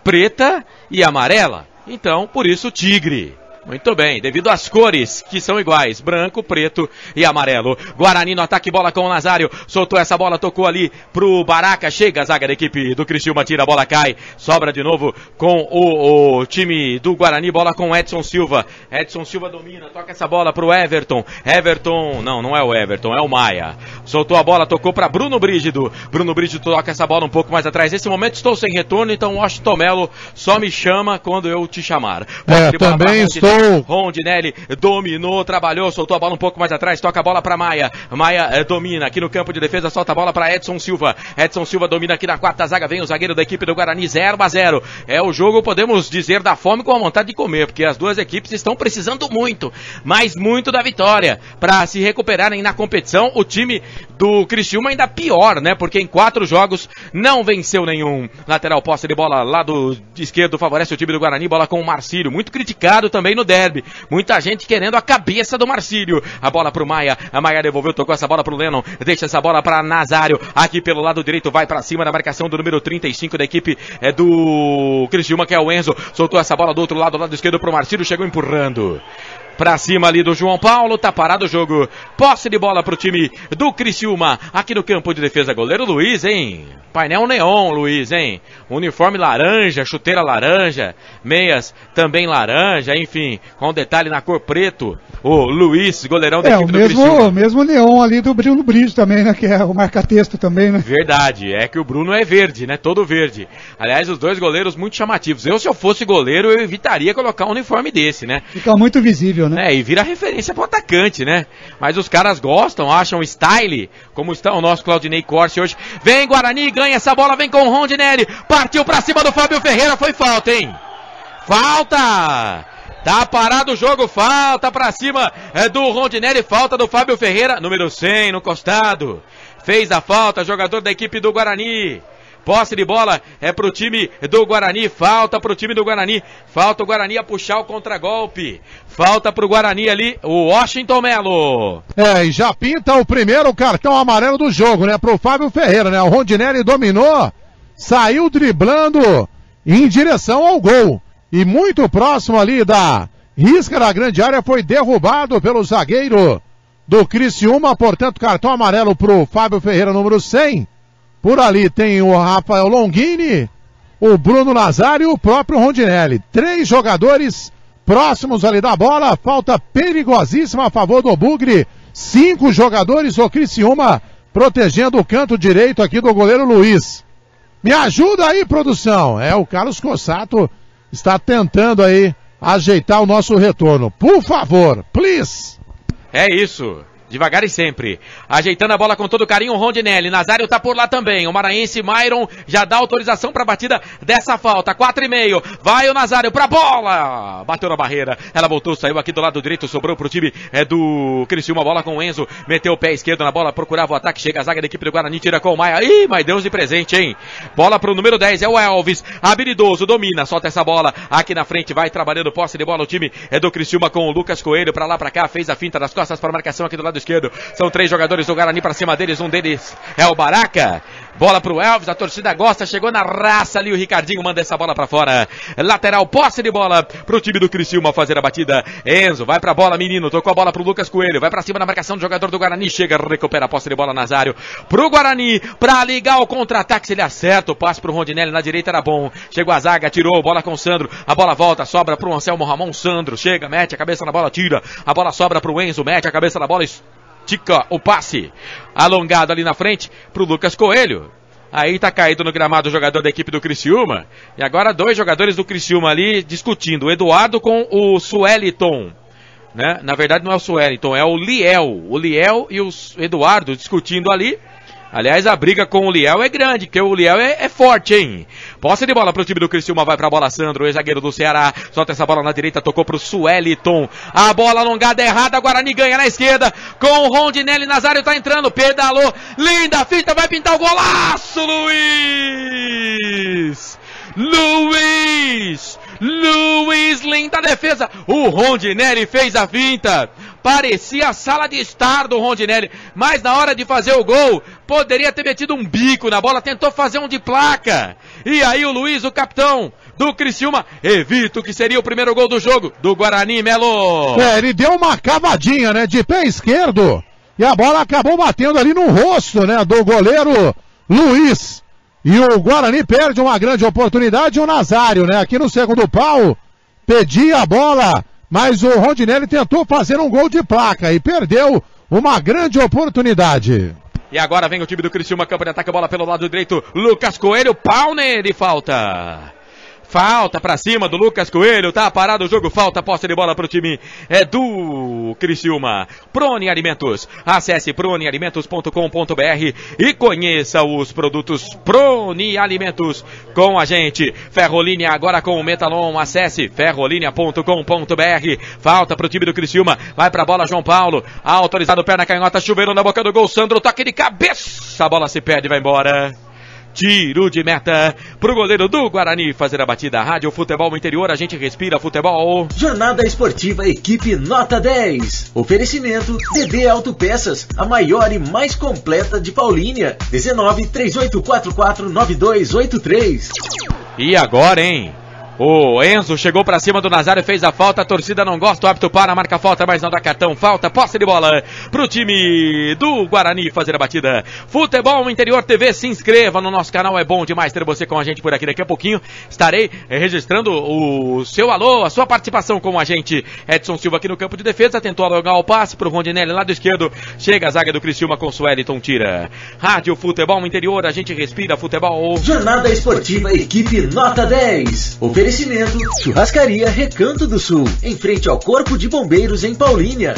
preta e amarela. Então, por isso, tigre. Muito bem, devido às cores que são iguais, branco, preto e amarelo. Guarani no ataque, bola com o Nazário, soltou essa bola, tocou ali pro Baraca, chega a zaga da equipe do Criciúma, tira a bola, cai, sobra de novo com o time do Guarani, bola com o Edson Silva. Edson Silva domina, toca essa bola pro Everton. Everton, não é o Everton, é o Maia. Soltou a bola, tocou pra Bruno Brígido. Bruno Brígido toca essa bola um pouco mais atrás. Nesse momento estou sem retorno, então Washington Melo só me chama quando eu te chamar. Também estou. Rondinelli dominou, trabalhou, soltou a bola um pouco mais atrás, toca a bola para Maia. Maia domina aqui no campo de defesa, solta a bola para Edson Silva. Edson Silva domina aqui na quarta zaga, vem o zagueiro da equipe do Guarani, 0-0. É o jogo, podemos dizer, da fome com a vontade de comer, porque as duas equipes estão precisando muito, mas muito da vitória, para se recuperarem na competição. O time do Criciúma ainda pior, né, porque em 4 jogos não venceu nenhum. Lateral, posse de bola, lado esquerdo favorece o time do Guarani, bola com o Marcílio, muito criticado também no derby, muita gente querendo a cabeça do Marcílio. A bola pro Maia, a Maia devolveu, tocou essa bola pro Lennon, deixa essa bola pra Nazário, aqui pelo lado direito, vai pra cima da marcação do número 35 da equipe do Criciúma, que é o Enzo, soltou essa bola do outro lado, lado esquerdo pro Marcílio, chegou empurrando pra cima ali do João Paulo, tá parado o jogo. Posse de bola pro time do Criciúma, aqui no campo de defesa, goleiro Luiz, hein? Painel neon, Luiz, hein? Uniforme laranja, chuteira laranja, meias também laranja, enfim, com detalhe na cor preto. O Luiz, goleirão da equipe do Criciúma. O mesmo neon ali do Bruno Brígido também, né? Que é o marca-texto também, né? Verdade, é que o Bruno é verde, né? Todo verde. Aliás, os dois goleiros muito chamativos. Se eu fosse goleiro, eu evitaria colocar um uniforme desse, né? Fica muito visível, né? E vira referência pro atacante, né? Mas os caras gostam, acham style, como está o nosso Claudinei Corsi hoje. Vem Guarani, ganha essa bola, vem com o Rondinelli, partiu pra cima do Fábio Ferreira, foi falta, hein? Falta! Tá parado o jogo, falta pra cima do Rondinelli, falta do Fábio Ferreira, número 100 no costado. Fez a falta, jogador da equipe do Guarani. Posse de bola é pro time do Guarani, falta pro time do Guarani, falta o Guarani a puxar o contragolpe, falta pro Guarani ali, o Washington Melo. E já pinta o primeiro cartão amarelo do jogo, né, pro Fábio Ferreira, né, o Rondinelli dominou, saiu driblando em direção ao gol, e muito próximo ali da risca da grande área, foi derrubado pelo zagueiro do Criciúma, portanto cartão amarelo pro Fábio Ferreira, número 100. Por ali tem o Rafael Longini, o Bruno Nazário e o próprio Rondinelli. 3 jogadores próximos ali da bola, falta perigosíssima a favor do Bugre. 5 jogadores do Criciúma protegendo o canto direito aqui do goleiro Luiz. Me ajuda aí, produção. O Carlos Cossato está tentando aí ajeitar o nosso retorno. Por favor, please. É isso. Devagar e sempre. Ajeitando a bola com todo carinho o Rondinelli. Nazário tá por lá também. O maranhense Myron já dá autorização pra batida dessa falta. 4,5. Vai o Nazário pra bola. Bateu na barreira. Ela voltou, saiu aqui do lado direito. Sobrou pro time do Criciúma. Bola com o Enzo. Meteu o pé esquerdo na bola. Procurava o ataque. Chega a zaga da equipe do Guarani. Tira com o Maia. Ih, mas Deus de presente, hein? Bola pro número 10. É o Elvis. Habilidoso. Domina. Solta essa bola. Aqui na frente. Vai trabalhando posse de bola. O time do Criciúma com o Lucas Coelho. Pra lá, pra cá. Fez a finta das costas para marcação aqui do lado esquerdo. São 3 jogadores do Guarani pra cima deles, um deles é o Baraca. Bola pro Elvis, a torcida gosta, chegou na raça ali, o Ricardinho manda essa bola pra fora. Lateral, posse de bola pro time do Criciúma fazer a batida. Enzo, vai pra bola, menino, tocou a bola pro Lucas Coelho, vai pra cima da marcação do jogador do Guarani, chega, recupera a posse de bola, Nazário, pro Guarani, pra ligar o contra-ataque, se ele acerta o passe pro Rondinelli, na direita era bom, chegou a zaga, tirou, bola com o Sandro, a bola volta, sobra pro Anselmo Ramon, Sandro, chega, mete a cabeça na bola, tira, a bola sobra pro Enzo, mete a cabeça na bola, estica o passe, alongado ali na frente pro Lucas Coelho. Aí tá caído no gramado o jogador da equipe do Criciúma. E agora 2 jogadores do Criciúma ali discutindo. O Eduardo com o Sueliton, né? Na verdade não é o Sueliton, é o Liel. O Liel e o Eduardo discutindo ali. Aliás, a briga com o Liel é grande, porque o Liel é forte, hein? Posse de bola pro time do Criciúma, vai pra bola Sandro, ex-zagueiro do Ceará, solta essa bola na direita, tocou pro Sueliton, a bola alongada errada, Guarani ganha na esquerda, com o Rondinelli, Nazário tá entrando, pedalou, linda finta, vai pintar o golaço, Luiz! Luiz, linda defesa, o Rondinelli fez a finta, parecia a sala de estar do Rondinelli, mas na hora de fazer o gol, poderia ter metido um bico na bola, tentou fazer um de placa, e aí o Luiz, o capitão do Criciúma, evita o que seria o primeiro gol do jogo, do Guarani, Melo. Ele deu uma cavadinha, né, de pé esquerdo, e a bola acabou batendo ali no rosto, né, do goleiro Luiz. E o Guarani perde uma grande oportunidade, o Nazário, né, aqui no segundo pau, pedia a bola, mas o Rondinelli tentou fazer um gol de placa e perdeu uma grande oportunidade. E agora vem o time do Criciúma, campo de ataque, a bola pelo lado direito, Lucas Coelho, pau nele, falta. Falta pra cima do Lucas Coelho, tá parado o jogo, falta, posse de bola pro time do Criciúma. Prone Alimentos, acesse pronealimentos.com.br e conheça os produtos Prone Alimentos com a gente. Ferrolinha agora com o Metalon, acesse ferrolinha.com.br. Falta pro time do Criciúma, vai pra bola João Paulo, autorizado, perna canhota, chuveiro na boca do gol, Sandro, toque de cabeça, a bola se perde e vai embora. Tiro de meta pro goleiro do Guarani fazer a batida. Rádio Futebol Interior, a gente respira futebol. Jornada Esportiva Equipe Nota 10. Oferecimento DD Autopeças, a maior e mais completa de Paulínia. 19-3844-9283. E agora, hein? O Enzo chegou pra cima do Nazário, fez a falta, a torcida não gosta, o árbitro para, marca falta, mas não dá cartão, falta, posse de bola pro time do Guarani fazer a batida. Futebol Interior TV, se inscreva no nosso canal, é bom demais ter você com a gente por aqui. Daqui a pouquinho estarei registrando o seu alô, a sua participação com a gente. Edson Silva aqui no campo de defesa, tentou alongar o passe pro Rondinelli, lado esquerdo, chega a zaga do Criciúma com Sueliton, tira. Rádio Futebol Interior, a gente respira futebol. Jornada Esportiva Equipe Nota 10. Oferecimento Churrascaria Recanto do Sul, em frente ao Corpo de Bombeiros em Paulínia.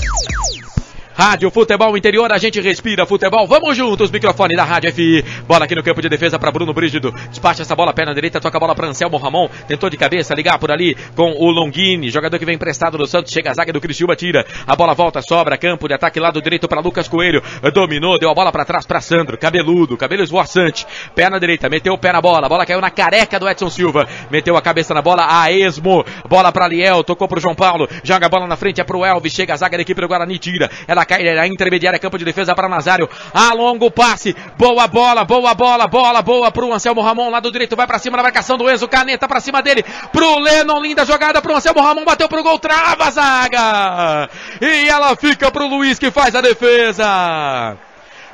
Rádio Futebol Interior, a gente respira futebol. Vamos juntos, microfone da Rádio FI. Bola aqui no campo de defesa para Bruno Brígido. Despacha essa bola, perna direita, toca a bola para Anselmo Ramon. Tentou de cabeça, ligar por ali com o Longini. Jogador que vem emprestado do Santos. Chega a zaga do Criciúma, tira. A bola volta, sobra. Campo de ataque, lado direito para Lucas Coelho. Dominou, deu a bola para trás para Sandro. Cabeludo, cabelo esvoaçante. Perna direita, meteu o pé na bola. A bola caiu na careca do Edson Silva. Meteu a cabeça na bola, a esmo. Bola para Liel, tocou pro João Paulo. Joga a bola na frente, é pro Elvis. Chega a zaga da equipe do Guarani, tira. Ela cai na intermediária, campo de defesa para Nazário. Alonga o passe. Boa bola, boa bola, bola boa pro Anselmo Ramon. Lado direito, vai pra cima na marcação do Enzo. Caneta pra cima dele. Pro Lennon, linda jogada pro Anselmo Ramon. Bateu pro gol, trava a zaga. E ela fica pro Luiz que faz a defesa.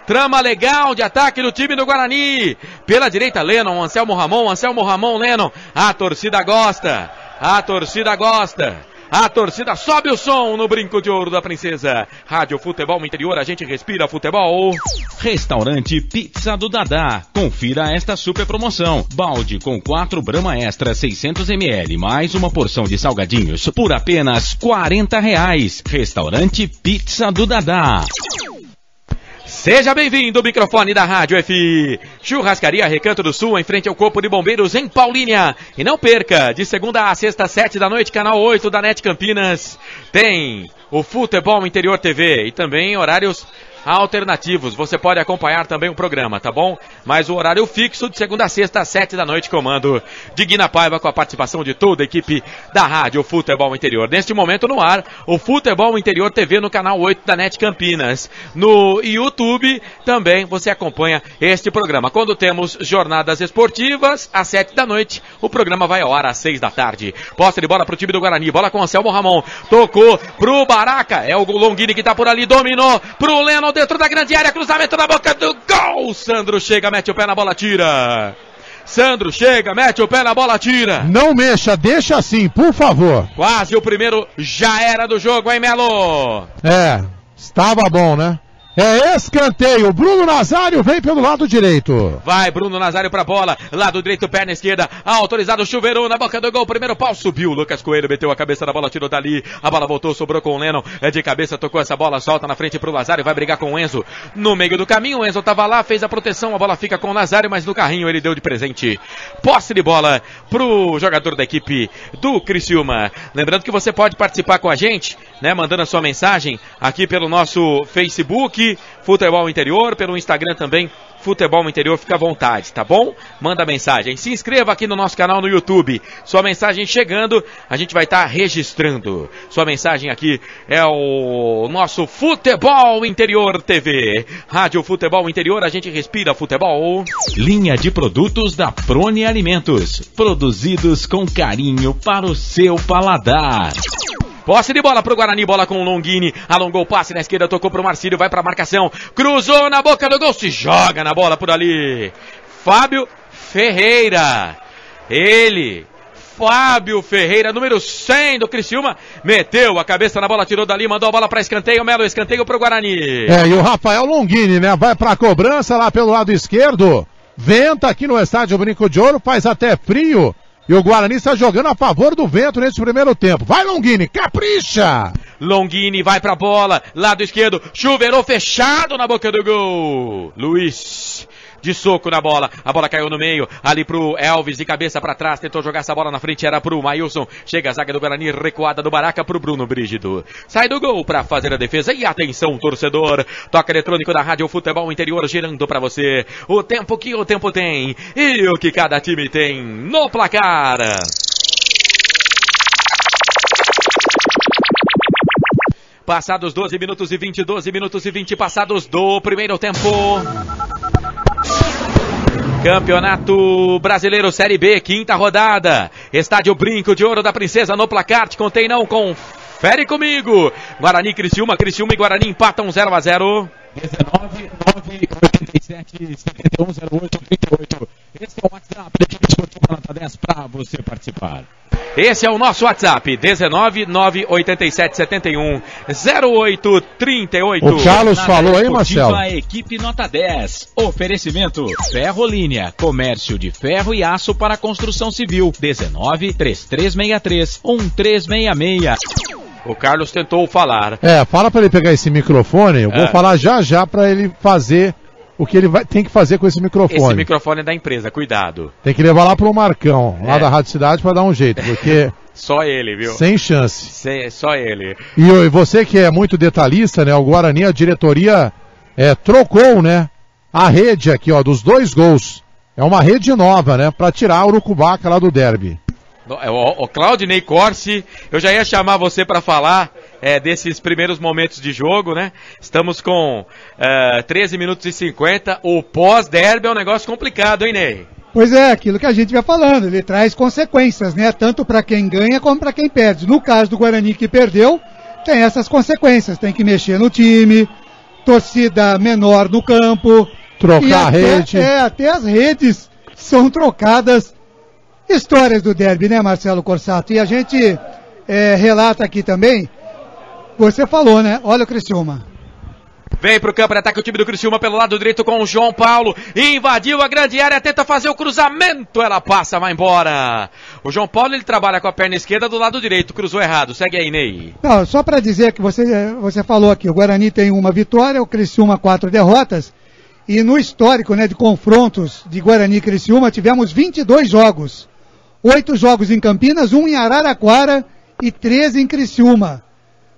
Trama legal de ataque do time do Guarani. Pela direita, Lennon, Anselmo Ramon, Lennon. A torcida gosta. A torcida gosta. A torcida sobe o som no brinco de ouro da princesa. Rádio Futebol Interior, a gente respira futebol. Restaurante Pizza do Dadá. Confira esta super promoção. Balde com 4 Brahma Extra 600 ml, mais uma porção de salgadinhos por apenas R$40. Restaurante Pizza do Dadá. Seja bem-vindo, microfone da Rádio FI. Churrascaria Recanto do Sul, em frente ao Corpo de Bombeiros, em Paulínia. E não perca, de segunda a sexta, 7 da noite, canal 8 da NET Campinas, tem o Futebol Interior TV e também horários alternativos. Você pode acompanhar também o programa, tá bom? Mas o horário fixo de segunda a sexta, às 7 da noite, comando de Guina Paiva, com a participação de toda a equipe da Rádio Futebol Interior. Neste momento no ar, o Futebol Interior TV no canal 8 da NET Campinas. No YouTube também você acompanha este programa. Quando temos jornadas esportivas, às 7 da noite, o programa vai ao ar às 6 da tarde. Posse de bola pro time do Guarani, bola com Anselmo Ramon, tocou pro Baraca, é o Longini que tá por ali, dominou pro Lennon, dentro da grande área, cruzamento na boca do gol. Sandro chega, mete o pé na bola, tira. Sandro chega, mete o pé na bola, tira. Não mexa, deixa assim, por favor. Quase o primeiro já era do jogo, hein, Melo? É, estava bom, né? É escanteio, Bruno Nazário vem pelo lado direito. Vai Bruno Nazário pra bola, lado direito, perna esquerda, autorizado, chuveirou na boca do gol, primeiro pau, subiu, Lucas Coelho, meteu a cabeça na bola, tirou dali, a bola voltou, sobrou com o Lennon, de cabeça, tocou essa bola, solta na frente pro Nazário, vai brigar com o Enzo, no meio do caminho, o Enzo tava lá, fez a proteção, a bola fica com o Nazário, mas no carrinho ele deu de presente, posse de bola pro jogador da equipe do Criciúma. Lembrando que você pode participar com a gente, né, mandando a sua mensagem aqui pelo nosso Facebook, Futebol Interior, pelo Instagram também, Futebol Interior, fica à vontade, tá bom? Manda mensagem. Se inscreva aqui no nosso canal no YouTube. Sua mensagem chegando, a gente vai estar registrando. Sua mensagem aqui é o nosso Futebol Interior TV. Rádio Futebol Interior, a gente respira futebol. Linha de produtos da Prone Alimentos, produzidos com carinho para o seu paladar. Posse de bola pro Guarani, bola com o Longini, alongou o passe na esquerda, tocou pro Marcílio, vai pra marcação, cruzou na boca do gol, se joga na bola por ali. Fábio Ferreira, ele, Fábio Ferreira, número 100 do Criciúma, meteu a cabeça na bola, tirou dali, mandou a bola pra escanteio, Melo, escanteio pro Guarani. E o Rafael Longini, né, vai pra cobrança lá pelo lado esquerdo, venta aqui no estádio Brinco de Ouro, faz até frio. E o Guarani está jogando a favor do vento nesse primeiro tempo. Vai, Longini, capricha! Longini vai pra bola, lado esquerdo, chuveirou fechado na boca do gol. Luiz, de soco na bola, a bola caiu no meio, ali pro Elvis, de cabeça pra trás, tentou jogar essa bola na frente, era pro Maílson. Chega a zaga do Guarani, recuada do Baraca pro Bruno Brígido. Sai do gol pra fazer a defesa e atenção, torcedor. Toca eletrônico da Rádio Futebol Interior girando pra você. O tempo que o tempo tem e o que cada time tem no placar. Passados 12 minutos e 20, 12 minutos e 20 passados do primeiro tempo. Campeonato Brasileiro Série B, quinta rodada. Estádio Brinco de Ouro da Princesa no placar. Te contei não, confere comigo. Guarani, Criciúma e Guarani empatam 0-0. 19 9 87 71 08 38. Esse é o WhatsApp da equipe esportiva Nota 10 para você participar. Esse é o nosso WhatsApp, 19 987 71 08 38. O Carlos falou aí, Marcelo. A equipe Nota 10. Oferecimento Ferrolinha, comércio de ferro e aço para construção civil. 19 3363 1366. O Carlos tentou falar. Fala pra ele pegar esse microfone, eu vou falar já pra ele fazer o que ele tem que fazer com esse microfone. Esse microfone é da empresa, cuidado. Tem que levar lá pro Marcão, lá da Rádio Cidade, pra dar um jeito, porque... Só ele, viu? Sem chance. Só ele. E você que é muito detalhista, né, o Guarani, a diretoria trocou, né, a rede aqui, ó, dos 2 gols. É uma rede nova, né, pra tirar o Urucubaca lá do derby. O Claudinei Corsi, eu já ia chamar você para falar desses primeiros momentos de jogo, né? Estamos com 13 minutos e 50. O pós-derby é um negócio complicado, hein, Ney? Pois é, aquilo que a gente vai falando, ele traz consequências, né? Tanto para quem ganha como para quem perde. No caso do Guarani que perdeu, tem essas consequências. Tem que mexer no time, torcida menor no campo. Trocar a rede. Até as redes são trocadas. Histórias do derby, né, Marcelo Corsato? E a gente relata aqui também, você falou, né? Olha o Criciúma. Vem pro campo de ataque o time do Criciúma pelo lado direito com o João Paulo. Invadiu a grande área, tenta fazer o cruzamento. Ela passa, vai embora. O João Paulo, ele trabalha com a perna esquerda do lado direito. Cruzou errado. Segue aí, Ney. Não, só para dizer que você falou aqui, o Guarani tem uma vitória, o Criciúma 4 derrotas. E no histórico, né, de confrontos de Guarani e Criciúma, tivemos 22 jogos. 8 jogos em Campinas, 1 em Araraquara e 13 em Criciúma.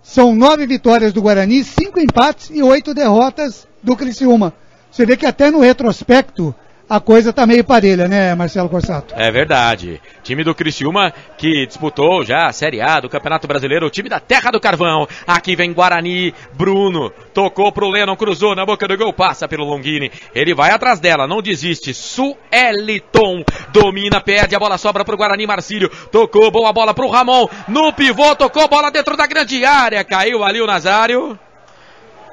São 9 vitórias do Guarani, 5 empates e 8 derrotas do Criciúma. Você vê que até no retrospecto a coisa tá meio parelha, né, Marcelo Corsato? É verdade. Time do Criciúma que disputou já a Série A do Campeonato Brasileiro, o time da Terra do Carvão. Aqui vem Guarani, Bruno, tocou pro Lennon, cruzou na boca do gol, passa pelo Longini. Ele vai atrás dela, não desiste. Sueliton domina, perde, a bola sobra pro Guarani, Marcílio. Tocou, boa bola pro Ramon, no pivô, tocou, bola dentro da grande área. Caiu ali o Nazário.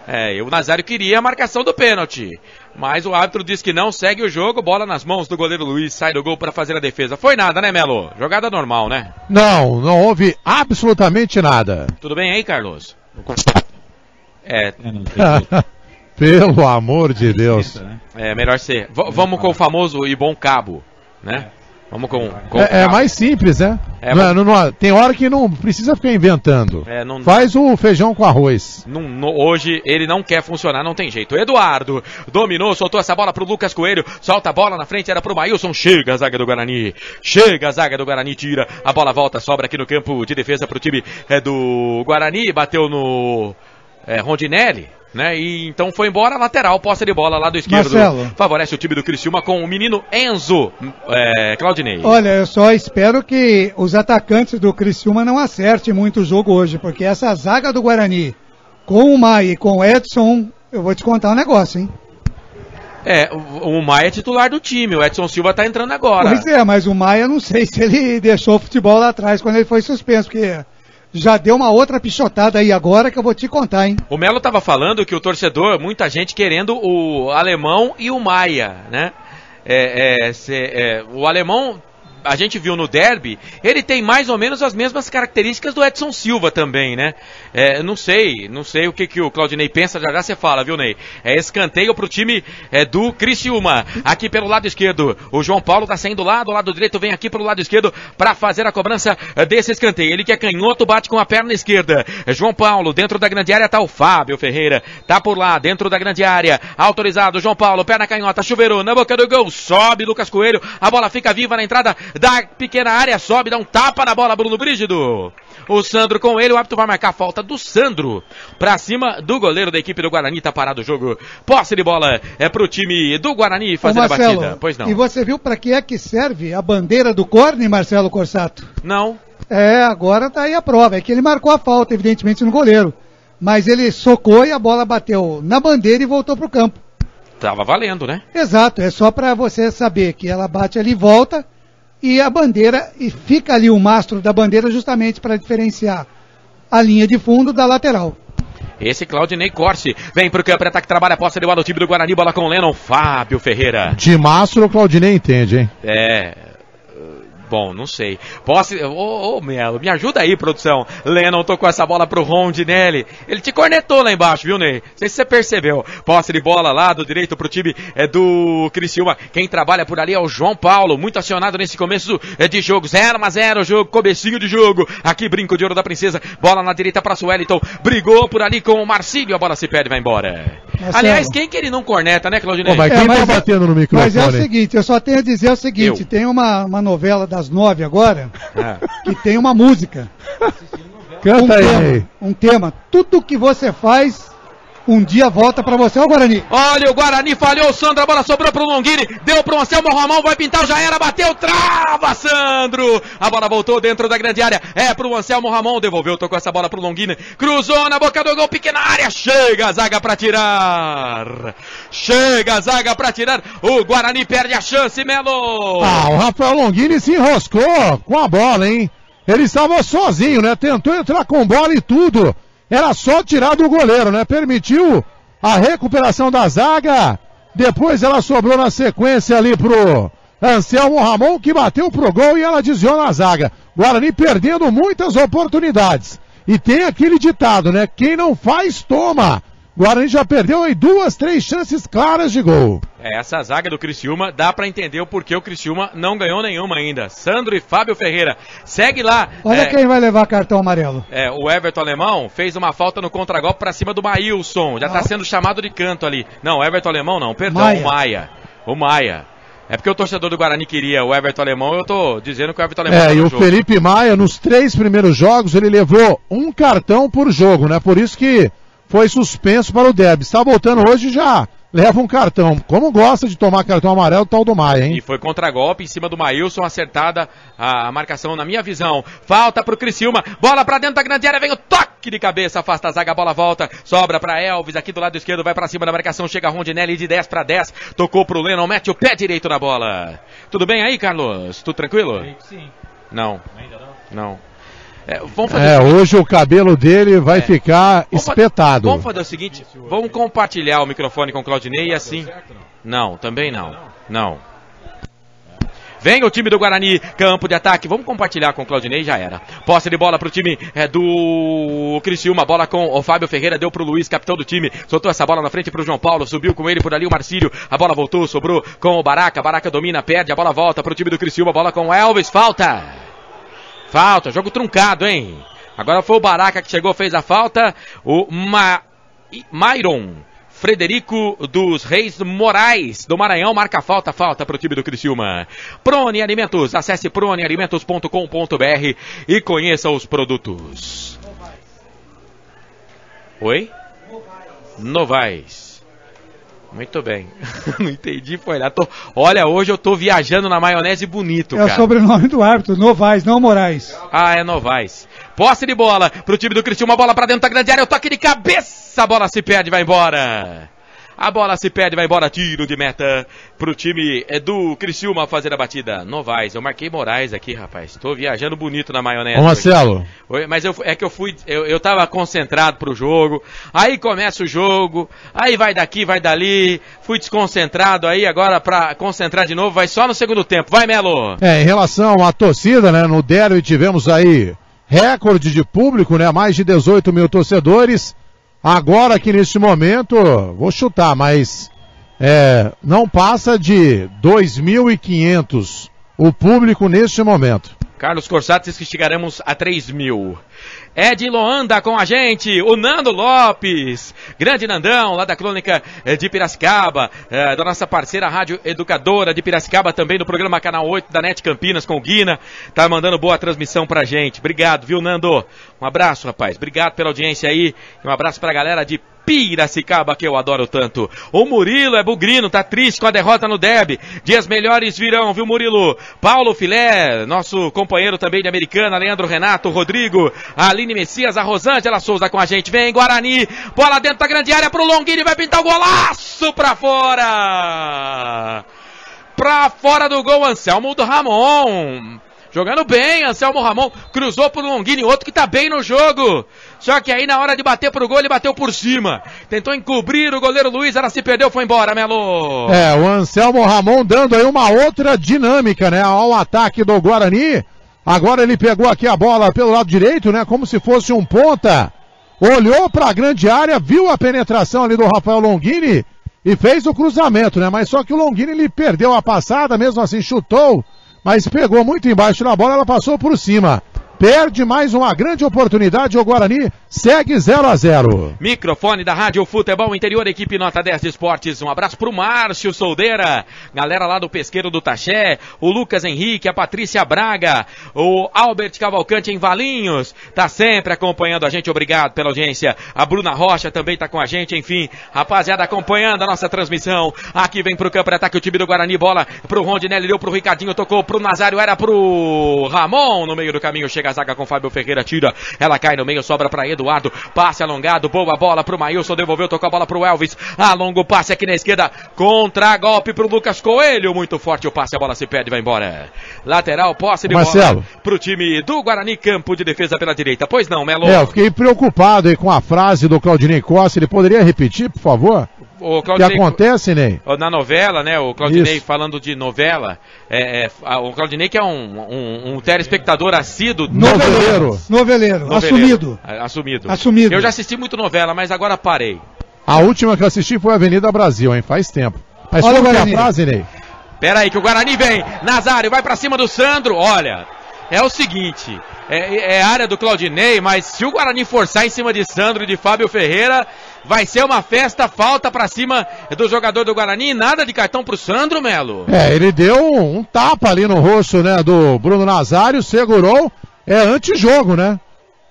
E o Nazário queria a marcação do pênalti. Mas o árbitro diz que não, segue o jogo, bola nas mãos do goleiro Luiz, sai do gol para fazer a defesa. Foi nada, né, Melo? Jogada normal, né? Não houve absolutamente nada. Tudo bem aí, Carlos? Pelo amor de Deus. Melhor ser. Vamos com o famoso e bom cabo, né? Vamos com é mais simples, né? Tem hora que não precisa ficar inventando. Faz o feijão com arroz. Hoje ele não quer funcionar, não tem jeito. Eduardo dominou, soltou essa bola pro Lucas Coelho. Solta a bola na frente, era pro Maílson. Chega a zaga do Guarani. Tira. A bola volta, sobra aqui no campo de defesa pro time do Guarani. Bateu no Rondinelli. né? E então foi embora, lateral, posse de bola lá do esquerdo. Marcelo. Favorece o time do Criciúma com o menino Enzo, Claudinei. Olha, eu só espero que os atacantes do Criciúma não acertem muito o jogo hoje, porque essa zaga do Guarani, com o Maia e com o Edson, eu vou te contar um negócio, hein? O Maia é titular do time, o Edson Silva tá entrando agora. Pois é, mas o Maia, não sei se ele deixou o futebol lá atrás quando ele foi suspenso, porque já deu uma outra pichotada aí agora que eu vou te contar, hein? O Melo tava falando que o torcedor, muita gente querendo o Alemão e o Maia, né? O Alemão, a gente viu no derby, ele tem mais ou menos as mesmas características do Edson Silva também, né? Não sei o que o Claudinei pensa, já você fala, viu, Ney? Escanteio pro time do Criciúma. Aqui pelo lado esquerdo, o João Paulo tá saindo lá do lado direito, vem aqui pelo lado esquerdo pra fazer a cobrança desse escanteio. Ele que é canhoto, bate com a perna esquerda. João Paulo, dentro da grande área tá o Fábio Ferreira, tá por lá, dentro da grande área, autorizado, João Paulo, perna canhota, chuveirou, na boca do gol, sobe Lucas Coelho, a bola fica viva na entrada da pequena área, sobe, dá um tapa na bola, Bruno Brígido. O Sandro com ele, o árbitro vai marcar a falta do Sandro pra cima do goleiro da equipe do Guarani, tá parado o jogo. Posse de bola pro time do Guarani fazer a batida. Pois não. E você viu pra que é que serve a bandeira do corne, Marcelo Corsato? Não. Agora tá aí a prova, é que ele marcou a falta, evidentemente, no goleiro. Mas ele socou e a bola bateu na bandeira e voltou pro campo. Tava valendo, né? Exato, é só pra você saber que ela bate ali e volta. E a bandeira, e fica ali o mastro da bandeira justamente para diferenciar a linha de fundo da lateral. Esse Claudinei Corse vem pro campo, ataque, trabalha a posse de bola do time do Guarani, bola com o Lennon, Fábio Ferreira. De mastro o Claudinei entende, hein? Bom, não sei. Posse... Melo, me ajuda aí, produção. Lennon tocou essa bola pro Rondinelli. Ele te cornetou lá embaixo, viu, Ney? Não sei se você percebeu. Posse de bola lá do direito pro time do Criciúma. Quem trabalha por ali é o João Paulo, muito acionado nesse começo de jogo. 0-0 o jogo, comecinho de jogo. Aqui, brinco de ouro da princesa. Bola na direita pra Sueliton. Brigou por ali com o Marcílio. A bola se perde e vai embora. Aliás, quem que ele não corneta, né, Claudinei? Mas quem tá batendo no microfone? Mas é o seguinte, eu só tenho a dizer o seguinte. Tem uma novela das 9 agora, que tem uma música. Canta aí. Um tema. Tudo que você faz, um dia volta pra você. Olha o Guarani. Olha, o Guarani falhou, o Sandro, a bola sobrou pro Longini, deu pro Anselmo Ramon, vai pintar, já era, bateu, trava, Sandro. A bola voltou dentro da grande área, pro Anselmo Ramon, devolveu, tocou essa bola pro Longini, cruzou na boca do gol, pequena área, chega a zaga pra tirar. O Guarani perde a chance, Melo. O Rafael Longini se enroscou com a bola, hein? Ele estava sozinho, né? Tentou entrar com bola e tudo. Era só tirar do goleiro, né? Permitiu a recuperação da zaga. Depois ela sobrou na sequência ali pro Anselmo Ramon, que bateu pro gol e ela desviou na zaga. Guarani perdendo muitas oportunidades. E tem aquele ditado, né? Quem não faz, toma. Guarani já perdeu aí 2, 3 chances claras de gol. Essa zaga do Criciúma, dá pra entender o porquê o Criciúma não ganhou nenhuma ainda. Sandro e Fábio Ferreira. Segue lá. Olha quem vai levar cartão amarelo. O Everton Alemão fez uma falta no contragolpe pra cima do Maílson. Já tá sendo chamado de canto ali. Não, Everton Alemão não, perdão, o Maia. É porque o torcedor do Guarani queria o Everton Alemão, eu tô dizendo que o Everton Alemão tá no jogo. Felipe Maia, nos 3 primeiros jogos, ele levou um cartão por jogo, né? Por isso que foi suspenso para o derby. Está voltando hoje, já leva um cartão. Como gosta de tomar cartão amarelo, tal do Maia, hein? E foi contragolpe em cima do Maílson, acertada a marcação na minha visão. Falta pro Criciúma, bola pra dentro da grande área, vem o toque de cabeça, afasta a zaga, a bola volta, sobra pra Elvis, aqui do lado esquerdo, vai pra cima da marcação, chega Rondinelli de 10 para 10, tocou pro Lennon, mete o pé direito na bola. Tudo bem aí, Carlos? Tudo tranquilo? Sim. Não. Ainda não. Vamos fazer hoje o cabelo dele vai ficar espetado. Vamos fazer o seguinte, vamos compartilhar o microfone com o Claudinei e assim... Não, também não. Vem o time do Guarani, campo de ataque, vamos compartilhar com o Claudinei, já era. Posse de bola pro time do Criciúma, bola com o Fábio Ferreira, deu pro Luiz, capitão do time, soltou essa bola na frente pro João Paulo, subiu com ele por ali o Marcílio, a bola voltou, sobrou com o Baraca domina, perde, a bola volta pro time do Criciúma, bola com o Elvis, falta, jogo truncado, hein? Agora foi o Baraca que chegou, fez a falta. O Myron Frederico dos Reis Moraes do Maranhão marca falta pro time do Criciúma. Prone Alimentos, acesse pronealimentos.com.br e conheça os produtos. Oi? Novaes. Muito bem. Não entendi, foi lá. Olha, hoje eu tô viajando na maionese bonito, cara. É o sobrenome do árbitro, Novaes, não Moraes. Ah, é Novaes. Posse de bola pro time do Criciúma, uma bola pra dentro da grande área, o toque de cabeça, a bola se perde, vai embora. A bola se perde, vai embora, tiro de meta pro time do Criciúma fazer a batida. Novaes, eu marquei Moraes aqui, rapaz. Tô viajando bonito na maionese. Ô Marcelo. Mas eu tava concentrado pro jogo, aí começa o jogo, aí vai daqui, vai dali, fui desconcentrado aí, agora pra concentrar de novo, vai só no segundo tempo. Vai, Melo! Em relação à torcida, né, no derby tivemos aí recorde de público, né, mais de 18 mil torcedores. Agora aqui neste momento, vou chutar, mas não passa de 2.500 o público neste momento. Carlos Corsato diz que chegaremos a 3.000. Ed Loanda com a gente, o Nando Lopes, grande Nandão, lá da Crônica de Piracicaba, da nossa parceira Rádio Educadora de Piracicaba, também do programa Canal 8 da NET Campinas com o Guina, tá mandando boa transmissão pra gente. Obrigado, viu, Nando? Um abraço, rapaz, obrigado pela audiência aí, e um abraço pra galera de Piracicaba, que eu adoro tanto. O Murilo é bugrino, tá triste com a derrota no derby. Dias melhores virão, viu, Murilo? Paulo Filé, nosso companheiro também de Americana, Leandro Renato, Rodrigo, a Aline Messias, a Rosângela Souza com a gente. Vem, Guarani, bola dentro da grande área pro Longini, vai pintar o golaço pra fora! Pra fora do gol, Anselmo do Ramon. Jogando bem, Anselmo Ramon, cruzou pro Longini, outro que tá bem no jogo. Só que aí na hora de bater pro gol, ele bateu por cima. Tentou encobrir o goleiro Luiz, ela se perdeu, foi embora, Melo. O Anselmo Ramon dando aí uma outra dinâmica, né, ao ataque do Guarani. Agora ele pegou aqui a bola pelo lado direito, né, como se fosse um ponta. Olhou pra grande área, viu a penetração ali do Rafael Longini e fez o cruzamento, né, mas só que o Longini ele perdeu a passada, mesmo assim chutou. Mas pegou muito embaixo na bola, ela passou por cima. Perde mais uma grande oportunidade, o Guarani segue 0-0. Microfone da Rádio Futebol Interior, equipe Nota 10 de Esportes. Um abraço pro Márcio Soldeira, galera lá do Pesqueiro do Taché, o Lucas Henrique, a Patrícia Braga, o Albert Cavalcante em Valinhos, tá sempre acompanhando a gente, obrigado pela audiência. A Bruna Rocha também tá com a gente, enfim, rapaziada acompanhando a nossa transmissão. Aqui vem pro campo de ataque o time do Guarani, bola pro Rondinelli, deu pro Ricardinho, tocou pro Nazário, era pro Ramon, no meio do caminho, chega a zaga com Fábio Ferreira, tira, ela cai no meio, sobra pra Eduardo, passe alongado, boa bola pro Maílson, devolveu, tocou a bola pro Elvis, alonga o passe aqui na esquerda, contra-golpe pro Lucas Coelho, muito forte o passe, a bola se perde, vai embora. Lateral, posse de Marcelo. bola pro time do Guarani, campo de defesa pela direita. Pois não, Melo? Eu fiquei preocupado aí com a frase do Claudinei Costa, ele poderia repetir, por favor? O Claudinei, que acontece, Ney? Na novela, né? O Claudinei falando de novela. O Claudinei que é um telespectador assíduo. Noveleiro. Assumido. Eu já assisti muito novela, mas agora parei. A última que eu assisti foi Avenida Brasil, hein? Faz tempo. Mas qual que é a frase, Ney? Pera aí que o Guarani vem. Nazário vai pra cima do Sandro. Olha, é o seguinte. É área do Claudinei, mas se o Guarani forçar em cima de Sandro e de Fábio Ferreira, vai ser uma festa, falta pra cima do jogador do Guarani, nada de cartão pro Sandro, Melo. Ele deu um tapa ali no rosto, né, do Bruno Nazário, segurou, antijogo, né?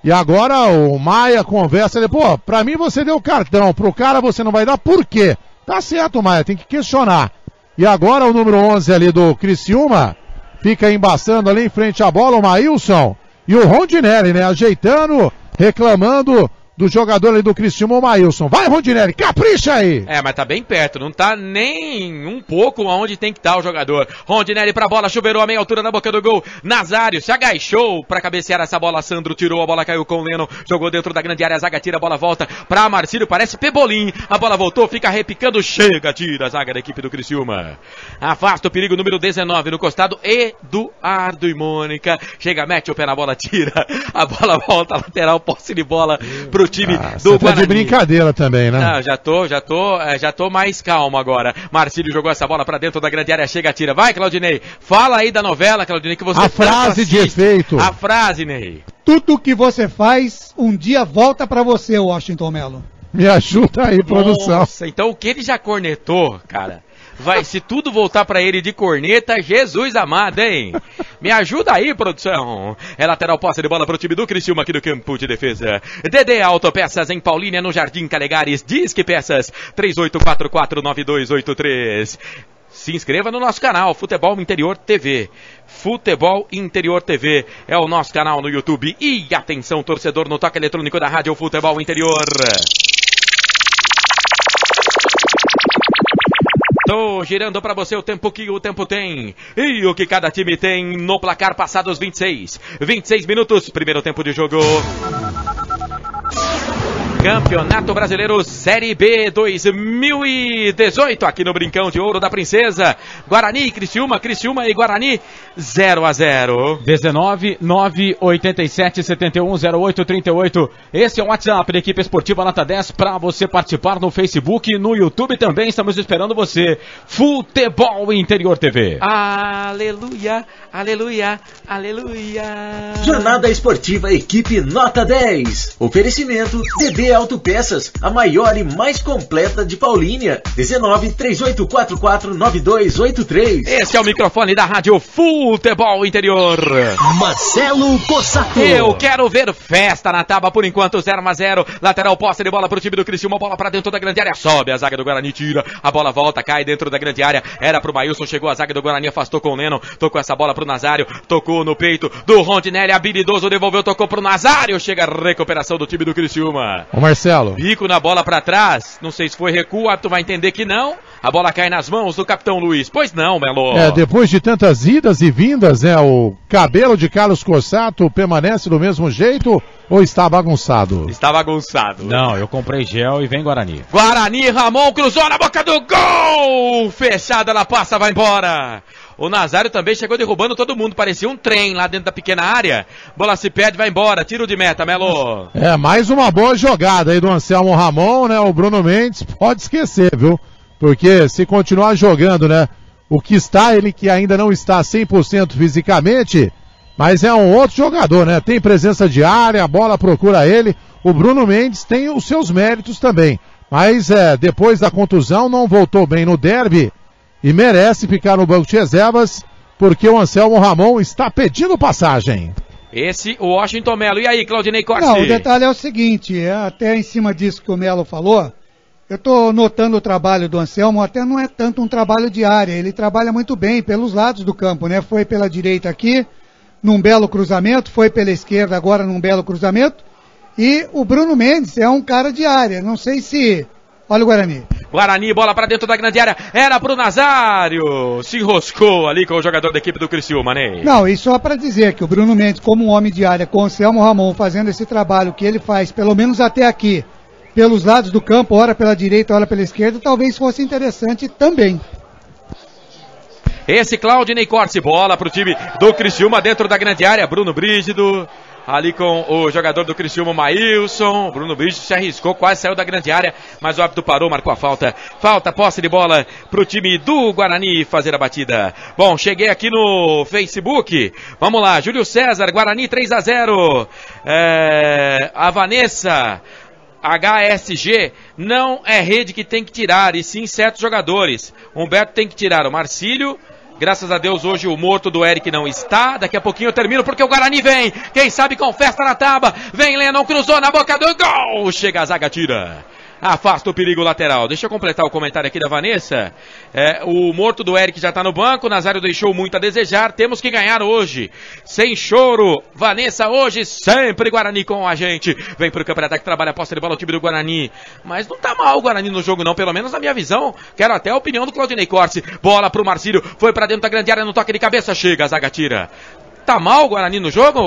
E agora o Maia conversa, ele, pra mim você deu cartão, pro cara você não vai dar, por quê? Tá certo, Maia, tem que questionar. E agora o número 11 ali do Criciúma, fica embaçando ali em frente à bola, o Maílson. E o Rondinelli, né, ajeitando, reclamando do jogador ali do Criciúma, o Maílson. Vai, Rondinelli, capricha aí! Mas tá bem perto, não tá nem um pouco onde tem que estar o jogador. Rondinelli pra bola, chuveirou a meia altura na boca do gol. Nazário se agachou pra cabecear essa bola, Sandro tirou, a bola caiu com o Leno, jogou dentro da grande área, a zaga tira, a bola volta pra Marcílio, parece Pebolim, a bola voltou, fica repicando, chega, tira a zaga da equipe do Criciúma. Afasta o perigo, número 19 no costado, Eduardo e Mônica, chega, mete o pé na bola, tira, a bola volta, lateral, posse de bola pro time do Guarani. De brincadeira também, né? Não, já tô mais calmo agora. Marcílio jogou essa bola pra dentro da grande área, chega, tira. Vai, Claudinei, fala aí da novela, Claudinei, que você... A frase de efeito. A frase, Ney. Tudo que você faz, um dia volta pra você, Washington Melo. Me ajuda aí, produção. Nossa, então o que ele já cornetou, cara, Vai se tudo voltar pra ele de corneta, Jesus amado, hein? Me ajuda aí, produção. É lateral, posse de bola pro time do Criciúma aqui no campo de defesa. DD Autopeças em Paulínia, no Jardim Calegares. Disque Peças 38449283. Se inscreva no nosso canal, Futebol Interior TV. Futebol Interior TV é o nosso canal no YouTube. E atenção, torcedor, no toque eletrônico da Rádio Futebol Interior. Tô girando pra você o tempo que o tempo tem e o que cada time tem no placar passados 26 minutos, primeiro tempo de jogo. Campeonato Brasileiro Série B 2018, aqui no Brincão de Ouro da Princesa. Guarani e Criciúma, Criciúma e Guarani 0-0. 19-987-710838. Esse é o WhatsApp da equipe esportiva Nota 10 para você participar no Facebook, no YouTube também. Estamos esperando você. Futebol Interior TV. Aleluia, aleluia, aleluia. Jornada Esportiva Equipe Nota 10. Oferecimento DD Autopeças, a maior e mais completa de Paulínia. 19-3844-9283. Esse é o microfone da Rádio Futebol Interior. Marcelo Cossato. Eu quero ver festa na tábua, por enquanto 0-0. Lateral, posse de bola pro time do Criciúma, bola pra dentro da grande área, sobe a zaga do Guarani, tira, a bola volta, cai dentro da grande área, era pro Maílson, chegou a zaga do Guarani, afastou com o Lennon, tocou essa bola pro Nazário, tocou no peito do Rondinelli, habilidoso, devolveu, tocou pro Nazário, chega a recuperação do time do Criciúma. Ô Marcelo. Bico na bola pra trás, não sei se foi recuo, tu vai entender que não, a bola cai nas mãos do capitão Luiz, pois não, Melo. Depois de tantas idas e vindas, o cabelo de Carlos Cossato permanece do mesmo jeito ou está bagunçado? Está bagunçado. Não, eu comprei gel e vem Guarani. Guarani, Ramon cruzou na boca do gol! Fechada, ela passa, vai embora. O Nazário também chegou derrubando todo mundo, parecia um trem lá dentro da pequena área. Bola se perde, vai embora, tiro de meta, Melo. Mais uma boa jogada aí do Anselmo Ramon, O Bruno Mendes pode esquecer, viu? Porque se continuar jogando, o que está, ele que ainda não está 100% fisicamente, mas é um outro jogador, Tem presença de área, a bola procura ele. O Bruno Mendes tem os seus méritos também, mas depois da contusão não voltou bem no derby e merece ficar no banco de reservas, porque o Anselmo Ramon está pedindo passagem. Esse, o Washington Melo. E aí, Claudinei Corsi? Não, o detalhe é o seguinte, até em cima disso que o Melo falou, eu estou notando o trabalho do Anselmo, até não é tanto um trabalho de área, ele trabalha muito bem pelos lados do campo, Foi pela direita aqui, num belo cruzamento, foi pela esquerda agora num belo cruzamento, e o Bruno Mendes é um cara de área, não sei se... Olha o Guarani. Guarani, bola pra dentro da grande área, era pro Nazário, se enroscou ali com o jogador da equipe do Criciúma, Não, e só pra dizer que o Bruno Mendes, como um homem de área, com o Anselmo Ramon fazendo esse trabalho que ele faz, pelo menos até aqui, pelos lados do campo, ora pela direita, ora pela esquerda, talvez fosse interessante também. Esse Claudinei Corsi, bola pro time do Criciúma dentro da grande área, Bruno Brígido, ali com o jogador do Criciúma, Maílson. Bruno Brígido se arriscou, quase saiu da grande área, mas o árbitro parou, marcou a falta. Falta, posse de bola pro time do Guarani fazer a batida. Bom, cheguei aqui no Facebook. Vamos lá, Júlio César, Guarani 3-0. A Vanessa... HSG, não é rede que tem que tirar, e sim certos jogadores. Humberto tem que tirar o Marcílio. Graças a Deus hoje o morto do Eric não está. Daqui a pouquinho eu termino porque o Guarani vem. Quem sabe com festa na tábua. Vem Lennon, cruzou na boca do gol. Chega a zaga, tira. Afasta o perigo lateral. Deixa eu completar o comentário aqui da Vanessa. O morto do Eric já está no banco. O Nazário deixou muito a desejar. Temos que ganhar hoje. Sem choro. Vanessa, hoje sempre Guarani com a gente. Vem pro campeonato que trabalha a posse de bola o time do Guarani. Mas não tá mal o Guarani no jogo não. Pelo menos na minha visão. Quero até a opinião do Claudinei Corsi. Bola pro Marcílio. Foi pra dentro da grande área no toque de cabeça. Chega, a zaga tira. Tá mal o Guarani no jogo?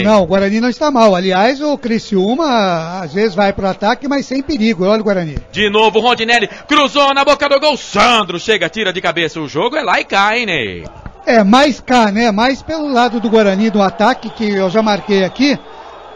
Não, o Guarani não está mal. Aliás, o Criciúma às vezes vai pro ataque, mas sem perigo. Olha o Guarani. De novo o Rondinelli, cruzou na boca do gol. Sandro chega, tira de cabeça. O jogo é lá e cá, hein, Ney? Mais cá, Mais pelo lado do Guarani, do ataque, que eu já marquei aqui.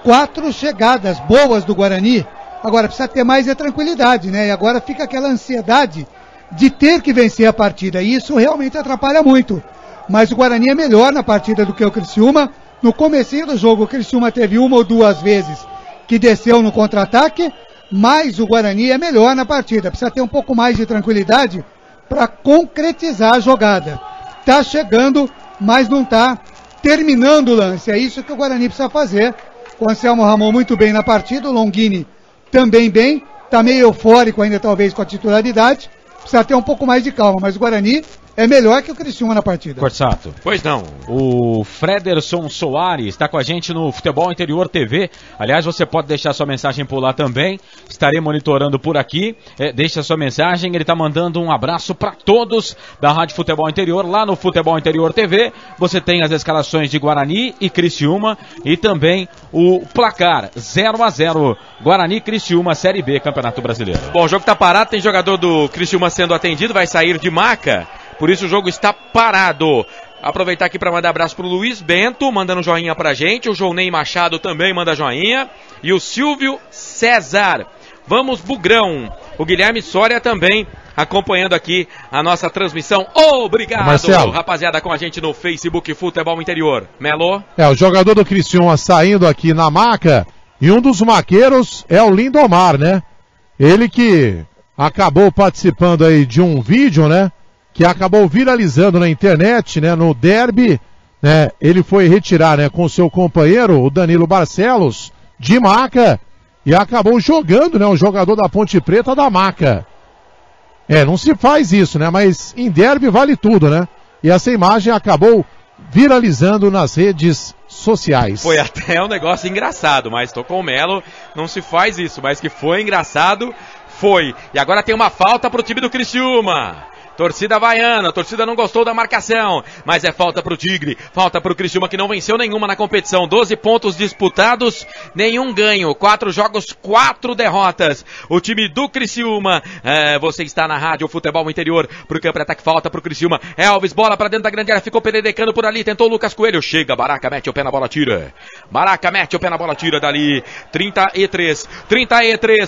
4 chegadas boas do Guarani. Agora precisa ter mais tranquilidade, E agora fica aquela ansiedade de ter que vencer a partida. E isso realmente atrapalha muito. Mas o Guarani é melhor na partida do que o Criciúma. No comecinho do jogo, o Criciúma teve 1 ou 2 vezes que desceu no contra-ataque, mas o Guarani é melhor na partida. Precisa ter um pouco mais de tranquilidade para concretizar a jogada. Está chegando, mas não está terminando o lance. É isso que o Guarani precisa fazer. O Anselmo Ramon muito bem na partida, o Longini também bem, está meio eufórico ainda talvez com a titularidade, precisa ter um pouco mais de calma, mas o Guarani é melhor que o Criciúma na partida. Corsato. Pois não. O Frederson Soares está com a gente no Futebol Interior TV. Aliás, você pode deixar sua mensagem por lá também. Estarei monitorando por aqui. Deixa sua mensagem. Ele está mandando um abraço para todos da Rádio Futebol Interior. Lá no Futebol Interior TV, você tem as escalações de Guarani e Criciúma e também o placar 0-0. Guarani Criciúma, Série B, Campeonato Brasileiro. Bom, o jogo está parado. Tem jogador do Criciúma sendo atendido. Vai sair de maca. Por isso o jogo está parado. Aproveitar aqui para mandar abraço pro Luiz Bento, mandando joinha pra gente. O Johnei Machado também manda joinha. E o Silvio César. Vamos, Bugrão. O Guilherme Soria também acompanhando aqui a nossa transmissão. Obrigado, Marcelo. Rapaziada, com a gente no Facebook Futebol Interior. Melo? O jogador do Criciúma saindo aqui na maca. E um dos maqueiros é o Lindomar, né? Ele que acabou participando aí de um vídeo, né? Que acabou viralizando na internet, né, no derby, né, ele foi retirar, né, com seu companheiro, o Danilo Barcelos, de maca, e acabou jogando, né, o jogador da Ponte Preta da maca. Não se faz isso, né, mas em derby vale tudo, né, e essa imagem acabou viralizando nas redes sociais. Foi até um negócio engraçado, mas tô com o Melo, não se faz isso, mas que foi engraçado, foi. E agora tem uma falta pro time do Criciúma. Torcida havaiana, a torcida não gostou da marcação, mas é falta pro Tigre, falta pro Criciúma que não venceu nenhuma na competição, 12 pontos disputados, nenhum ganho, 4 jogos, 4 derrotas, o time do Criciúma, você está na Rádio Futebol Interior, pro campo de ataque, falta pro Criciúma, Elvis, bola pra dentro da grande área, ficou pererecando por ali, tentou o Lucas Coelho, chega, Baraca, mete o pé na bola, tira, Baraca, mete o pé na bola, tira dali, 33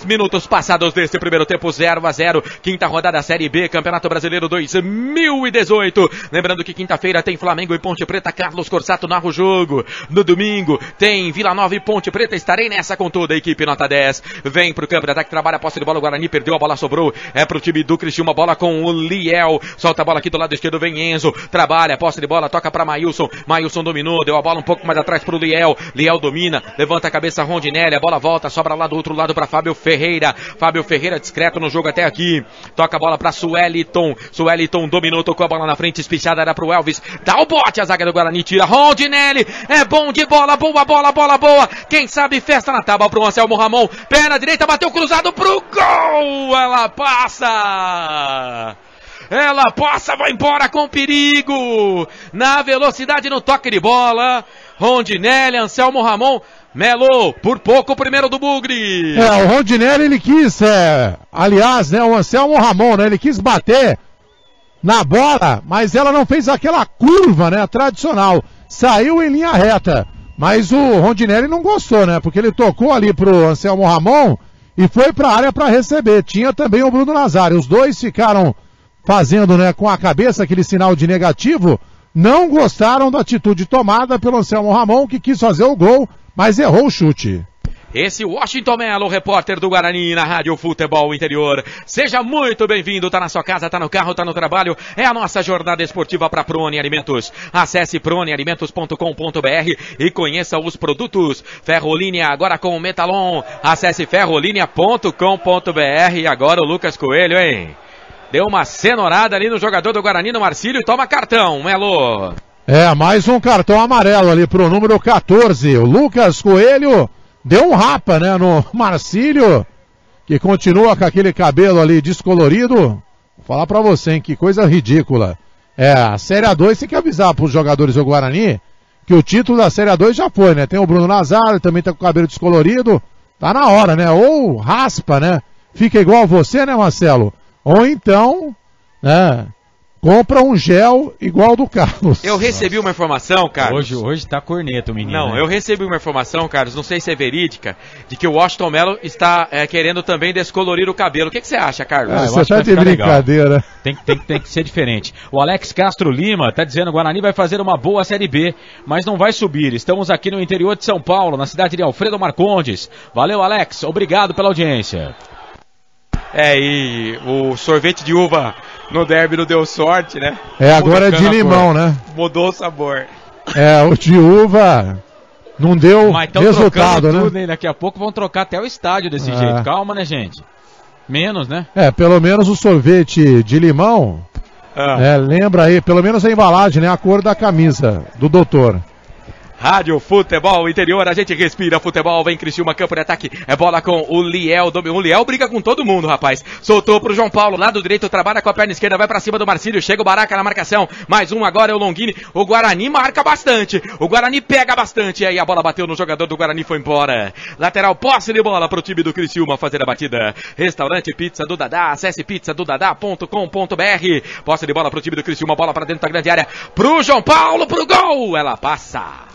minutos passados desse primeiro tempo, 0-0, quinta rodada Série B, Campeonato Brasileiro 2018. Lembrando que quinta-feira tem Flamengo e Ponte Preta. Carlos Corsato narra o jogo. No domingo tem Vila Nova e Ponte Preta. Estarei nessa com toda a equipe nota 10. Vem pro campo de ataque, trabalha a posse de bola. O Guarani perdeu, a bola sobrou. É pro time do Criciúma, bola com o Liel. Solta a bola aqui do lado esquerdo, vem Enzo. Trabalha a posse de bola, toca pra Maílson. Maílson dominou, deu a bola um pouco mais atrás pro Liel. Liel domina, levanta a cabeça Rondinelli. A bola volta, sobra lá do outro lado pra Fábio Ferreira. Fábio Ferreira discreto no jogo até aqui. Toca a bola pra Sueliton. Sueliton dominou, tocou a bola na frente, espichada era pro Elvis, dá o bote, a zaga do Guarani tira, Rondinelli, é bom de bola, boa, bola boa, quem sabe festa na tábua pro Anselmo Ramon, perna direita, bateu cruzado pro gol, ela passa, vai embora com perigo, na velocidade no toque de bola, Rondinelli, Anselmo Ramon, Melo, por pouco o primeiro do Bugre. O Rondinelli ele quis, aliás, né, o Anselmo Ramon, né, ele quis bater na bola, mas ela não fez aquela curva, né, tradicional, saiu em linha reta, mas o Rondinelli não gostou, né, porque ele tocou ali pro Anselmo Ramon e foi pra área para receber, tinha também o Bruno Nazário, os dois ficaram fazendo, né, com a cabeça aquele sinal de negativo, não gostaram da atitude tomada pelo Anselmo Ramon, que quis fazer o gol, mas errou o chute. Esse Washington Melo, repórter do Guarani na Rádio Futebol Interior. Seja muito bem-vindo, tá na sua casa, tá no carro, tá no trabalho. É a nossa jornada esportiva para Prone Alimentos. Acesse pronealimentos.com.br e conheça os produtos. Ferrolínea agora com o Metalon. Acesse ferrolínea.com.br. E agora o Lucas Coelho, hein? Deu uma cenourada ali no jogador do Guarani, no Marcílio, e toma cartão, Melo. Mais um cartão amarelo ali pro número 14. O Lucas Coelho deu um rapa, né, no Marcílio, que continua com aquele cabelo ali descolorido. Vou falar pra você, hein, que coisa ridícula. A Série A2 tem que avisar pros jogadores do Guarani que o título da Série A2 já foi, né? Tem o Bruno Nazário, também tá com o cabelo descolorido. Tá na hora, né? Ou raspa, né? Fica igual você, né, Marcelo? Ou então, né, compra um gel igual do Carlos. Eu recebi uma informação, Carlos. Hoje tá corneto, menino. Não, né? eu recebi uma informação, Carlos, não sei se é verídica, de que o Washington Melo está querendo também descolorir o cabelo. O que você acha, Carlos? Você tá de brincadeira. Tem que ser diferente. O Alex Castro Lima tá dizendo que o Guarani vai fazer uma boa Série B, mas não vai subir. Estamos aqui no interior de São Paulo, na cidade de Alfredo Marcondes. Valeu, Alex. Obrigado pela audiência. E o sorvete de uva no derby não deu sorte, né? Agora é de limão, né? Mudou o sabor. O de uva não deu resultado, né? Tudo, hein? Daqui a pouco vão trocar até o estádio desse jeito. Calma, né, gente? Menos, né? Pelo menos o sorvete de limão, lembra aí, pelo menos a embalagem, né? A cor da camisa do doutor. Rádio Futebol Interior, a gente respira futebol, vem Criciúma, campo de ataque, bola com o Liel, o Liel briga com todo mundo, rapaz, soltou pro João Paulo, lado direito, trabalha com a perna esquerda, vai pra cima do Marcílio, chega o Baraca na marcação, mais um agora é o Longini, o Guarani marca bastante, o Guarani pega bastante, aí a bola bateu no jogador do Guarani, foi embora, lateral, posse de bola pro time do Criciúma fazer a batida, restaurante Pizza do Dadá, acesse pizzadodadá.com.br, posse de bola pro time do Criciúma, bola pra dentro da grande área, pro João Paulo, pro gol, ela passa.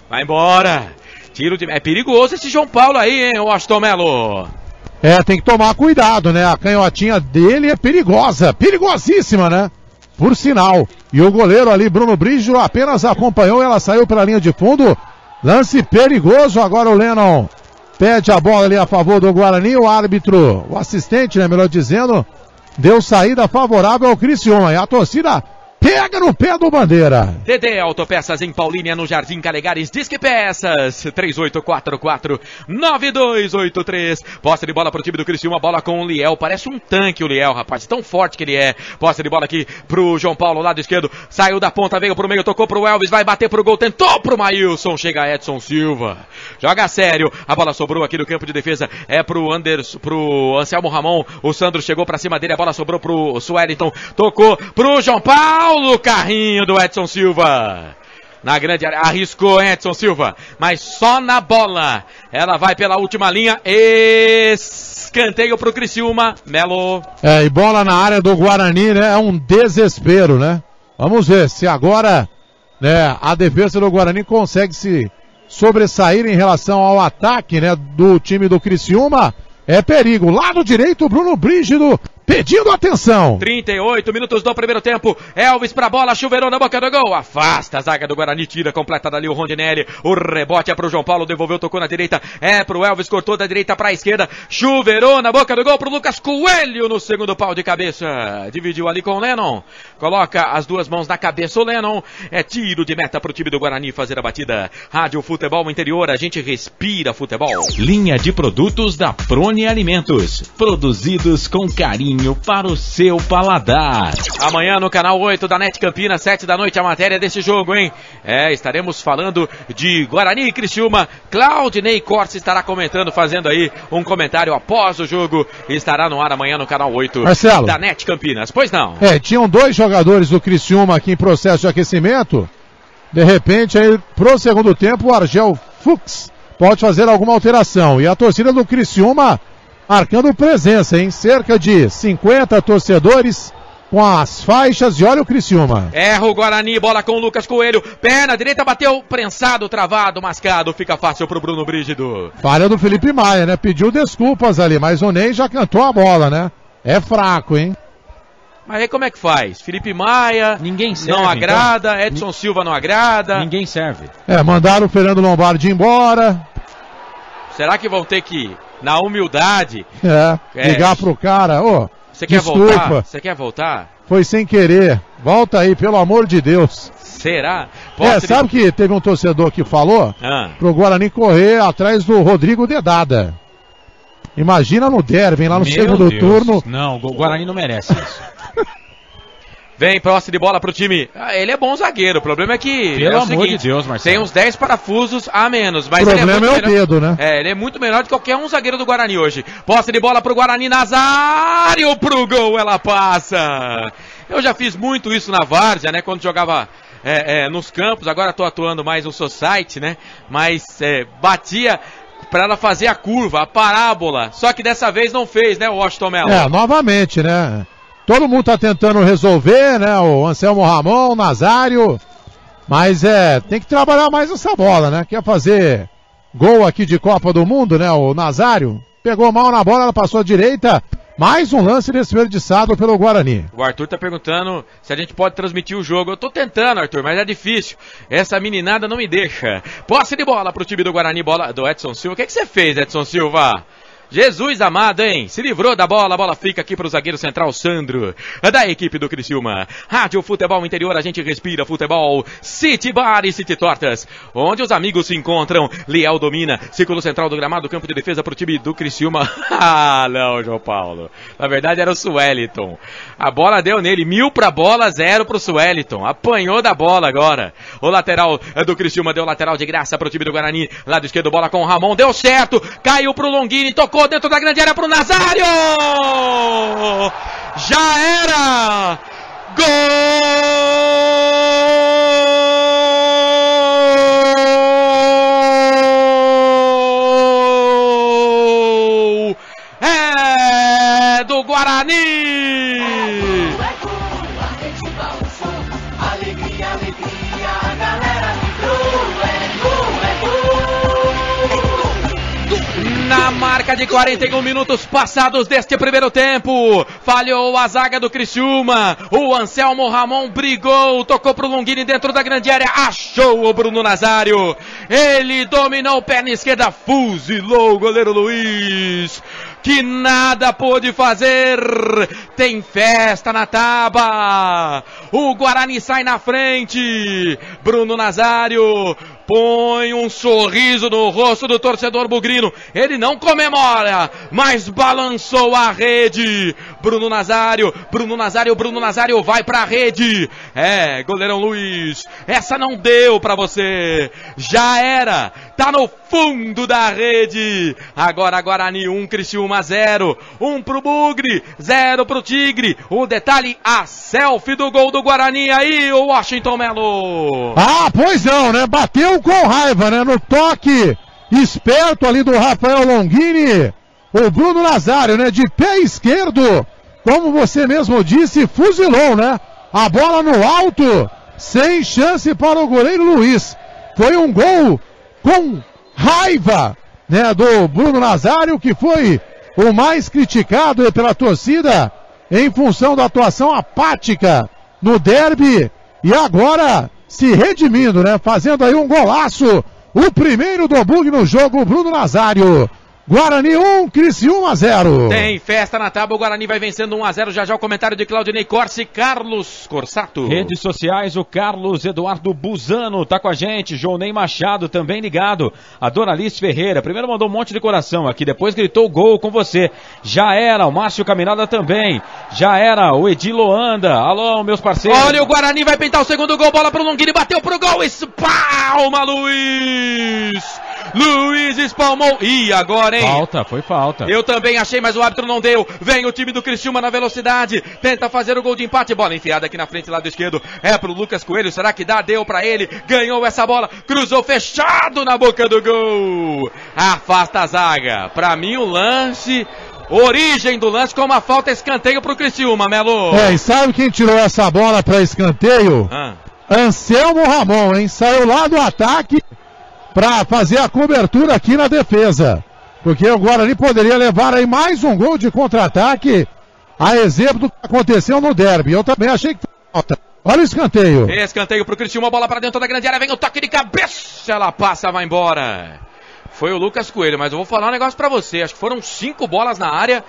Vai embora. Tiro de... É perigoso esse João Paulo aí, hein, o Aston Melo. Tem que tomar cuidado, né? A canhotinha dele é perigosa. Perigosíssima, né? Por sinal. E o goleiro ali, Bruno Brígido, apenas acompanhou. Ela saiu para a linha de fundo. Lance perigoso. Agora o Lennon pede a bola ali a favor do Guarani. O árbitro, o assistente, né? Melhor dizendo, deu saída favorável ao Criciúma. E a torcida pega no pé do Bandeira. DD Autopeças em Paulínia, no Jardim Calegares, Disque Peças, 3844-9283. Posse de bola pro time do Criciúma, bola com o Liel, parece um tanque o Liel, rapaz, tão forte que ele é. Posse de bola aqui pro João Paulo, lado esquerdo, saiu da ponta, veio pro meio, tocou pro Elvis, vai bater pro gol, tentou pro Maílson, chega Edson Silva. Joga sério, a bola sobrou aqui no campo de defesa, pro Anselmo Ramon, o Sandro chegou pra cima dele, a bola sobrou pro Sueliton, tocou pro João Paulo. O carrinho do Edson Silva. Na grande área, arriscou Edson Silva, mas só na bola. Ela vai pela última linha. Escanteio pro Criciúma. Melo. E bola na área do Guarani, né? É um desespero, né? Vamos ver se agora, né, a defesa do Guarani consegue se sobressair em relação ao ataque, né, do time do Criciúma. É perigo. Lado direito, Bruno Brígido pedindo atenção. 38 minutos do primeiro tempo. Elvis pra bola, chuveirou na boca do gol. Afasta a zaga do Guarani, tira completa dali o Rondinelli. O rebote é pro João Paulo, devolveu, tocou na direita. É pro Elvis, cortou da direita pra esquerda. Chuveirou na boca do gol pro Lucas Coelho no segundo pau de cabeça. Dividiu ali com o Lennon. Coloca as duas mãos na cabeça o Lennon. É tiro de meta pro time do Guarani fazer a batida. Rádio Futebol Interior, a gente respira futebol. Linha de produtos da Prone Alimentos. Produzidos com carinho para o seu paladar. Amanhã no canal 8 da NET Campinas, 7 da noite, a matéria desse jogo, hein? Estaremos falando de Guarani e Criciúma. Claudinei Corse estará comentando, fazendo aí um comentário após o jogo. Estará no ar amanhã no canal 8 Marcelo, da NET Campinas. Pois não. Tinham dois jogadores do Criciúma aqui em processo de aquecimento. De repente, aí, pro segundo tempo, o Argel Fux pode fazer alguma alteração. E a torcida do Criciúma marcando presença, hein? Cerca de 50 torcedores com as faixas, e olha o Criciúma. Erra o Guarani, bola com o Lucas Coelho, perna direita, bateu, prensado, travado, mascado, fica fácil pro Bruno Brígido. Falha do Felipe Maia, né? Pediu desculpas ali, mas o Ney já cantou a bola, né? É fraco, hein? Mas aí como é que faz? Felipe Maia, ninguém serve, não agrada, então. Edson Silva não agrada. Ninguém serve. Mandaram o Fernando Lombardi embora. Será que vão ter que, na humildade... ligar pro cara, você quer voltar? Você quer voltar? Foi sem querer. Volta aí, pelo amor de Deus. Será? Sabe que teve um torcedor que falou pro Guarani correr atrás do Rodrigo Dedada. Imagina no derby, lá no segundo turno. Não, o Guarani não merece isso. Vem, posse de bola pro time. Ele é bom zagueiro, o problema é que... Pelo amor de Deus, Marcelo. Tem uns 10 parafusos a menos, mas o problema é o dedo, né? Ele é muito melhor do que qualquer um zagueiro do Guarani hoje. Posse de bola pro Guarani, Nazário pro gol, ela passa. Eu já fiz muito isso na várzea, né, quando jogava nos campos, agora tô atuando mais no society, né, mas batia pra ela fazer a curva, a parábola, só que dessa vez não fez, né, o Washington Mello? Novamente, né? Todo mundo tá tentando resolver, né? O Anselmo Ramon, o Nazário. Mas tem que trabalhar mais essa bola, né? Quer fazer gol aqui de Copa do Mundo, né? O Nazário pegou mal na bola, ela passou à direita. Mais um lance desperdiçado pelo Guarani. O Arthur tá perguntando se a gente pode transmitir o jogo. Eu tô tentando, Arthur, mas é difícil. Essa meninada não me deixa. Posse de bola pro time do Guarani, bola do Edson Silva. O que você fez, Edson Silva? Jesus amado, hein? Se livrou da bola, a bola fica aqui pro zagueiro central Sandro, da equipe do Criciúma. Rádio Futebol Interior, a gente respira futebol. City Bar e City Tortas, onde os amigos se encontram. Liel domina, círculo central do gramado, campo de defesa pro time do Criciúma. Ah, não, João Paulo. Na verdade era o Sueliton. A bola deu nele, 1000 pra bola, 0 pro Sueliton. Apanhou da bola agora. O lateral do Criciúma deu lateral de graça pro time do Guarani. Lado esquerdo, bola com o Ramon, deu certo. Caiu pro Longini, tocou dentro da grande área pro Nazário! Já era! Gol! É do Guarani! Na marca de 41 minutos passados deste primeiro tempo, falhou a zaga do Criciúma, o Anselmo Ramon brigou, tocou pro Longini dentro da grande área, achou o Bruno Nazário, ele dominou perna esquerda, fuzilou o goleiro Luiz, que nada pôde fazer, tem festa na Taba, o Guarani sai na frente, Bruno Nazário põe um sorriso no rosto do torcedor bugrino, ele não comemora, mas balançou a rede, Bruno Nazário vai pra rede, goleirão Luiz, essa não deu pra você, já era, tá no fundo da rede, agora Guarani 1, Criciúma 0, 1 pro Bugre, 0 pro Tigre, o detalhe, a selfie do gol do Guarani aí, o Washington Melo. Ah, pois não, né, bateu com raiva, né, no toque esperto ali do Rafael Longini, o Bruno Nazário, né, de pé esquerdo, como você mesmo disse, fuzilou, né, a bola no alto, sem chance para o goleiro Luiz, foi um gol com raiva, né, do Bruno Nazário, que foi o mais criticado pela torcida em função da atuação apática no derby, e agora se redimindo, né, fazendo aí um golaço, o primeiro do Bug no jogo, Bruno Nazário. Guarani 1, Criciúma 0. Tem festa na tábua, o Guarani vai vencendo 1-0, já o comentário de Claudinei Corsi, Carlos Corsato. Redes sociais, o Carlos Eduardo Buzano tá com a gente, Johnei Machado também ligado, a Doralice Ferreira, primeiro mandou um monte de coração aqui, depois gritou gol com você, já era, o Márcio Caminada também, já era, o Edi Loanda, alô meus parceiros. Olha o Guarani vai pintar o segundo gol, bola pro Longini, bateu pro gol, espalma Luiz! Luiz espalmou, e agora, hein? Falta, foi falta. Eu também achei, mas o árbitro não deu. Vem o time do Criciúma na velocidade, tenta fazer o gol de empate, bola enfiada aqui na frente, lado esquerdo, é pro Lucas Coelho, será que dá? Deu pra ele, ganhou essa bola, cruzou fechado na boca do gol, afasta a zaga, pra mim o lance, origem do lance com uma falta, escanteio pro Criciúma, Melo. E sabe quem tirou essa bola pra escanteio? Anselmo Ramon, hein, saiu lá do ataque para fazer a cobertura aqui na defesa, porque o Guarani poderia levar aí mais um gol de contra-ataque, a exemplo do que aconteceu no derby. Eu também achei que foi falta. Olha o escanteio. Escanteio pro Criciúma, bola para dentro da grande área, vem o toque de cabeça, ela passa, vai embora. Foi o Lucas Coelho, mas eu vou falar um negócio para você, acho que foram 5 bolas na área.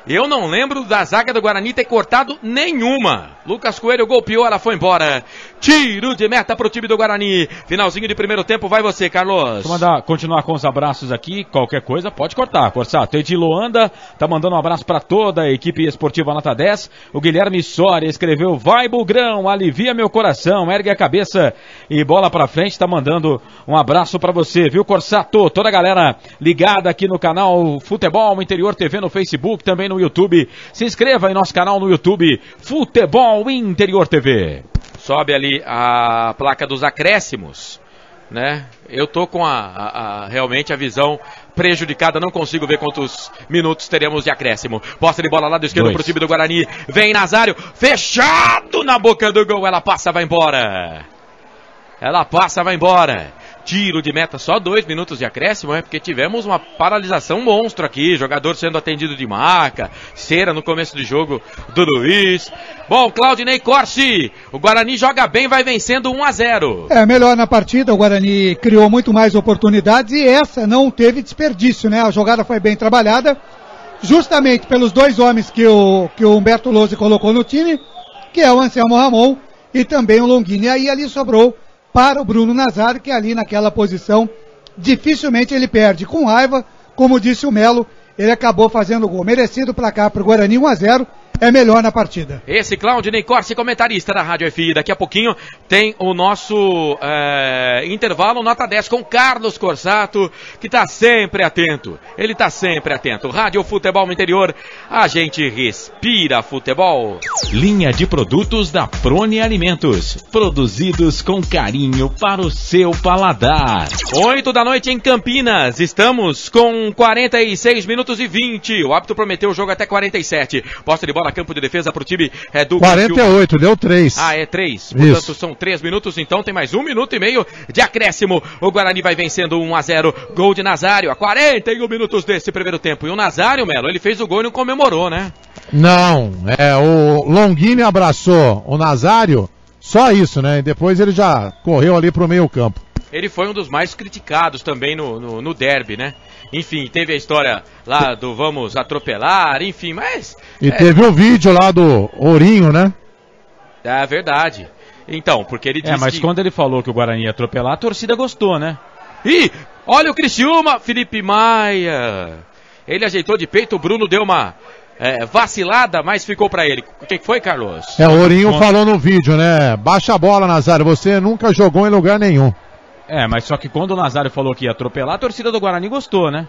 Eu não lembro da zaga do Guarani ter cortado nenhuma. Lucas Coelho golpeou, ela foi embora. Tiro de meta pro time do Guarani. Finalzinho de primeiro tempo, vai você, Carlos. Vou continuar com os abraços aqui. Qualquer coisa, pode cortar, Corsato. Edi Loanda tá mandando um abraço para toda a equipe esportiva nota 10. O Guilherme Soria escreveu: vai Bugrão, alivia meu coração, ergue a cabeça e bola pra frente. Tá mandando um abraço para você, viu, Corsato? Toda a galera ligada aqui no canal Futebol Interior TV no Facebook, também no YouTube. Se inscreva em nosso canal no YouTube, Futebol Interior TV. Sobe ali a placa dos acréscimos, né? Eu tô com realmente a visão prejudicada, não consigo ver quantos minutos teremos de acréscimo. Posse de bola lá do esquerdo pro time do Guarani. Vem Nazário, fechado na boca do gol, ela passa, vai embora. Ela passa, vai embora. Tiro de meta, só 2 minutos de acréscimo, porque tivemos uma paralisação monstro aqui, jogador sendo atendido de maca, cera no começo do jogo do Luiz. Bom, Claudinei Corsi, o Guarani joga bem, vai vencendo 1-0. Melhor na partida, o Guarani criou muito mais oportunidades e essa não teve desperdício, né? A jogada foi bem trabalhada, justamente pelos 2 homens que o Humberto Lousi colocou no time, que é o Anselmo Ramon e também o Longini. E aí ali sobrou para o Bruno Nazário, que ali naquela posição dificilmente ele perde. Com raiva, como disse o Melo, ele acabou fazendo gol. Merecido placar para o Guarani, 1-0, é melhor na partida. Esse Claudinei Corsi, comentarista da Rádio FI. Daqui a pouquinho tem o nosso intervalo nota 10 com Carlos Corsato, que está sempre atento. Ele está sempre atento. Rádio Futebol no Interior, a gente respira futebol. Linha de produtos da Prone Alimentos, produzidos com carinho para o seu paladar. 8 da noite em Campinas, estamos com 46 minutos e 20. O árbitro prometeu o jogo até 47. Posse de bola, campo de defesa pro time do 48, deu 3. Ah, é 3. Portanto, são 3 minutos, então tem mais 1 minuto e meio de acréscimo. O Guarani vai vencendo 1-0. Gol de Nazário a 41 minutos desse primeiro tempo. E o Nazário, Melo, ele fez o gol e não comemorou, né? Não, o Longini abraçou o Nazário, só isso, né? E depois ele já correu ali pro meio campo. Ele foi um dos mais criticados também no derby, né? Enfim, teve a história lá do vamos atropelar, enfim, mas... E teve o vídeo lá do Ourinho, né? É verdade. Então, porque ele disse mas quando ele falou que o Guarani ia atropelar, a torcida gostou, né? Ih, olha o Criciúma, Felipe Maia. Ele ajeitou de peito, o Bruno deu uma vacilada, mas ficou pra ele. O que foi, Carlos? O Ourinho falou no vídeo, né? Baixa a bola, Nazário, você nunca jogou em lugar nenhum. Mas só que quando o Nazário falou que ia atropelar, a torcida do Guarani gostou, né?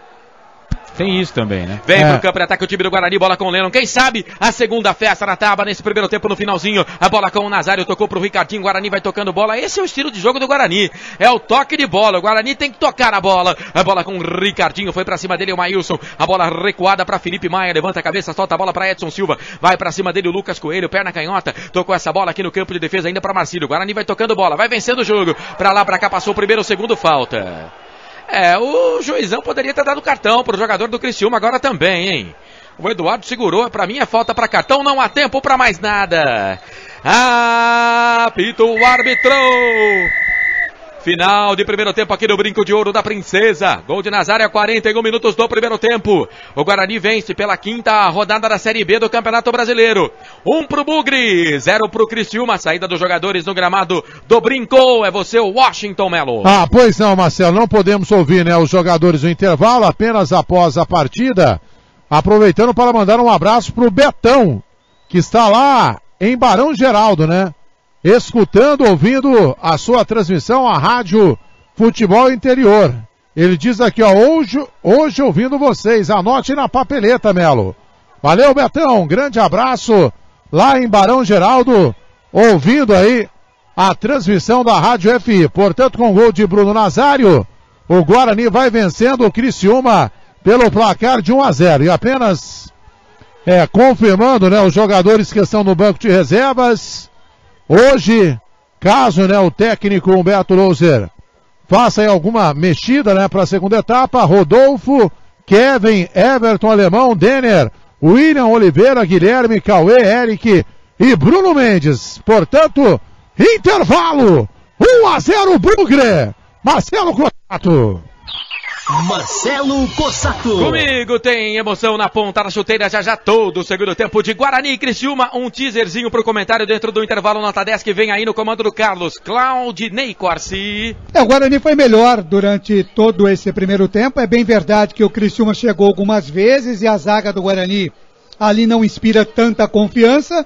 Tem isso também, né? Vem pro campo de ataque o time do Guarani, bola com o Lennon. Quem sabe a segunda festa na tábua nesse primeiro tempo no finalzinho. A bola com o Nazário, tocou pro Ricardinho, Guarani vai tocando bola. Esse é o estilo de jogo do Guarani. É o toque de bola. O Guarani tem que tocar a bola. A bola com o Ricardinho, foi pra cima dele o Maílson. A bola recuada pra Felipe Maia, levanta a cabeça, solta a bola pra Edson Silva. Vai pra cima dele o Lucas Coelho, perna canhota. Tocou essa bola aqui no campo de defesa ainda pra Marcílio. O Guarani vai tocando bola, vai vencendo o jogo. Pra lá, pra cá, passou o primeiro, o segundo, falta. O juizão poderia ter dado cartão pro jogador do Criciúma agora também, hein? O Eduardo segurou, pra mim é falta pra cartão, não há tempo pra mais nada. Apita o árbitro. Final de primeiro tempo aqui no Brinco de Ouro da Princesa. Gol de Nazário a 41 minutos do primeiro tempo. O Guarani vence pela 5ª rodada da Série B do Campeonato Brasileiro. 1 pro Bugre, 0 pro Criciúma. Saída dos jogadores no gramado do Brinco. É você, o Washington Melo. Pois não, Marcelo. Não podemos ouvir, né, os jogadores no intervalo, apenas após a partida. Aproveitando para mandar um abraço pro Betão, que está lá em Barão Geraldo, né? Escutando, ouvindo a sua transmissão, a Rádio Futebol Interior. Ele diz aqui, hoje ouvindo vocês, anote na papeleta, Melo. Valeu, Betão, grande abraço lá em Barão Geraldo, ouvindo aí a transmissão da Rádio FI. Portanto, com o gol de Bruno Nazário, o Guarani vai vencendo o Criciúma pelo placar de 1-0. E apenas confirmando, né, os jogadores que estão no banco de reservas. Hoje, caso, né, o técnico Humberto Louser faça aí alguma mexida, né, para a segunda etapa, Rodolfo, Kevin, Everton Alemão, Denner, William Oliveira, Guilherme, Cauê, Eric e Bruno Mendes. Portanto, intervalo, 1-0 Bugre. Marcelo Cossato. Marcelo Cossato. Comigo tem emoção na ponta da chuteira, já todo o segundo tempo de Guarani e Criciúma. Um teaserzinho pro comentário dentro do intervalo nota 10 que vem aí no comando do Carlos Claudinei Corsi. O Guarani foi melhor durante todo esse primeiro tempo. É bem verdade que o Criciúma chegou algumas vezes e a zaga do Guarani ali não inspira tanta confiança,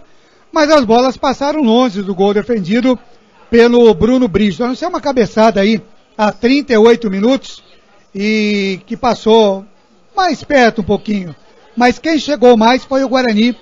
mas as bolas passaram longe do gol defendido pelo Bruno Brígido. A não ser uma cabeçada aí a 38 minutos e que passou mais perto um pouquinho. Mas quem chegou mais foi o Guarani,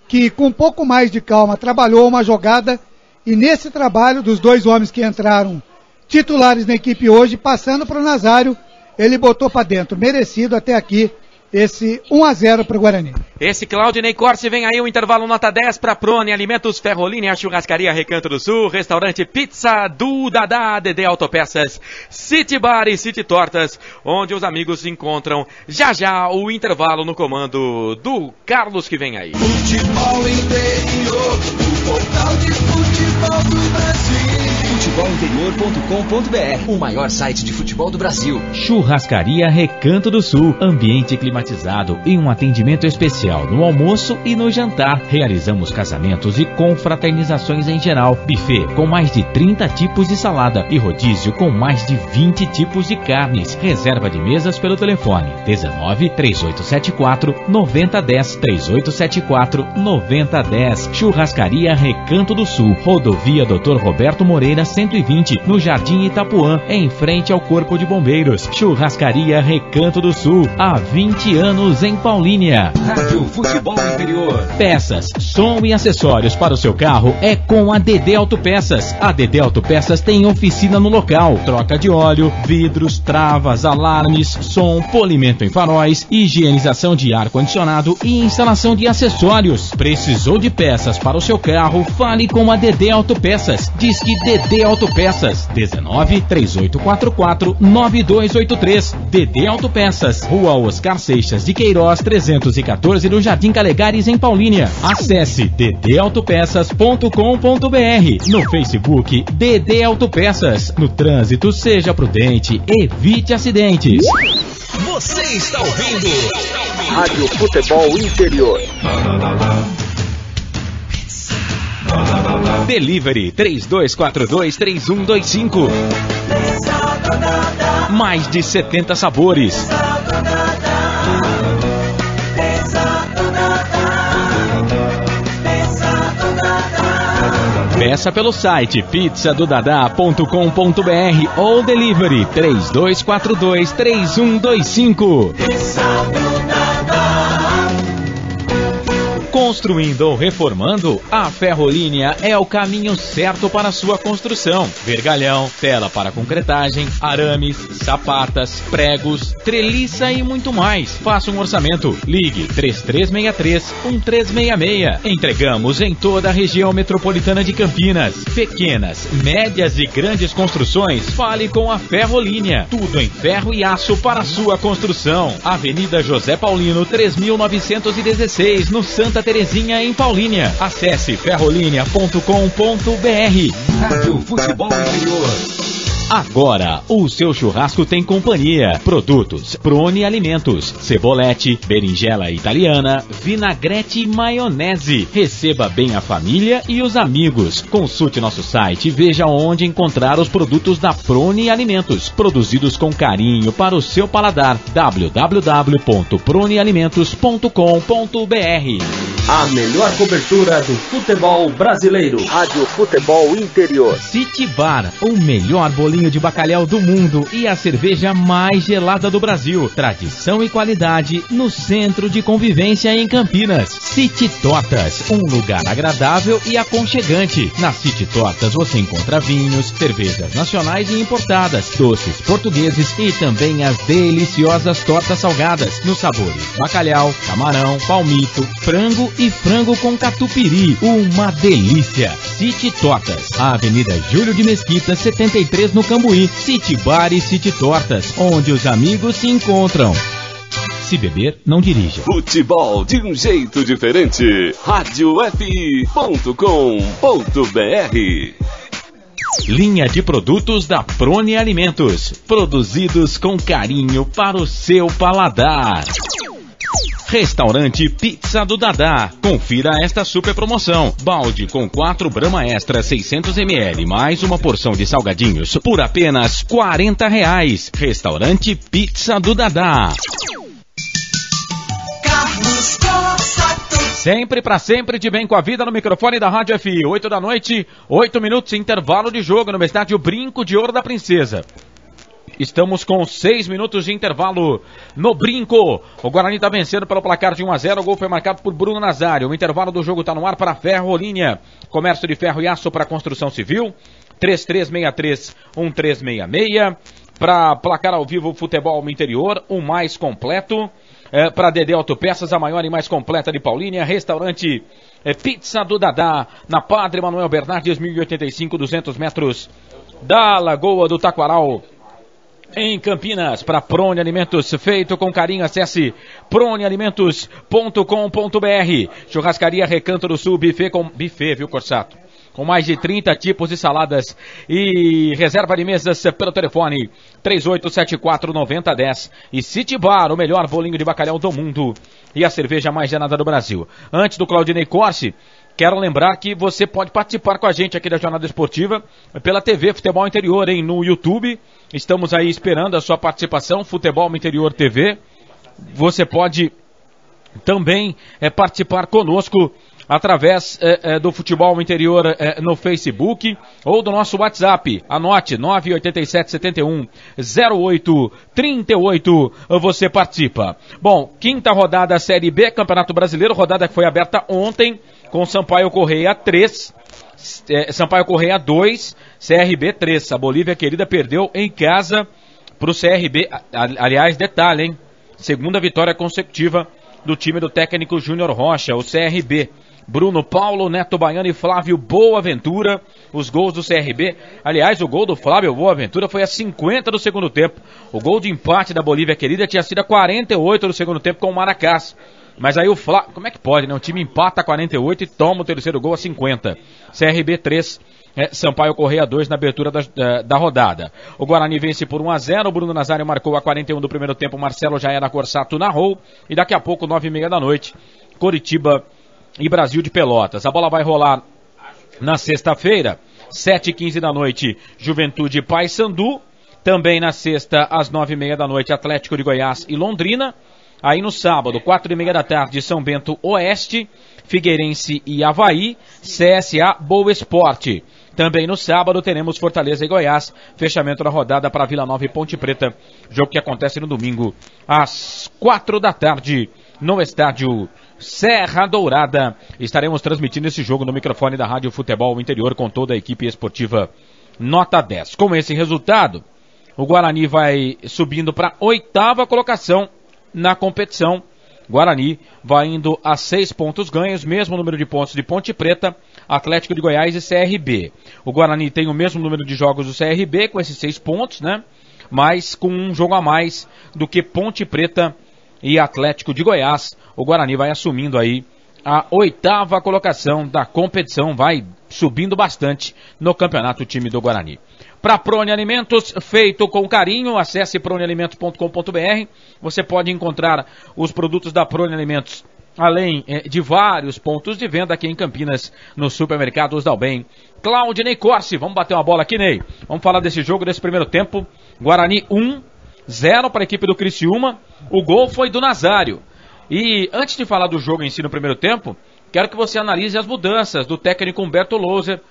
que com um pouco mais de calma trabalhou uma jogada, e nesse trabalho dos 2 homens que entraram titulares na equipe hoje, passando para o Nazário, ele botou para dentro. Merecido até aqui esse 1-0 para o Guarani. Esse Claudinei Corsi, vem aí o intervalo nota 10 para Prone Alimentos, Ferroline, a Churrascaria Recanto do Sul, Restaurante Pizza do Dadá, DD Autopeças, City Bar e City Tortas, onde os amigos se encontram. Já o intervalo no comando do Carlos que vem aí. Futebol interior, o portal de futebol do Brasil. Futebolinterior.com.br, o maior site de futebol do Brasil. Churrascaria Recanto do Sul, ambiente climatizado e um atendimento especial no almoço e no jantar. Realizamos casamentos e confraternizações em geral. Buffet com mais de 30 tipos de salada e rodízio com mais de 20 tipos de carnes. Reserva de mesas pelo telefone 19 3874 9010 3874 9010. Churrascaria Recanto do Sul, Rodovia Dr. Roberto Moreira 120, no Jardim Itapuã, em frente ao Corpo de Bombeiros. Churrascaria Recanto do Sul, há 20 anos em Paulínia. Rádio Futebol Interior. Peças, som e acessórios para o seu carro é com a DD Autopeças. A DD Autopeças tem oficina no local, troca de óleo, vidros, travas, alarmes, som, polimento em faróis, higienização de ar-condicionado e instalação de acessórios. Precisou de peças para o seu carro? Fale com a DD Autopeças. Diz que DD Autopeças, 19 3844 9283. DD Autopeças, Rua Oscar Seixas de Queiroz 314, no Jardim Calegares, em Paulínia. Acesse ddautopeças.com.br. No Facebook, DD Autopeças. No trânsito, seja prudente, evite acidentes. Você está ouvindo Rádio Futebol Interior. Delivery 3242-3125. Mais de 70 sabores. Peça pelo site pizzadodadá.com.br ou delivery 3242-3125. Construindo ou reformando, a Ferrolínia é o caminho certo para a sua construção. Vergalhão, tela para concretagem, arames, sapatas, pregos, treliça e muito mais. Faça um orçamento. Ligue 3363-1366. Entregamos em toda a região metropolitana de Campinas. Pequenas, médias e grandes construções, fale com a Ferrolínia. Tudo em ferro e aço para a sua construção. Avenida José Paulino, 3916, no Santa Terezinha, em Paulínia. Acesse ferrolinea.com.br. Rádio Futebol Interior. Agora, o seu churrasco tem companhia. Produtos Prone Alimentos, cebolete, berinjela italiana, vinagrete e maionese. Receba bem a família e os amigos. Consulte nosso site e veja onde encontrar os produtos da Prone Alimentos, produzidos com carinho para o seu paladar. www.pronealimentos.com.br. A melhor cobertura do futebol brasileiro. Rádio Futebol Interior. City Bar, o melhor bolinho de bacalhau do mundo e a cerveja mais gelada do Brasil. Tradição e qualidade no centro de convivência em Campinas. City Tortas, um lugar agradável e aconchegante. Na City Tortas você encontra vinhos, cervejas nacionais e importadas, doces portugueses e também as deliciosas tortas salgadas nos sabores bacalhau, camarão, palmito, frango e frango com catupiry. Uma delícia! City Tortas, a Avenida Júlio de Mesquita, 73, no Cambuí. City Bar e City Tortas, onde os amigos se encontram. Se beber, não dirija. Futebol de um jeito diferente. RadioF.com.br. Linha de produtos da Prone Alimentos, produzidos com carinho para o seu paladar. Restaurante Pizza do Dadá. Confira esta super promoção. Balde com 4 Brahma Extra 600ml mais uma porção de salgadinhos por apenas R$40. Restaurante Pizza do Dadá. Sempre pra sempre, de bem com a vida, no microfone da Rádio F. 8 da noite, 8 minutos, intervalo de jogo no estádio Brinco de Ouro da Princesa. Estamos com 6 minutos de intervalo no Brinco. O Guarani está vencendo pelo placar de 1-0. O gol foi marcado por Bruno Nazário. O intervalo do jogo está no ar para Ferrolínia. Comércio de ferro e aço para construção civil. 3363-1366. Para placar ao vivo futebol no interior, o mais completo. para Dedé Autopeças, a maior e mais completa de Paulínia. Restaurante Pizza do Dadá, na Padre Manuel Bernardes, 1085, 200 metros da Lagoa do Taquaral, em Campinas. Para Prone Alimentos, feito com carinho, acesse pronealimentos.com.br. Churrascaria Recanto do Sul, buffet, viu, Corsato? Com mais de 30 tipos de saladas e reserva de mesas pelo telefone 3874-9010. E City Bar, o melhor bolinho de bacalhau do mundo e a cerveja mais gelada do Brasil. Antes do Claudinei Corsi, quero lembrar que você pode participar com a gente aqui da Jornada Esportiva pela TV Futebol Interior, hein, no YouTube. Estamos aí esperando a sua participação, Futebol Interior TV. Você pode também participar conosco através do Futebol Interior no Facebook ou do nosso WhatsApp. Anote, 987710838, você participa. Bom, quinta rodada Série B, Campeonato Brasileiro, rodada que foi aberta ontem com Sampaio Correia 3, Sampaio Correia 2, CRB 3. A Bolívia querida perdeu em casa pro CRB, aliás, detalhe, hein? Segunda vitória consecutiva do time do técnico Júnior Rocha, o CRB. Bruno Paulo, Neto Baiano e Flávio Boaventura, os gols do CRB. Aliás, o gol do Flávio Boaventura foi a 50 do segundo tempo. O gol de empate da Bolívia querida tinha sido a 48 do segundo tempo com o Maracás. Mas aí o Flávio, como é que pode, né? O time empata a 48 e toma o terceiro gol a 50. CRB 3, Sampaio Correia 2 na abertura da rodada. O Guarani vence por 1-0, o Bruno Nazário marcou a 41 do primeiro tempo, Marcelo Jaena Corsato narrou. E daqui a pouco, 9h30 da noite, Coritiba e Brasil de Pelotas. A bola vai rolar na sexta-feira, 7h15 da noite, Juventude e Paysandu. Também na sexta, às 9h30 da noite, Atlético de Goiás e Londrina. Aí no sábado, 4h30 da tarde, São Bento Oeste, Figueirense e Avaí, CSA Boa Esporte. Também no sábado teremos Fortaleza e Goiás, fechamento da rodada para Vila Nova e Ponte Preta, jogo que acontece no domingo às 4 da tarde no estádio Serra Dourada. Estaremos transmitindo esse jogo no microfone da Rádio Futebol Interior com toda a equipe esportiva nota 10. Com esse resultado, o Guarani vai subindo para a 8ª colocação na competição. Guarani vai indo a 6 pontos ganhos, mesmo número de pontos de Ponte Preta, Atlético de Goiás e CRB. O Guarani tem o mesmo número de jogos do CRB, com esses 6 pontos, né? Mas com um jogo a mais do que Ponte Preta e Atlético de Goiás. O Guarani vai assumindo aí a 8ª colocação da competição, vai subindo bastante no campeonato o time do Guarani. Para Prone Alimentos, feito com carinho, acesse pronealimentos.com.br. Você pode encontrar os produtos da Prone Alimentos, além de vários pontos de venda aqui em Campinas, nos supermercados Dalben. Claudinei Corsi, vamos bater uma bola aqui, Ney. Vamos falar desse jogo, desse primeiro tempo. Guarani 1-0 para a equipe do Criciúma. O gol foi do Nazário. E antes de falar do jogo em si no primeiro tempo, quero que você analise as mudanças do técnico Humberto Louser,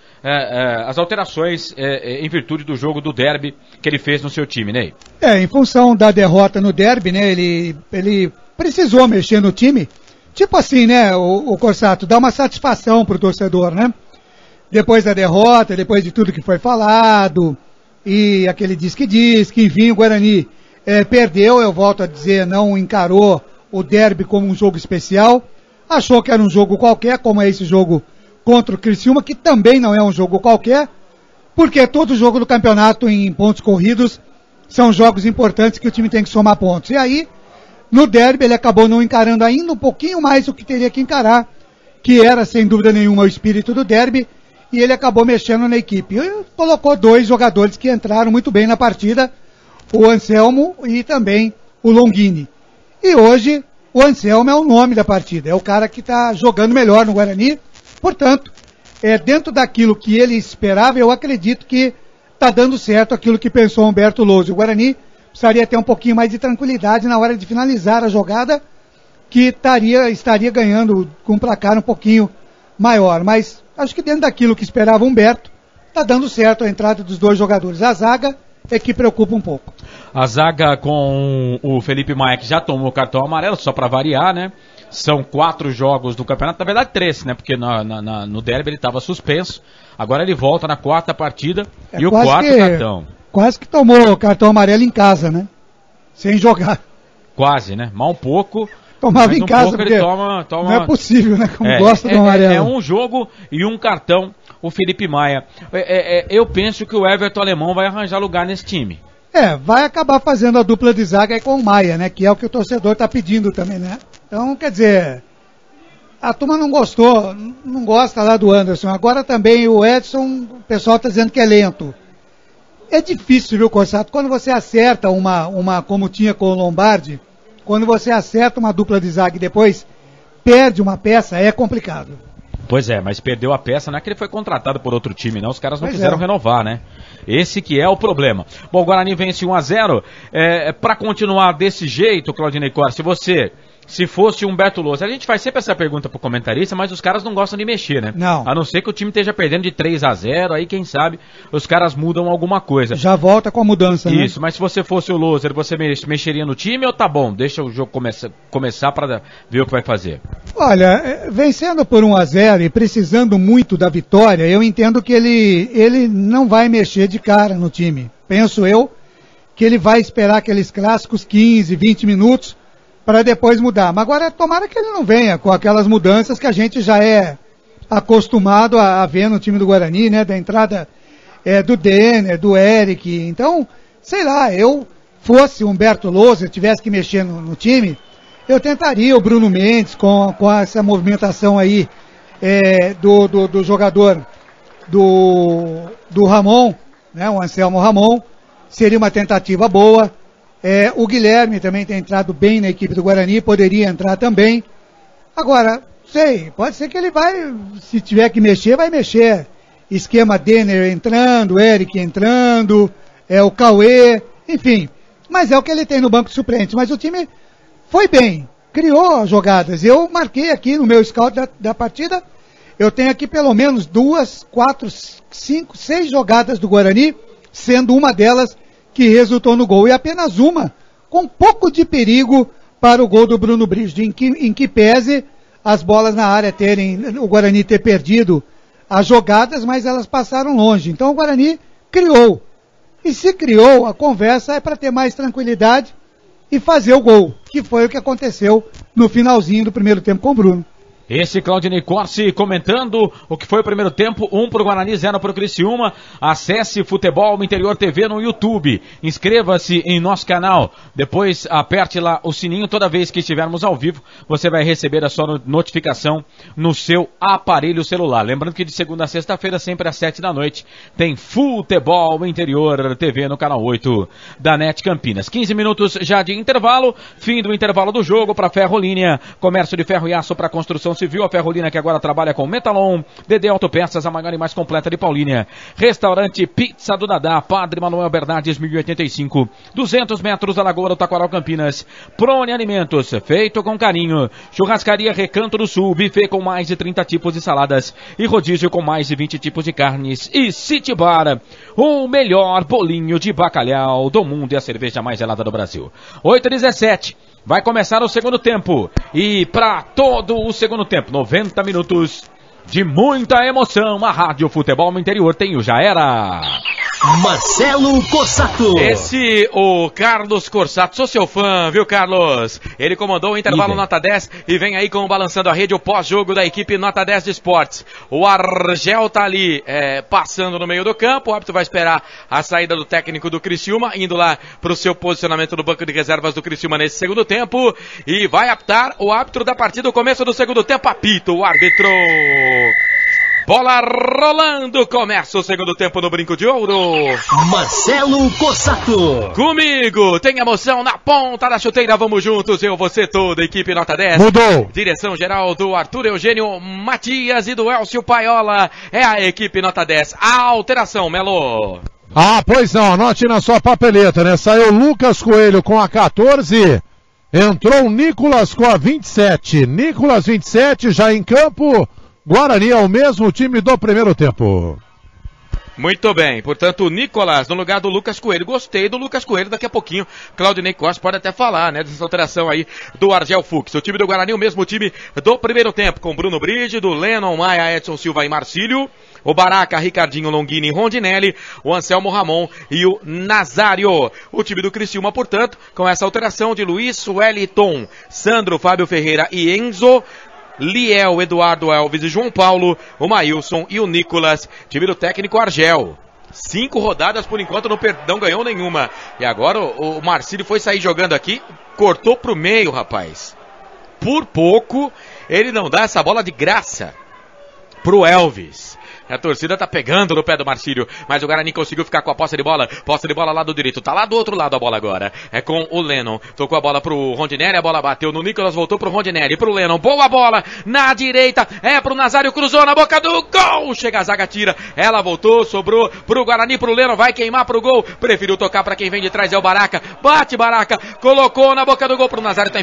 as alterações em virtude do jogo do derby que ele fez no seu time, Ney. Em função da derrota no derby, né, ele precisou mexer no time. Tipo assim, né, o Corsato, dá uma satisfação pro torcedor, né? Depois da derrota, depois de tudo que foi falado, e aquele diz que, enfim, o Guarani perdeu, eu volto a dizer, não encarou o derby como um jogo especial, achou que era um jogo qualquer, como é esse jogo contra o Criciúma, que também não é um jogo qualquer, porque todo jogo do campeonato em pontos corridos são jogos importantes que o time tem que somar pontos. E aí, no derby, ele acabou não encarando ainda um pouquinho mais o que teria que encarar, que era, sem dúvida nenhuma, o espírito do derby, e ele acabou mexendo na equipe. E colocou 2 jogadores que entraram muito bem na partida, o Anselmo e também o Longini. E hoje, o Anselmo é o nome da partida, é o cara que está jogando melhor no Guarani. Portanto, dentro daquilo que ele esperava, eu acredito que está dando certo aquilo que pensou Humberto Louser. O Guarani precisaria ter um pouquinho mais de tranquilidade na hora de finalizar a jogada, que estaria ganhando com um placar um pouquinho maior. Mas acho que dentro daquilo que esperava Humberto, está dando certo a entrada dos 2 jogadores. A zaga é que preocupa um pouco. A zaga com o Felipe Maia, que já tomou cartão amarelo, só para variar, né? São 4 jogos do campeonato, na verdade 3, né? Porque no derby ele estava suspenso. Agora ele volta na 4ª partida e o 4º cartão. Quase que tomou o cartão amarelo em casa, né? Sem jogar. Quase, né? Mal um pouco. Tomava em casa, pouco, porque ele toma... não é possível, né? Como gosta do amarelo. É um jogo e um cartão, o Felipe Maia. Eu penso que o Everton Alemão vai arranjar lugar nesse time. Vai acabar fazendo a dupla de zaga aí com o Maia, né? Que é o que o torcedor tá pedindo também, né? Então, quer dizer, a turma não gostou, não gosta lá do Anderson. Agora também o Edson, o pessoal tá dizendo que é lento. É difícil, viu, Corsato? Quando você acerta uma como tinha com o Lombardi, quando você acerta uma dupla de zaga e depois perde uma peça, é complicado. Pois é, mas perdeu a peça, não é que ele foi contratado por outro time, não, os caras não quiseram renovar, né? Esse que é o problema. Bom, o Guarani vence 1-0, pra continuar desse jeito, Claudinei Corsi, se fosse o Humberto Lousa, a gente faz sempre essa pergunta pro comentarista, mas os caras não gostam de mexer, né? Não. A não ser que o time esteja perdendo de 3-0, aí quem sabe os caras mudam alguma coisa. Já volta com a mudança, né? Isso, mas se você fosse o Loser, você mexeria no time ou tá bom, deixa o jogo começar para ver o que vai fazer? Olha, vencendo por 1-0 e precisando muito da vitória, eu entendo que ele não vai mexer de cara no time. Penso eu que ele vai esperar aqueles clássicos 15, 20 minutos para depois mudar. Mas agora tomara que ele não venha com aquelas mudanças que a gente já é acostumado a ver no time do Guarani, né? Da entrada do Denner, do Eric. Então, sei lá, eu fosse o Humberto Lousa, tivesse que mexer no time, eu tentaria o Bruno Mendes com essa movimentação aí do jogador do Ramon, né? O Anselmo Ramon. Seria uma tentativa boa. O Guilherme também tem entrado bem na equipe do Guarani, poderia entrar também. Agora, pode ser que ele vai, se tiver que mexer, vai mexer. Esquema Denner entrando, Eric entrando, o Cauê, enfim. Mas é o que ele tem no banco de suplentes. Mas o time foi bem, criou jogadas. Eu marquei aqui no meu scout da partida, eu tenho aqui pelo menos 2, 4, 5, 6 jogadas do Guarani, sendo uma delas que resultou no gol, e apenas uma com um pouco de perigo para o gol do Bruno Brígido, em que pese as bolas na área o Guarani ter perdido as jogadas, mas elas passaram longe. Então o Guarani criou, e se criou, a conversa é para ter mais tranquilidade e fazer o gol, que foi o que aconteceu no finalzinho do primeiro tempo com o Bruno. Esse Claudinei Corsi comentando o que foi o primeiro tempo, 1 pro Guarani, 0 pro Criciúma. Acesse Futebol Interior TV no YouTube, inscreva-se em nosso canal, depois aperte lá o sininho, toda vez que estivermos ao vivo, você vai receber a sua notificação no seu aparelho celular. Lembrando que de segunda a sexta-feira, sempre às 7 da noite, tem Futebol Interior TV no canal 8 da NET Campinas. 15 minutos já de intervalo, fim do intervalo do jogo para Ferrolínea, comércio de ferro e aço para construção civil, a Ferrolina que agora trabalha com Metalon, DD Autopeças, a maior e mais completa de Paulínia. Restaurante Pizza do Dadá, Padre Manuel Bernardes, 1085, 200 metros da Lagoa do Taquaral, Campinas. Prone Alimentos, feito com carinho. Churrascaria Recanto do Sul, buffet com mais de 30 tipos de saladas e rodízio com mais de 20 tipos de carnes. E City Bar, o melhor bolinho de bacalhau do mundo e a cerveja mais gelada do Brasil. 8h17. Vai começar o segundo tempo, e para todo o segundo tempo, 90 minutos de muita emoção, a Rádio Futebol no Interior tem o Já Era. Marcelo Corsato. Esse, o Carlos Corsato, sou seu fã, viu, Carlos? Ele comandou o intervalo Nota 10 e vem aí com o Balançando a Rede, o pós-jogo da equipe Nota 10 de Esportes. O Argel tá ali passando no meio do campo, o árbitro vai esperar a saída do técnico do Criciúma, indo lá pro seu posicionamento no banco de reservas do Criciúma nesse segundo tempo, e vai apitar o árbitro da partida, o começo do segundo tempo, apita o árbitro. Bola rolando, começa o segundo tempo no Brinco de Ouro. Marcelo Corsato. Comigo, tem emoção na ponta da chuteira, vamos juntos, eu, você, toda a equipe Nota 10. Mudou. Direção geral do Arthur Eugênio Matias e do Elcio Paiola, é a equipe Nota 10. A alteração, Melo. Pois não, anote na sua papeleta, né? Saiu Lucas Coelho com a 14, entrou o Nicolas com a 27. Nicolas 27 já em campo. Guarani é o mesmo time do primeiro tempo. Muito bem, portanto o Nicolas no lugar do Lucas Coelho. Gostei do Lucas Coelho, daqui a pouquinho Claudinei Costa pode até falar, né, dessa alteração aí do Argel Fux. O time do Guarani, o mesmo time do primeiro tempo, com Bruno Brígido, Lennon, Maia, Edson Silva e Marcílio, o Baraca, Ricardinho, Longini, Rondinelli, o Anselmo Ramon e o Nazário. O time do Criciúma, portanto, com essa alteração de Luiz Wellington, Sandro, Fábio Ferreira e Enzo, Liel, Eduardo Alves e João Paulo, o Maílson e o Nicolas, time do técnico Argel. 5 rodadas por enquanto, não ganhou nenhuma. E agora o Marcílio foi sair jogando aqui, cortou pro meio, rapaz. Por pouco, ele não dá essa bola de graça pro Elvis. A torcida tá pegando no pé do Marcílio, mas o Guarani conseguiu ficar com a posse de bola lá do direito, tá lá do outro lado a bola agora, é com o Lennon, tocou a bola pro Rondinelli, a bola bateu no Nicolas, voltou pro Rondinelli, pro Lennon, boa bola, na direita, é pro Nazário, cruzou na boca do gol, chega a zaga, tira, ela voltou, sobrou pro Guarani, pro Lennon, vai queimar pro gol, preferiu tocar pra quem vem de trás, é o Baraca, bate Baraca, colocou na boca do gol pro Nazário, tá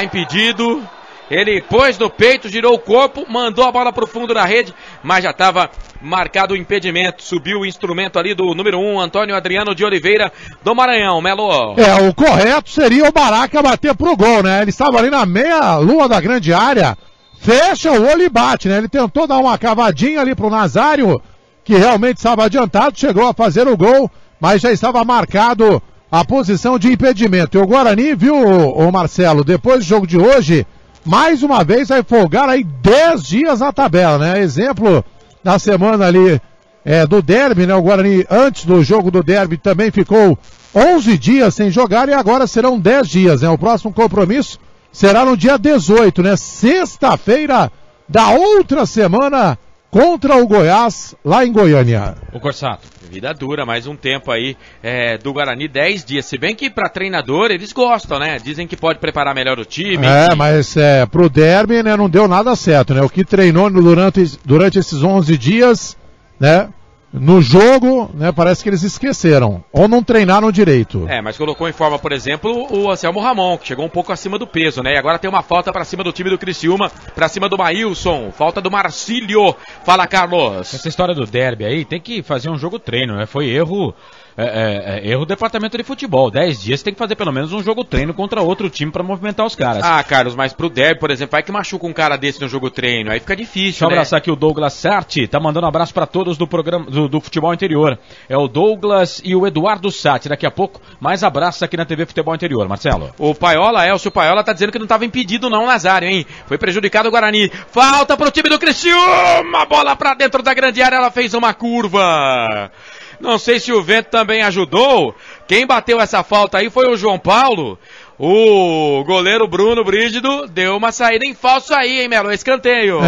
impedido, ele pôs no peito, girou o corpo, mandou a bola pro fundo da rede, mas já estava marcado o impedimento. Subiu o instrumento ali do número 1, Antônio Adriano de Oliveira, do Maranhão. Melo. O correto seria o Baraca bater pro gol, né? Ele estava ali na meia lua da grande área, fecha o olho e bate, né? Ele tentou dar uma cavadinha ali pro Nazário, que realmente estava adiantado, chegou a fazer o gol, mas já estava marcado a posição de impedimento. E o Guarani, viu, o Marcelo, depois do jogo de hoje, mais uma vez vai folgar aí 10 dias na tabela, né? Exemplo da semana ali do derby, né? O Guarani, antes do jogo do derby, também ficou 11 dias sem jogar e agora serão 10 dias, né? O próximo compromisso será no dia 18, né? Sexta-feira da outra semana contra o Goiás, lá em Goiânia. O Corsato. Vida dura, mais um tempo aí do Guarani, 10 dias. Se bem que para treinador eles gostam, né? Dizem que pode preparar melhor o time. Mas pro derby, né, não deu nada certo, né? O que treinou durante esses 11 dias, né? No jogo, né, parece que eles esqueceram, ou não treinaram direito. Mas colocou em forma, por exemplo, o Anselmo Ramon, que chegou um pouco acima do peso, né? E agora tem uma falta pra cima do time do Criciúma, pra cima do Maílson, falta do Marcílio. Fala, Carlos. Essa história do derby aí, tem que fazer um jogo treino, né? Foi erro do departamento de futebol. 10 dias tem que fazer pelo menos um jogo treino contra outro time pra movimentar os caras. Carlos, mas pro derby, por exemplo, vai que machuca um cara desse no jogo treino, aí fica difícil, Deixa eu abraçar aqui o Douglas Sarti, tá mandando um abraço pra todos do programa do Futebol Interior. É o Douglas e o Eduardo Sarti. Daqui a pouco, mais abraços aqui na TV Futebol Interior. Marcelo. O Paiola, Elcio Paiola, tá dizendo que não tava impedido não, Nazário, hein? Foi prejudicado o Guarani. Falta pro time do Criciúma, bola pra dentro da grande área, ela fez uma curva. Não sei se o vento também ajudou. Quem bateu essa falta aí foi o João Paulo. O goleiro Bruno Brígido deu uma saída em falso aí, hein, Melo? Escanteio.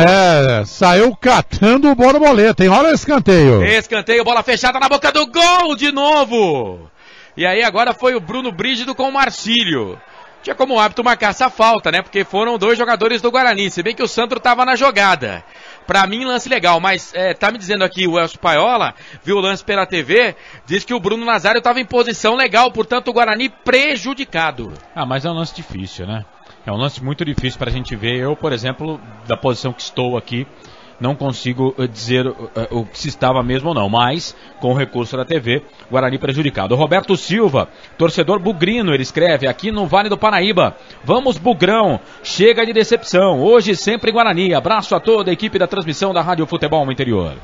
Saiu catando o borboleta, hein? Olha o escanteio. Escanteio, bola fechada na boca do gol de novo. E aí agora foi o Bruno Brígido com o Marcílio. Tinha como hábito marcar essa falta, né? Porque foram 2 jogadores do Guarani, se bem que o Sandro tava na jogada. Pra mim, lance legal, mas tá me dizendo aqui o Elcio Paiola, viu o lance pela TV, diz que o Bruno Nazário tava em posição legal, portanto o Guarani prejudicado. Mas é um lance difícil, né? É um lance muito difícil pra gente ver. Eu, por exemplo, da posição que estou aqui, não consigo dizer se estava mesmo ou não, mas com o recurso da TV, Guarani prejudicado. O Roberto Silva, torcedor bugrino, ele escreve aqui no Vale do Paraíba: vamos Bugrão, chega de decepção, hoje sempre Guarani. Abraço a toda a equipe da transmissão da Rádio Futebol no Interior.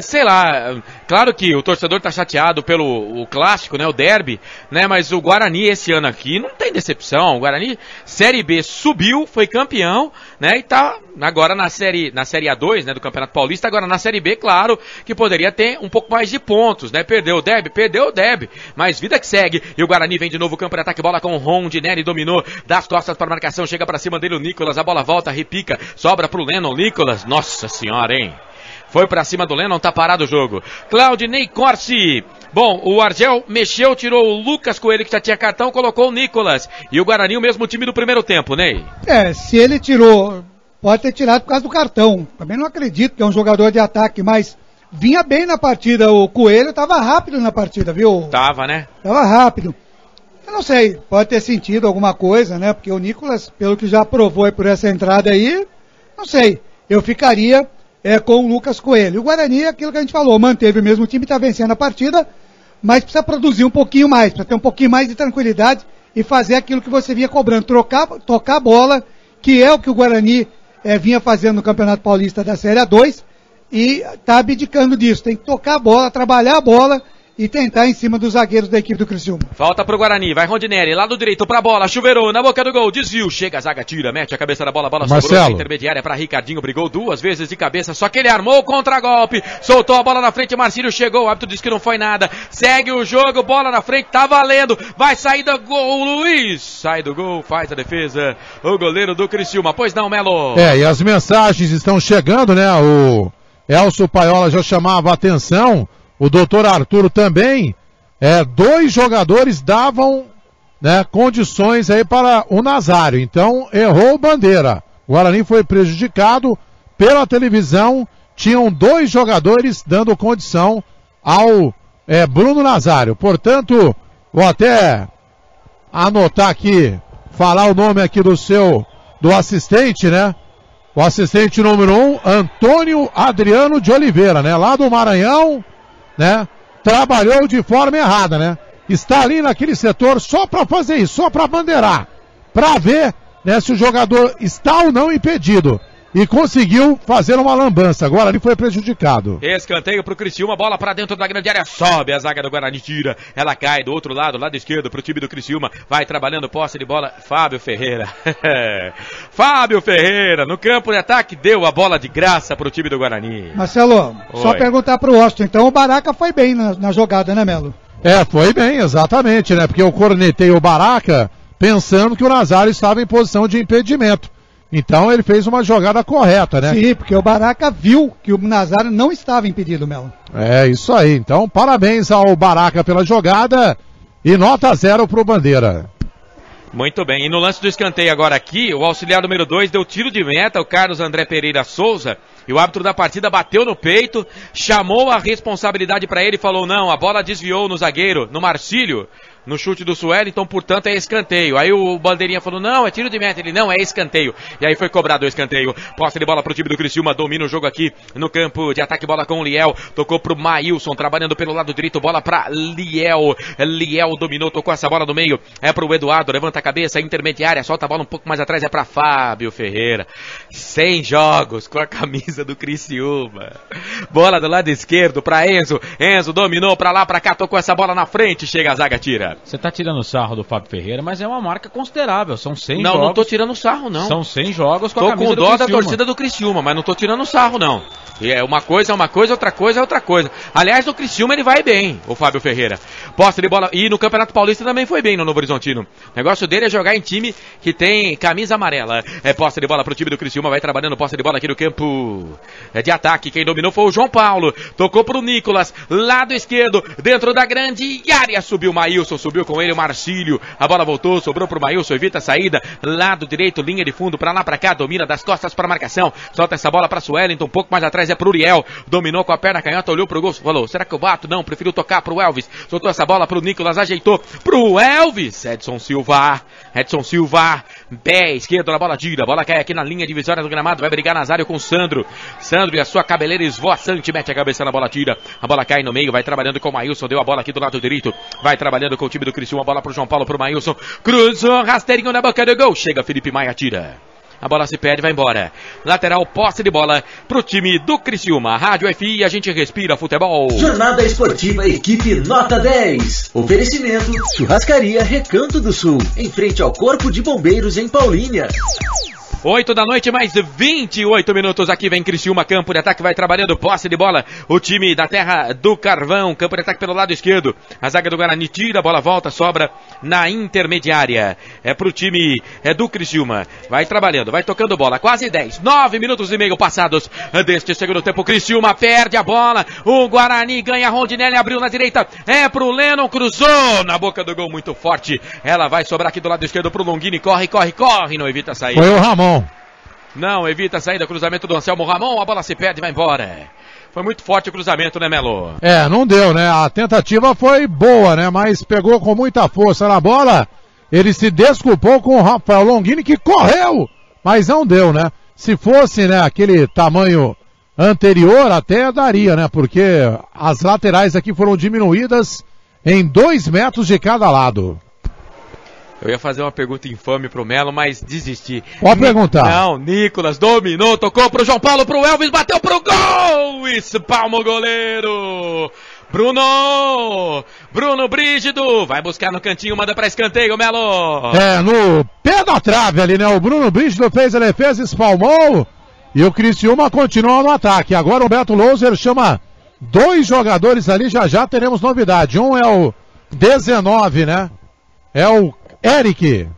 Sei lá, claro que o torcedor tá chateado pelo clássico, né, o derby, né, mas o Guarani esse ano aqui não tem decepção. O Guarani Série B subiu, foi campeão, né, e tá agora na Série A2, né, do Campeonato Paulista. Agora na Série B, claro que poderia ter um pouco mais de pontos, né? Perdeu o derby, mas vida que segue. E o Guarani vem de novo, campo de ataque, bola com o Rondinelli, dominou, das costas para a marcação, chega para cima dele o Nicolas, a bola volta, repica, sobra pro Lennon, Nicolas, nossa senhora, hein? Foi pra cima do Lennon, tá parado o jogo. Claudinei Corsi. Bom, o Argel mexeu, tirou o Lucas Coelho, que já tinha cartão, colocou o Nicolas. E o Guarani, o mesmo time do primeiro tempo, Ney? Se ele tirou, pode ter tirado por causa do cartão. Também não acredito que é um jogador de ataque, mas vinha bem na partida. O Coelho tava rápido na partida, viu? Tava, né? Tava rápido. Eu não sei, pode ter sentido alguma coisa, né? Porque o Nicolas, pelo que já provou aí por essa entrada aí, não sei. Eu ficaria com o Lucas Coelho. O Guarani, aquilo que a gente falou, manteve o mesmo time, está vencendo a partida, mas precisa produzir um pouquinho mais, para ter um pouquinho mais de tranquilidade e fazer aquilo que você vinha cobrando, tocar a bola, que é o que o Guarani vinha fazendo no Campeonato Paulista da Série A2, e está abdicando disso. Tem que tocar a bola, trabalhar a bola e tentar em cima dos zagueiros da equipe do Criciúma. Falta pro Guarani, vai Rondinelli, lado direito pra bola, chuveirou na boca do gol, desvio, chega a zaga, tira, mete a cabeça da bola, sobrou na intermediária pra Ricardinho, brigou 2 vezes de cabeça, só que ele armou o contra-golpe, soltou a bola na frente, Marcílio chegou, o árbitro disse que não foi nada, segue o jogo, bola na frente, tá valendo, vai sair do gol, Luiz, sai do gol, faz a defesa, o goleiro do Criciúma, pois não, Melo? E as mensagens estão chegando, né, o Elcio Paiola já chamava a atenção, o doutor Arturo também, 2 jogadores davam, né, condições aí para o Nazário, então errou o Bandeira. O Guarani foi prejudicado pela televisão, tinham 2 jogadores dando condição ao Bruno Nazário. Portanto, vou até anotar aqui, falar o nome aqui do assistente, né? O assistente número 1, Antônio Adriano de Oliveira, né? Lá do Maranhão, né? Trabalhou de forma errada, né? Está ali naquele setor só para fazer isso, só para bandeirar, para ver, né, se o jogador está ou não impedido. E conseguiu fazer uma lambança. Agora ele foi prejudicado. Escanteio pro Criciúma, bola pra dentro da grande área, sobe a zaga do Guarani, tira. Ela cai do outro lado esquerdo pro time do Criciúma. Vai trabalhando posse de bola, Fábio Ferreira. Fábio Ferreira, no campo de ataque, deu a bola de graça pro time do Guarani. Marcelo, só perguntar pro Austin, então o Baraca foi bem na jogada, né, Melo? Foi bem, exatamente, né? Porque eu cornetei o Baraca pensando que o Nazário estava em posição de impedimento. Então ele fez uma jogada correta, né? Sim, porque o Baraca viu que o Nazário não estava impedido, Melo. Isso aí. Então, parabéns ao Baraca pela jogada e nota 0 pro Bandeira. Muito bem, e no lance do escanteio agora aqui, o auxiliar número 2 deu tiro de meta, o Carlos André Pereira Souza, e o árbitro da partida bateu no peito, chamou a responsabilidade para ele e falou, não, a bola desviou no zagueiro, no Marcílio, no chute do Sueli, então portanto é escanteio. Aí o Bandeirinha falou, não, é tiro de meta. Ele, não, é escanteio. E aí foi cobrado o escanteio. Posse de bola pro time do Criciúma, domina o jogo aqui no campo de ataque, bola com o Liel. Tocou pro Maílson, trabalhando pelo lado direito, bola pra Liel. Liel dominou, tocou essa bola no meio. É pro Eduardo, levanta a cabeça, intermediária, solta a bola um pouco mais atrás, é pra Fábio Ferreira. 100 jogos com a camisa do Criciúma. Bola do lado esquerdo pra Enzo. Enzo dominou pra lá, pra cá, tocou essa bola na frente, chega a zaga, tira. Você tá tirando sarro do Fábio Ferreira, mas é uma marca considerável, são 100 jogos. Não, não tô tirando sarro, não. São 100 jogos com a camisa do Criciúma. Tô com dó da torcida do Criciúma, mas não tô tirando sarro, não. E uma coisa, outra coisa é outra coisa. Aliás, no Criciúma ele vai bem, o Fábio Ferreira. Posse de bola, e no Campeonato Paulista também foi bem no Novo Horizontino. O negócio dele é jogar em time que tem camisa amarela. Posse de bola pro time do Criciúma, vai trabalhando posse de bola aqui no campo de ataque. Quem dominou foi o João Paulo. Tocou pro Nicolas, lado esquerdo, dentro da grande área. Subiu o Maílson, subiu com ele o Marcílio. A bola voltou, sobrou pro Maílson, evita a saída. Lado direito, linha de fundo, pra lá, pra cá, domina das costas pra marcação. Solta essa bola pra Suelton, um pouco mais atrás é pro Uriel. Dominou com a perna canhota, olhou pro gol, falou, será que eu bato? Não, preferiu tocar pro Elvis. Soltou essa bola pro Nicolas, ajeitou pro Elvis. Edson Silva, pé esquerdo na bola, tira. A bola cai aqui na linha divisória do gramado, vai brigar Nazário com o Sandro. Sandro e a sua cabeleira esvoaçante, mete a cabeça na bola, tira. A bola cai no meio, vai trabalhando com o Maílson, deu a bola aqui do lado direito. Vai trabalhando com o time do Criciúma, a bola pro João Paulo, pro Maílson. Cruzou, rasteirinho na boca do gol. Chega Felipe Maia, tira. A bola se perde, vai embora. Lateral, posse de bola pro time do Criciúma. Rádio FI, a gente respira futebol. Jornada Esportiva Equipe Nota 10. Oferecimento, Churrascaria Recanto do Sul. Em frente ao Corpo de Bombeiros em Paulínia. 8 da noite, mais 28 minutos. Aqui vem Criciúma, campo de ataque, vai trabalhando, posse de bola. O time da Terra do Carvão, campo de ataque pelo lado esquerdo. A zaga do Guarani tira, a bola volta, sobra na intermediária. É pro time do Criciúma. Vai trabalhando, vai tocando bola. Quase 10, 9 minutos e meio passados deste segundo tempo. Criciúma perde a bola. O Guarani ganha, Rondinelli abriu na direita. É pro Lennon, cruzou na boca do gol, muito forte. Ela vai sobrar aqui do lado esquerdo pro Longini. Corre, não evita sair. Foi o Ramon. Não, evita a saída, cruzamento do Anselmo Ramon, a bola se perde e vai embora. Foi muito forte o cruzamento, né, Melo? Não deu, né? A tentativa foi boa, né? Mas pegou com muita força na bola. Ele se desculpou com o Rafael Longini, que correu, mas não deu, né? Se fosse, né, aquele tamanho anterior até daria, né? Porque as laterais aqui foram diminuídas em 2 metros de cada lado. Eu ia fazer uma pergunta infame pro Melo, mas desisti. Pode perguntar. Não, Nicolas dominou, tocou pro João Paulo, pro Elvis, bateu pro gol! Espalma o goleiro! Bruno Brígido, vai buscar no cantinho, manda pra escanteio, Melo! No pé da trave ali, né? O Bruno Brígido fez a defesa, espalmou, e o Criciúma continua no ataque. Agora o Beto Louser chama 2 jogadores ali, já teremos novidade. Um é o 19, né? É o Eric.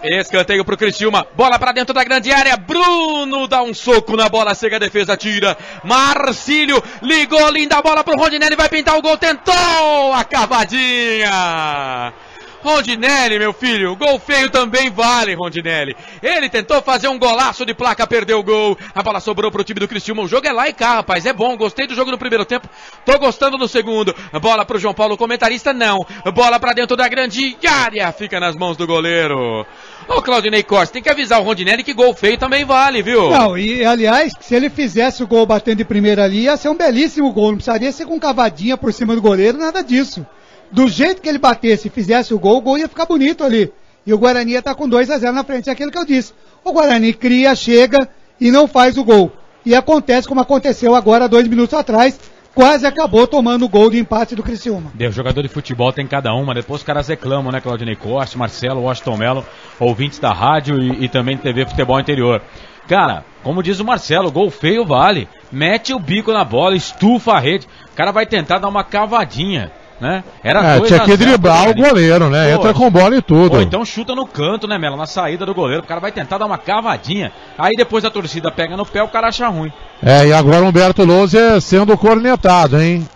Escanteio pro Criciúma, bola pra dentro da grande área, Bruno dá um soco na bola, chega a defesa, tira, Marcílio ligou, linda bola pro Rondinelli, vai pintar o gol, tentou a cavadinha. Rondinelli, meu filho, gol feio também vale, Rondinelli. Ele tentou fazer um golaço de placa, perdeu o gol. A bola sobrou pro time do Criciúma. O jogo é lá e cá, rapaz, é bom. Gostei do jogo no primeiro tempo, tô gostando no segundo. Bola pro João Paulo, comentarista, não. Bola pra dentro da grande área, fica nas mãos do goleiro. Ô, Claudinei Costa, tem que avisar o Rondinelli que gol feio também vale, viu? Não, e aliás, se ele fizesse o gol batendo de primeira ali, ia ser um belíssimo gol. Não precisaria ser com cavadinha por cima do goleiro, nada disso. Do jeito que ele batesse e fizesse o gol ia ficar bonito ali. E o Guarani ia estar com 2-0 na frente, é aquilo que eu disse. O Guarani cria, chega e não faz o gol. E acontece como aconteceu agora 2 minutos atrás, quase acabou tomando o gol de empate do Criciúma. O jogador de futebol tem cada uma, depois os caras reclamam, né, Claudinei Costa, Marcelo, Washington Melo, ouvintes da rádio e também TV Futebol Interior. Cara, como diz o Marcelo, gol feio vale. Mete o bico na bola, estufa a rede, o cara vai tentar dar uma cavadinha. Né? Era tinha que driblar o goleiro, né? Entra com bola e tudo. Ou então chuta no canto, né, Melo? Na saída do goleiro, o cara vai tentar dar uma cavadinha. Aí depois a torcida pega no pé, o cara acha ruim. E agora o Humberto Louser sendo cornetado, hein?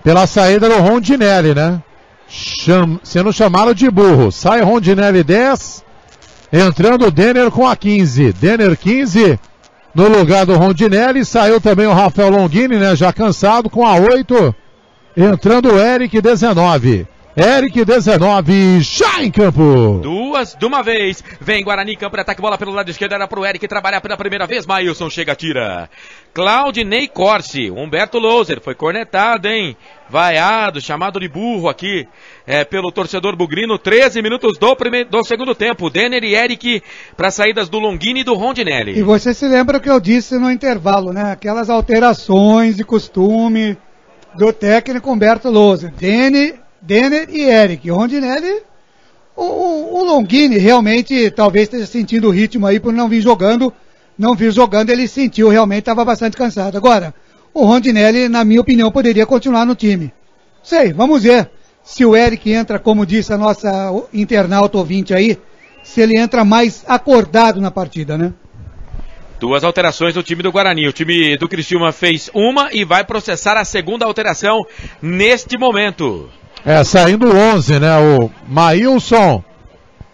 Pela saída do Rondinelli, né? Sendo chamado de burro. Sai Rondinelli 10, entrando o Denner com a 15. Denner 15 no lugar do Rondinelli. Saiu também o Rafael Longini, né? Já cansado com a 8. Entrando o Eric 19. Eric 19, já em campo. 2 de uma vez. Vem Guarani, campo de ataque, bola pelo lado esquerdo, era pro Eric trabalhar pela primeira vez. Maílson chega, tira. Claudinei Corsi, Humberto Louser, foi cornetado, hein? Vaiado, chamado de burro aqui, pelo torcedor bugrino. 13 minutos do segundo tempo. Denner e Eric para saídas do Longini e do Rondinelli. E você se lembra o que eu disse no intervalo, né? Aquelas alterações de costume do técnico Humberto Louser. Denner e Eric. Rondinelli, o Longini realmente talvez esteja sentindo o ritmo aí por não vir jogando. Não vir jogando, ele sentiu realmente, estava bastante cansado. Agora, o Rondinelli, na minha opinião, poderia continuar no time. Sei, vamos ver se o Eric entra, como disse a nossa internauta ouvinte aí, se ele entra mais acordado na partida, né? 2 alterações no time do Guarani. O time do Criciúma fez uma e vai processar a segunda alteração neste momento. Saindo 11, né? O Maílson,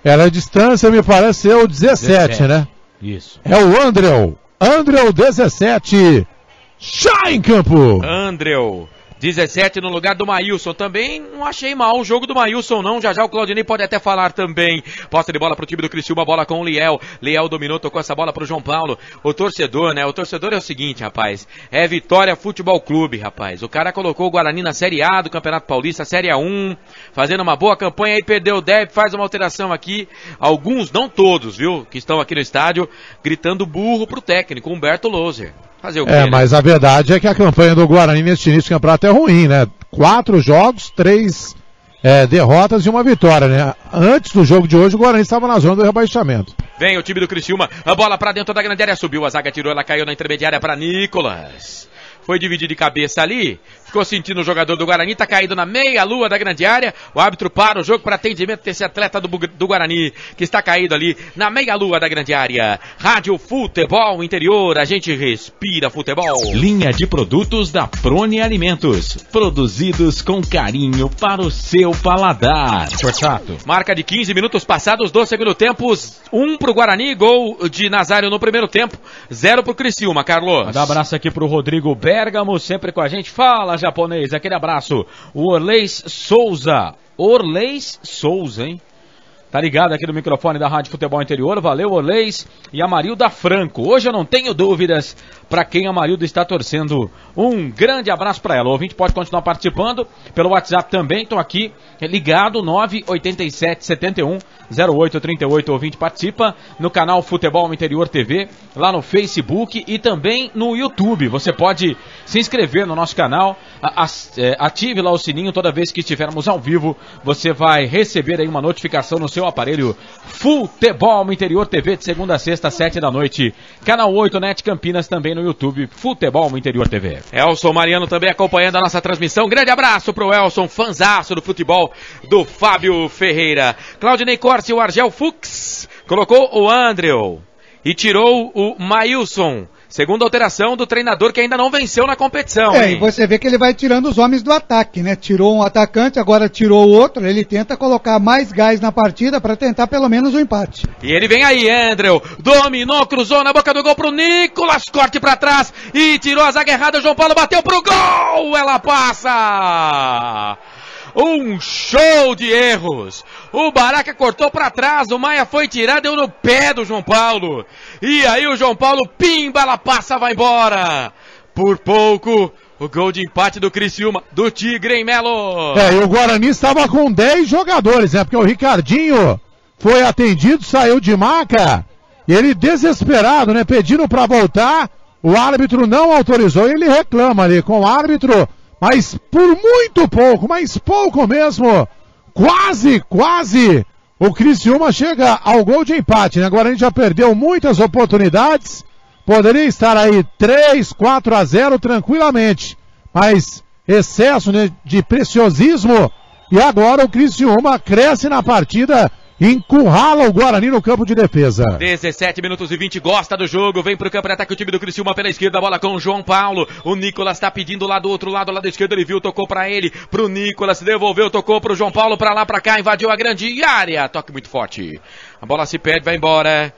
a distância me parece ser o 17, né? Isso. É o Andreu 17, já em campo. Andreu 17 no lugar do Maílson. Também não achei mal o jogo do Maílson, não. Já o Claudinei pode até falar também. Posse de bola pro time do Criciúma, bola com o Liel. Liel dominou, tocou essa bola pro João Paulo. O torcedor, né? O torcedor é o seguinte, rapaz. É Vitória Futebol Clube, rapaz. O cara colocou o Guarani na Série A do Campeonato Paulista, Série A1, fazendo uma boa campanha, aí perdeu o débito, faz uma alteração aqui. Alguns, não todos, viu? Que estão aqui no estádio, gritando burro pro técnico, Humberto Louser. Fazer o quê, mas a verdade é que a campanha do Guarani neste início de campeonato é ruim, né? 4 jogos, 3 derrotas e uma vitória, né? Antes do jogo de hoje, o Guarani estava na zona do rebaixamento. Vem o time do Criciúma, a bola pra dentro da grande área, subiu, a zaga tirou, ela caiu na intermediária pra Nicolas. Foi dividir de cabeça ali, ficou sentindo o jogador do Guarani, tá caído na meia-lua da grande área. O árbitro para o jogo para atendimento desse atleta do Guarani, que está caído ali na meia-lua da grande área. Rádio Futebol Interior, a gente respira futebol. Linha de produtos da Prone Alimentos, produzidos com carinho para o seu paladar. Forçato. Marca de 15 minutos passados do segundo tempo, 1 pro Guarani, gol de Nazário no primeiro tempo, 0 pro Criciúma, Carlos. Manda um abraço aqui pro Rodrigo Bergamo, sempre com a gente. Fala, japonês, aquele abraço. O Orleis Souza, hein? Tá ligado aqui no microfone da Rádio Futebol Interior. Valeu, Olês e Amarilda Franco. Hoje eu não tenho dúvidas para quem a Amarilda está torcendo. Um grande abraço para ela. O ouvinte pode continuar participando pelo WhatsApp também. Estou aqui ligado, 987710838. O ouvinte participa no canal Futebol Interior TV, lá no Facebook e também no YouTube. Você pode se inscrever no nosso canal, ative lá o sininho toda vez que estivermos ao vivo. Você vai receber aí uma notificação no seu aparelho. Futebol Interior TV de segunda a sexta, 7 da noite. Canal 8 Net Campinas também no YouTube. Futebol Interior TV. Elson Mariano também acompanhando a nossa transmissão. Grande abraço pro Elson, fanzaço do futebol do Fábio Ferreira. Claudinei Corsi, o Argel Fux colocou o Andrew e tirou o Maílson. Segunda alteração do treinador que ainda não venceu na competição. E você vê que ele vai tirando os homens do ataque, né? Tirou um atacante, agora tirou o outro. Ele tenta colocar mais gás na partida para tentar pelo menos o empate. E ele vem aí, Andrew. Dominou, cruzou na boca do gol pro Nicolas. Corte para trás e tirou a zaga errada. O João Paulo bateu pro gol. Ela passa. Um show de erros. O Baraca cortou pra trás, o Maia foi tirar, deu no pé do João Paulo. E aí o João Paulo, pimba, ela passa, vai embora. Por pouco, o gol de empate do Criciúma, do Tigre, hein, Melo? E o Guarani estava com 10 jogadores, né? Porque o Ricardinho foi atendido, saiu de maca. E ele desesperado, né? Pedindo pra voltar. O árbitro não autorizou e ele reclama ali com o árbitro. Mas por muito pouco, mas pouco mesmo, quase, o Criciúma chega ao gol de empate, né? Agora a gente já perdeu muitas oportunidades, poderia estar aí 3-4-0 tranquilamente, mas excesso, né, de preciosismo, e agora o Criciúma cresce na partida, encurrala o Guarani no campo de defesa. 17 minutos e 20, gosta do jogo, vem pro campo de ataque o time do Criciúma pela esquerda, a bola com o João Paulo, o Nicolas tá pedindo lá do outro lado, lado esquerdo, ele viu, tocou pra ele, pro Nicolas, devolveu, tocou pro João Paulo, pra lá, pra cá, invadiu a grande área, toque muito forte. A bola se perde, vai embora.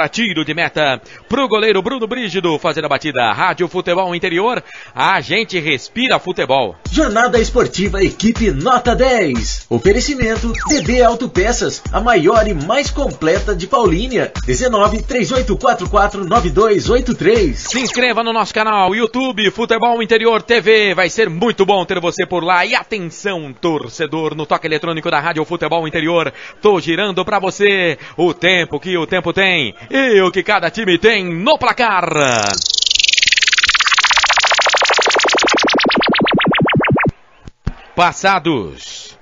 Tiro de meta pro goleiro Bruno Brígido fazendo a batida. Rádio Futebol Interior, a gente respira futebol. Jornada Esportiva Equipe Nota 10. Oferecimento DB Autopeças, a maior e mais completa de Paulínia. 1938449283. Se inscreva no nosso canal YouTube Futebol Interior TV. Vai ser muito bom ter você por lá. E atenção, torcedor, no toque eletrônico da Rádio Futebol Interior. Tô girando pra você o tempo que o tempo tem e o que cada time tem no placar. Passados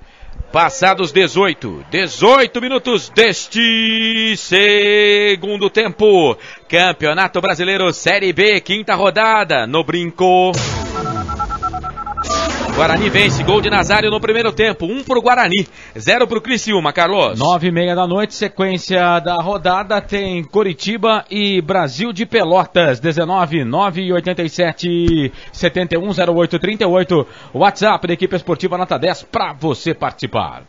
18 minutos deste segundo tempo. Campeonato Brasileiro Série B, quinta rodada, no Brinco. Guarani vence, gol de Nazário no primeiro tempo, 1 pro Guarani, 0 pro Criciúma, Carlos. 9h30 da noite, sequência da rodada, tem Coritiba e Brasil de Pelotas, 19-987-710838, WhatsApp da equipe esportiva Nota 10 para você participar.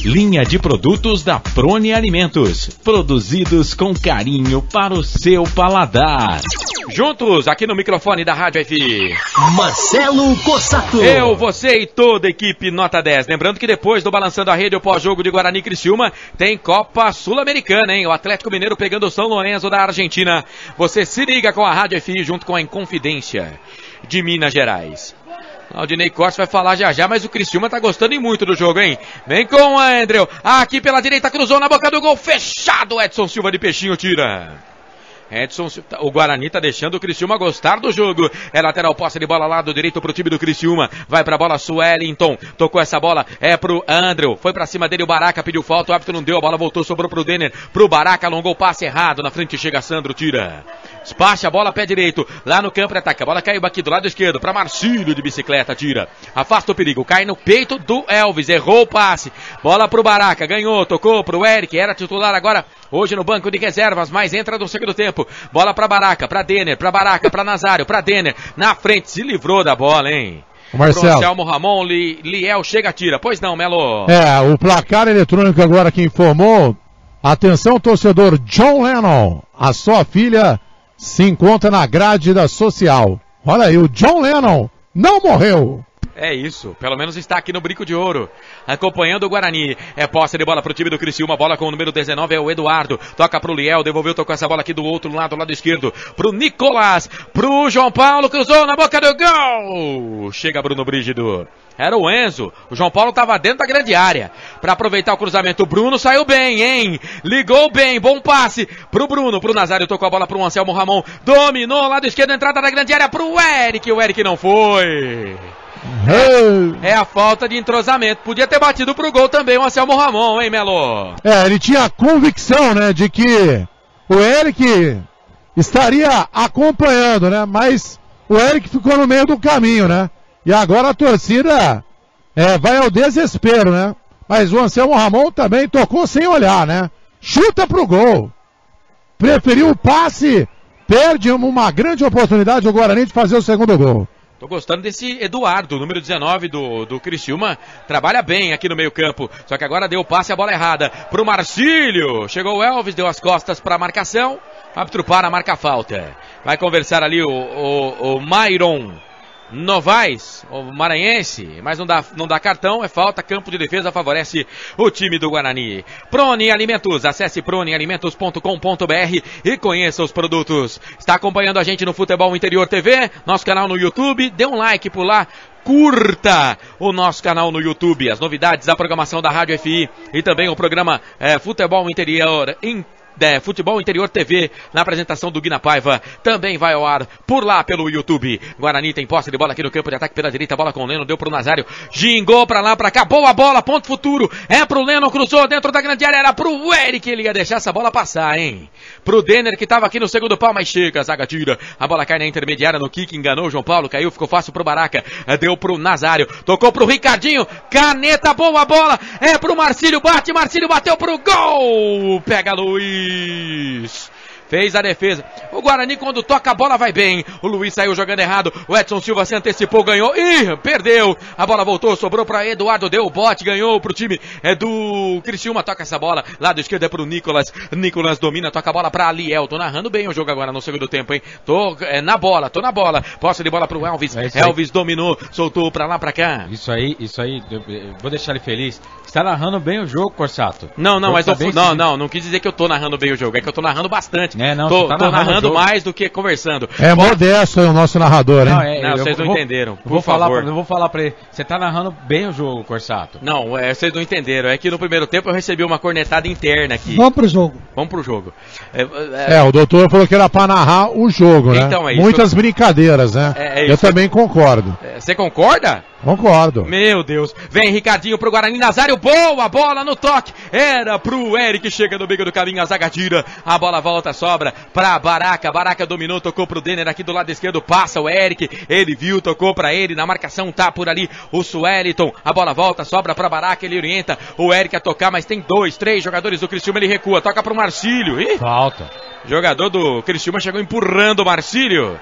Linha de produtos da Prone Alimentos, produzidos com carinho para o seu paladar. Juntos, aqui no microfone da Rádio F. Marcelo Cossato. Eu, você e toda a equipe Nota 10. Lembrando que depois do Balançando a Rede, o pós-jogo de Guarani e Criciúma, tem Copa Sul-Americana, hein? O Atlético Mineiro pegando o São Lourenço da Argentina. Você se liga com a Rádio F junto com a Inconfidência de Minas Gerais. Claudinei Costa vai falar já, mas o Criciúma tá gostando muito do jogo, hein? Vem com o Andrew. Aqui pela direita, cruzou na boca do gol, fechado. Edson Silva de Peixinho tira. O Guarani tá deixando o Criciúma gostar do jogo. É lateral, posse de bola lado direito pro time do Criciúma. Vai pra bola Suellington. Tocou essa bola, é pro Andrew. Foi pra cima dele o Baraca, pediu falta. O árbitro não deu, a bola voltou, sobrou pro Denner. Pro Baraca, alongou o passe errado. Na frente chega Sandro, tira. Despacha a bola, pé direito. Lá no campo de ataque. A bola caiu aqui do lado esquerdo pra Marcílio de bicicleta, tira. Afasta o perigo, cai no peito do Elvis. Errou o passe. Bola pro Baraca, ganhou, tocou pro Eric. Era titular agora, hoje no banco de reservas, mas entra no segundo tempo. Bola pra Baraca, pra Denner, pra Baraca, pra Nazário, pra Denner. Na frente, se livrou da bola, hein? Marcelo. Anselmo Ramon, Liel chega, tira. Pois não, Melo? O placar eletrônico agora que informou. Atenção, torcedor, John Lennon. A sua filha se encontra na grade da social. Olha aí, o John Lennon não morreu. É isso, pelo menos está aqui no Brinco de Ouro, acompanhando o Guarani. É posse de bola pro time do Criciúma, bola com o número 19 é o Eduardo, toca pro Liel, devolveu, tocou essa bola aqui do outro lado, lado esquerdo, pro Nicolas, pro João Paulo, cruzou na boca do gol, chega Bruno Brígido. Era o Enzo, o João Paulo estava dentro da grande área, para aproveitar o cruzamento, o Bruno saiu bem, hein, ligou bem, bom passe pro Bruno, pro Nazário, tocou a bola pro Anselmo Ramon, dominou, lado esquerdo, entrada da grande área pro Eric, o Eric não foi. É a falta de entrosamento, podia ter batido pro gol também o Anselmo Ramon, hein, Melo? Ele tinha a convicção, né, de que o Eric estaria acompanhando, né, mas o Eric ficou no meio do caminho, né? E agora a torcida vai ao desespero, né? Mas o Anselmo Ramon também tocou sem olhar, né? Chuta pro gol. Preferiu o passe, perde uma grande oportunidade o Guarani de fazer o segundo gol. Tô gostando desse Eduardo, número 19 do Criciúma, trabalha bem aqui no meio campo, só que agora deu o passe, a bola errada pro Marcílio, chegou o Elvis, deu as costas pra marcação, árbitro para, marca a falta. Vai conversar ali o Myron Novaes, o maranhense, mas não dá cartão, é falta, campo de defesa, favorece o time do Guarani. Prone Alimentos, acesse pronealimentos.com.br e conheça os produtos. Está acompanhando a gente no Futebol Interior TV, nosso canal no YouTube, dê um like por lá, curta o nosso canal no YouTube, as novidades da programação da Rádio FI e também o programa Futebol Interior Futebol Interior TV, na apresentação do Guina Paiva, também vai ao ar por lá pelo YouTube. Guarani tem posse de bola aqui no campo de ataque pela direita, bola com o Leno, deu pro Nazário, gingou pra lá, pra cá, boa bola, ponto futuro, é pro Leno, cruzou dentro da grande área, era pro Eric, ele ia deixar essa bola passar, hein? Pro Denner, que tava aqui no segundo pau, mas chega, a zaga tira, a bola cai na intermediária, no kick, enganou o João Paulo, caiu, ficou fácil pro Baraca, deu pro Nazário, tocou pro Ricardinho, caneta, boa bola, é pro Marcílio, bate, Marcílio bateu pro gol, pega Luiz. Fez a defesa. O Guarani, quando toca a bola, vai bem. O Luiz saiu jogando errado. O Edson Silva se antecipou, ganhou. Ih, perdeu. A bola voltou, sobrou para Eduardo. Deu o bote, ganhou pro time do Criciúma. Toca essa bola. Lado esquerdo é pro Nicolas. Nicolas domina, toca a bola pra Liel. Tô narrando bem o jogo agora no segundo tempo, hein? Tô na bola. Posse de bola pro Elvis. Elvis dominou, soltou pra lá, pra cá. Isso aí, eu vou deixar ele feliz. Você tá narrando bem o jogo, Corsato. Não, mas não quis dizer que eu tô narrando bem o jogo. É que eu tô narrando bastante. Tô narrando mais do que conversando. É modesto o nosso narrador, hein? Não, vocês não entenderam. Eu vou falar pra ele. Você tá narrando bem o jogo, Corsato. Não, vocês não entenderam. É que no primeiro tempo eu recebi uma cornetada interna aqui. Vamos pro jogo. O doutor falou que era pra narrar o jogo, né? Então, é isso. Muitas brincadeiras, né? Eu também concordo. Você concorda? Concordo. Meu Deus. Vem Ricardinho pro Guarani, Nazário, boa bola no toque. Era pro Eric, chega no meio do caminho, a zaga tira. A bola volta, sobra pra Baraca. Baraca dominou, tocou pro Denner aqui do lado esquerdo, passa o Eric. Ele viu, tocou pra ele, na marcação tá por ali o Sueliton. A bola volta, sobra pra Baraca, ele orienta o Eric a tocar, mas tem 2, 3 jogadores do Criciúma, ele recua, toca pro Marcílio. Ih, falta. Jogador do Criciúma chegou empurrando o Marcílio.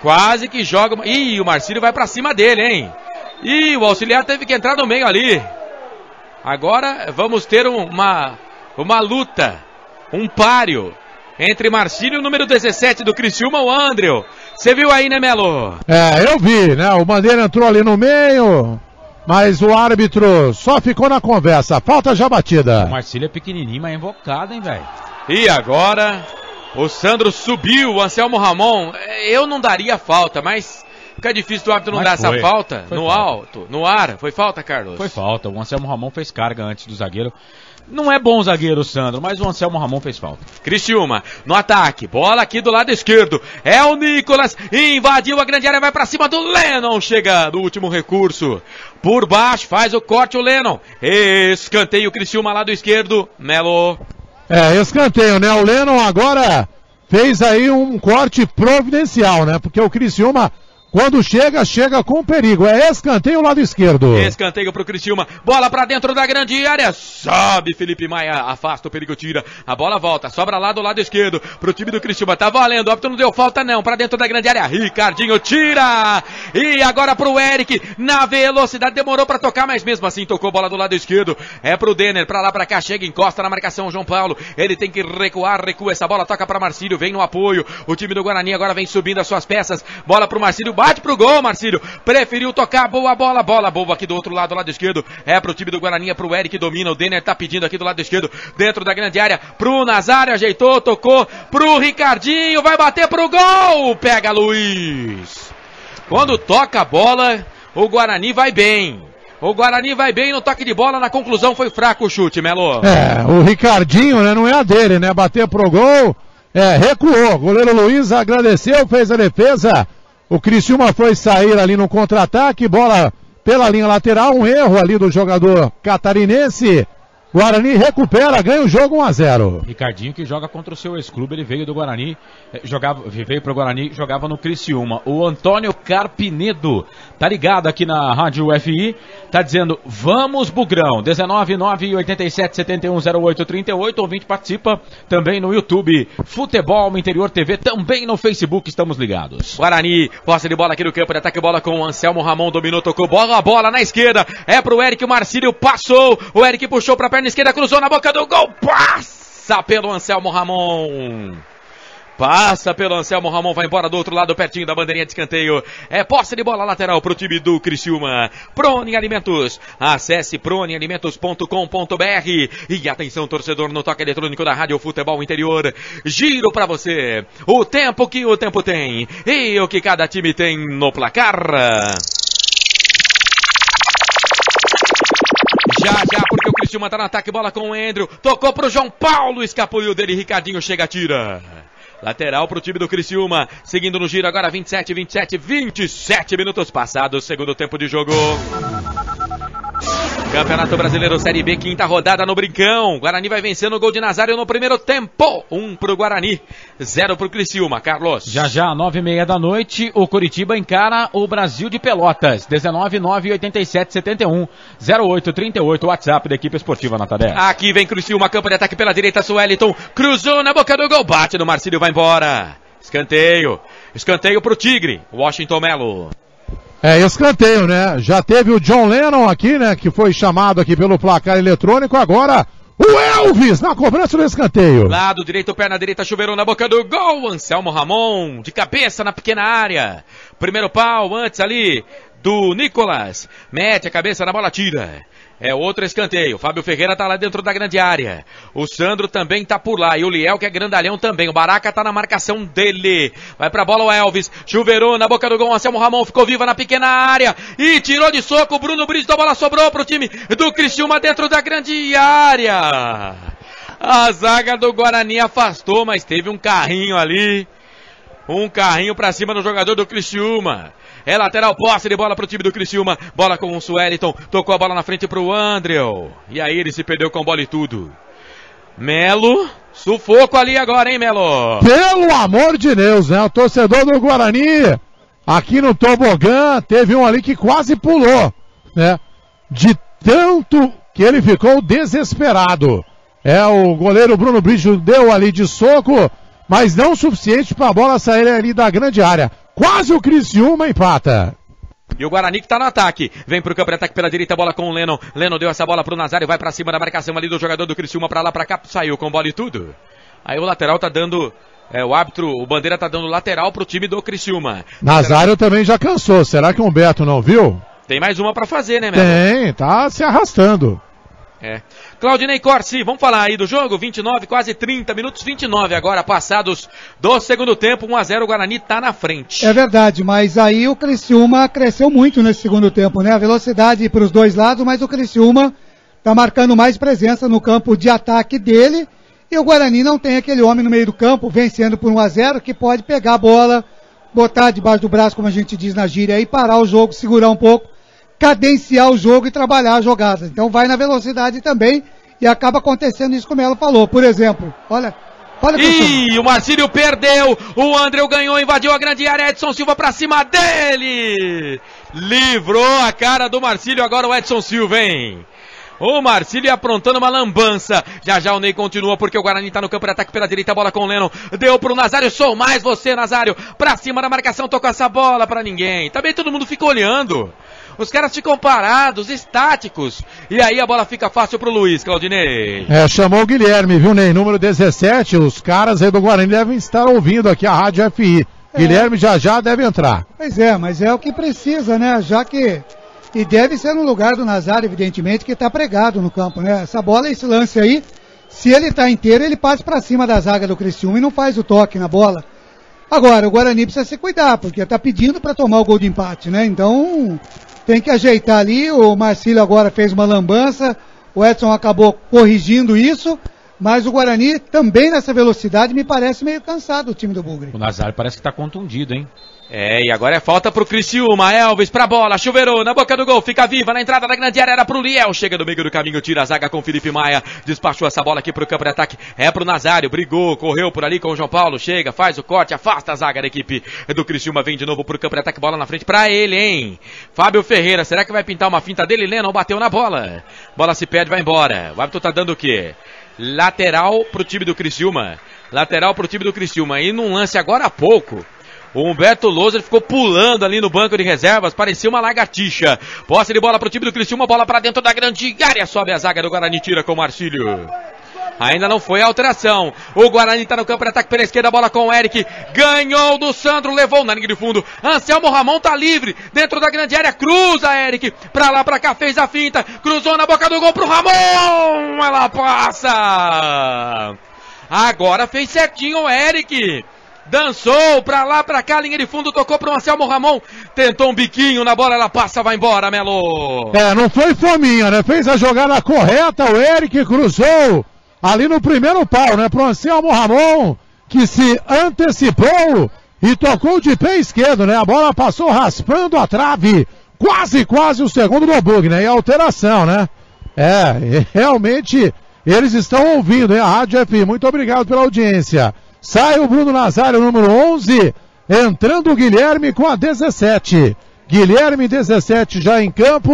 Quase que joga. Ih, o Marcílio vai pra cima dele, hein? Ih, o auxiliar teve que entrar no meio ali. Agora vamos ter uma luta, um páreo entre Marcílio e o número 17 do Criciúma, o Andreu. Você viu aí, né, Melo? Eu vi, né? O Bandeira entrou ali no meio, mas o árbitro só ficou na conversa. Falta já batida. O Marcílio é pequenininho, mas é invocado, hein, velho? E agora, o Sandro subiu, o Anselmo Ramon. Eu não daria falta, mas fica difícil do árbitro não dar essa falta no alto, no ar. Foi falta, Carlos? Foi falta. O Anselmo Ramon fez carga antes do zagueiro. Não é bom zagueiro, Sandro, mas o Anselmo Ramon fez falta. Criciúma, no ataque, bola aqui do lado esquerdo, é o Nicolas, invadiu a grande área, vai pra cima do Lennon, chega no último recurso, por baixo, faz o corte o Lennon, escanteio Criciúma, lado esquerdo, Melo. Escanteio, né, o Lennon agora fez aí um corte providencial, né, porque o Criciúma, quando chega com perigo. É escanteio lado esquerdo. Escanteio pro Criciúma. Bola pra dentro da grande área. Sobe Felipe Maia. Afasta o perigo, tira. A bola volta. Sobra lá do lado esquerdo pro time do Criciúma. Tá valendo. O árbitro não deu falta não. Pra dentro da grande área. Ricardinho tira. E agora pro Eric. Na velocidade. Demorou pra tocar, mas mesmo assim tocou bola do lado esquerdo. É pro Denner. Pra lá, pra cá. Chega, encosta na marcação. João Paulo. Ele tem que recuar. Recua essa bola. Toca pra Marcílio. Vem no apoio. O time do Guarani agora vem subindo as suas peças. Bola pro Marcílio. Bate pro gol, Marcílio. Preferiu tocar, boa bola, bola boa aqui do outro lado esquerdo. É pro time do Guarani, é pro Eric, domina. O Denner tá pedindo aqui do lado esquerdo, dentro da grande área, pro Nazário, ajeitou, tocou pro Ricardinho, vai bater pro gol. Pega Luiz. Quando toca a bola, o Guarani vai bem. O Guarani vai bem no toque de bola, na conclusão foi fraco o chute, Melo. O Ricardinho, né, não é a dele, né, bater pro gol, recuou, o goleiro Luiz agradeceu, fez a defesa, o Criciúma foi sair ali no contra-ataque, bola pela linha lateral, um erro ali do jogador catarinense, Guarani recupera, ganha o jogo 1-0. Ricardinho que joga contra o seu ex-clube, ele veio do Guarani, veio pro Guarani, jogava no Criciúma. O Antônio Carpinedo tá ligado aqui na Rádio FI, tá dizendo, vamos Bugrão, 19987710838, ouvinte participa também no YouTube, Futebol Interior TV, também no Facebook, estamos ligados. Guarani, posse de bola aqui no campo de ataque, bola com o Anselmo Ramon, dominou, tocou, bola na esquerda, é pro Eric, o Marcílio passou, o Eric puxou pra perna esquerda, cruzou na boca do gol, passa pelo Anselmo Ramon. Passa pelo Anselmo Ramon, vai embora do outro lado, pertinho da bandeirinha de escanteio. É posse de bola lateral pro time do Criciúma. Prone Alimentos. Acesse pronealimentos.com.br. E atenção, torcedor, no toque eletrônico da Rádio Futebol Interior. Giro pra você. O tempo que o tempo tem. E o que cada time tem no placar. Já, porque o Criciúma tá no ataque, bola com o Andrew. Tocou pro João Paulo, escapuliu dele, Ricardinho chega, tira. Lateral pro time do Criciúma, seguindo no giro agora 27 minutos passados, segundo tempo de jogo. Campeonato Brasileiro Série B, quinta rodada no Brincão. Guarani vai vencendo o gol de Nazário no primeiro tempo. 1 pro Guarani, 0 pro Criciúma. Carlos. Já, 9h30 da noite, o Coritiba encara o Brasil de Pelotas. 19987710838, WhatsApp da equipe esportiva Nota 10. Aqui vem Criciúma, campo de ataque pela direita, Sueliton. Cruzou na boca do gol, bate no Marcílio, vai embora. Escanteio pro Tigre, Washington Melo. Escanteio, né? Já teve o John Lennon aqui, né? Que foi chamado aqui pelo placar eletrônico. Agora, o Elvis na cobrança do escanteio. Lado direito, perna direita, chuveirou na boca do gol. Anselmo Ramon, de cabeça na pequena área. Primeiro pau, antes ali do Nicolas. Mete a cabeça na bola, tira. É outro escanteio. Fábio Ferreira tá lá dentro da grande área. O Sandro também tá por lá. E o Liel, que é grandalhão também. O Baraca tá na marcação dele. Vai pra bola o Elvis. Chuveirou na boca do gol. Anselmo Ramon ficou viva na pequena área. E tirou de soco. O Bruno Brito, a bola sobrou pro time do Criciúma dentro da grande área. A zaga do Guarani afastou, mas teve um carrinho ali. Um carrinho pra cima do jogador do Criciúma. É lateral, posse de bola pro time do Criciúma. Bola com o Sueliton. Tocou a bola na frente pro Andrew. E aí ele se perdeu com bola e tudo. Melo. Sufoco ali agora, hein, Melo? Pelo amor de Deus, né? O torcedor do Guarani, aqui no tobogã, teve um ali que quase pulou, né? De tanto que ele ficou desesperado. O goleiro Bruno Brito deu ali de soco, mas não o suficiente para a bola sair ali da grande área. Quase o Criciúma empata. E o Guarani que tá no ataque. Vem pro campo de ataque pela direita, bola com o Lennon. Lennon deu essa bola pro Nazário, vai pra cima da marcação ali do jogador do Criciúma, pra lá, pra cá, saiu com bola e tudo. Aí o lateral tá dando, o árbitro, o Bandeira tá dando lateral pro time do Criciúma. Nazário também já cansou, será que o Humberto não viu? Tem mais uma pra fazer, né, Melo? Tem, tá se arrastando. Claudinei Corsi, vamos falar aí do jogo, 29, quase 30 minutos, 29 agora passados do segundo tempo, 1-0, o Guarani tá na frente. É verdade, mas aí o Criciúma cresceu muito nesse segundo tempo, né? A velocidade para os dois lados, mas o Criciúma tá marcando mais presença no campo de ataque dele, e o Guarani não tem aquele homem no meio do campo, vencendo por 1-0, que pode pegar a bola, botar debaixo do braço, como a gente diz na gíria, e parar o jogo, segurar um pouco, cadenciar o jogo e trabalhar a jogada. Então vai na velocidade também e acaba acontecendo isso como ela falou. Por exemplo, olha o Marcílio perdeu, o André ganhou, invadiu a grande área, Edson Silva pra cima dele, livrou a cara do Marcílio, agora o Edson Silva, hein? O Marcílio aprontando uma lambança. Já o Ney continua porque o Guarani tá no campo de ataque pela direita, a bola com o Lennon. Deu pro Nazário, sou mais você, Nazário. Pra cima da marcação, tocou essa bola pra ninguém. Também todo mundo fica olhando. Os caras ficam parados, estáticos. E aí a bola fica fácil pro Luiz, Claudinei. Chamou o Guilherme, viu, Ney? Número 17. Os caras aí do Guarani devem estar ouvindo aqui a Rádio FI. Guilherme já deve entrar. Pois é, mas é o que precisa, né? Já que... E deve ser no lugar do Nazário, evidentemente, que está pregado no campo, né? Essa bola, esse lance aí, se ele está inteiro, ele passa para cima da zaga do Criciúma e não faz o toque na bola. Agora, o Guarani precisa se cuidar, porque está pedindo para tomar o gol de empate, né? Então, tem que ajeitar ali. O Marcílio agora fez uma lambança, o Edson acabou corrigindo isso, mas o Guarani também nessa velocidade me parece meio cansado, o time do Bugre. O Nazário parece que está contundido, hein? E agora é falta pro Criciúma. Elvis pra bola, chuveirou na boca do gol, fica viva na entrada da grande área, era pro Liel, chega no meio do caminho, tira a zaga com o Felipe Maia, despachou essa bola aqui pro campo de ataque, é pro Nazário, brigou, correu por ali com o João Paulo, chega, faz o corte, afasta a zaga da equipe do Criciúma, vem de novo pro campo de ataque, bola na frente pra ele, hein? Fábio Ferreira, será que vai pintar uma finta dele? Lennon bateu na bola, bola se perde, vai embora. O árbitro tá dando o quê? Lateral pro time do Criciúma, e num lance agora há pouco, o Humberto Lousa ficou pulando ali no banco de reservas, parecia uma lagartixa. Posse de bola pro time do Criciúma, bola pra dentro da grande área, sobe a zaga do Guarani, tira com o Marcílio. Ainda não foi a alteração. O Guarani tá no campo de ataque pela esquerda, bola com o Eric, ganhou do Sandro, levou na linha de fundo. Anselmo Ramon tá livre, dentro da grande área, cruza Eric, pra lá, pra cá, fez a finta, cruzou na boca do gol pro Ramon, ela passa. Agora fez certinho o Eric. Dançou pra lá, pra cá, linha de fundo, tocou pro Anselmo Ramon, tentou um biquinho na bola, ela passa, vai embora, Melo. Não foi fominha, né? Fez a jogada correta, o Eric cruzou ali no primeiro pau, né? Pro Anselmo Ramon, que se antecipou e tocou de pé esquerdo, né? A bola passou raspando a trave, quase o segundo do Bug, né? E a alteração, né? Realmente, eles estão ouvindo, hein? A Rádio FM, muito obrigado pela audiência. Sai o Bruno Nazário, número 11, entrando o Guilherme com a 17. Guilherme 17 já em campo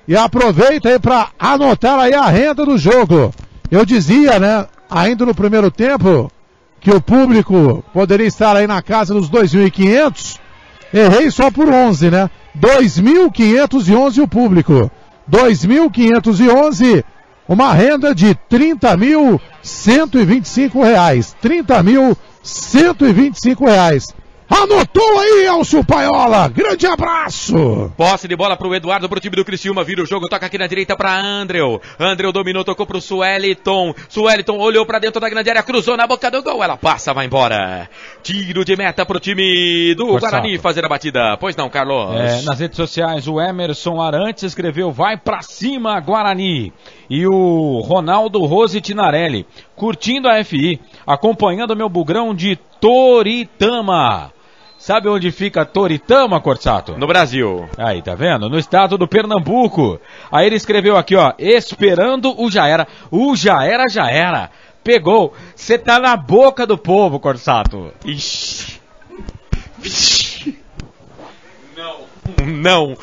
e aproveita aí para anotar aí a renda do jogo. Eu dizia, né, ainda no primeiro tempo, que o público poderia estar aí na casa dos 2.500. Errei só por 11, né? 2.511 o público. 2.511, uma renda de R$30.125. R$30.125. Anotou aí, Elcio Paiola. Grande abraço. Posse de bola pro Eduardo, pro time do Criciúma. Vira o jogo, toca aqui na direita pra Andreu. Andreu dominou, tocou pro Sueliton. Sueliton olhou pra dentro da grande área, cruzou na boca do gol. Ela passa, vai embora. Tiro de meta pro time do Guarani fazer a batida. Pois não, Carlos? Nas redes sociais, o Emerson Arantes escreveu: vai pra cima, Guarani. E o Ronaldo Rose Tinarelli, curtindo a FI, acompanhando meu bugrão de Toritama. Sabe onde fica Toritama, Corsato? No Brasil. Aí, tá vendo? No estado do Pernambuco. Aí ele escreveu aqui, ó, esperando o já era. O já era. Pegou. Você tá na boca do povo, Corsato. Ixi. Não.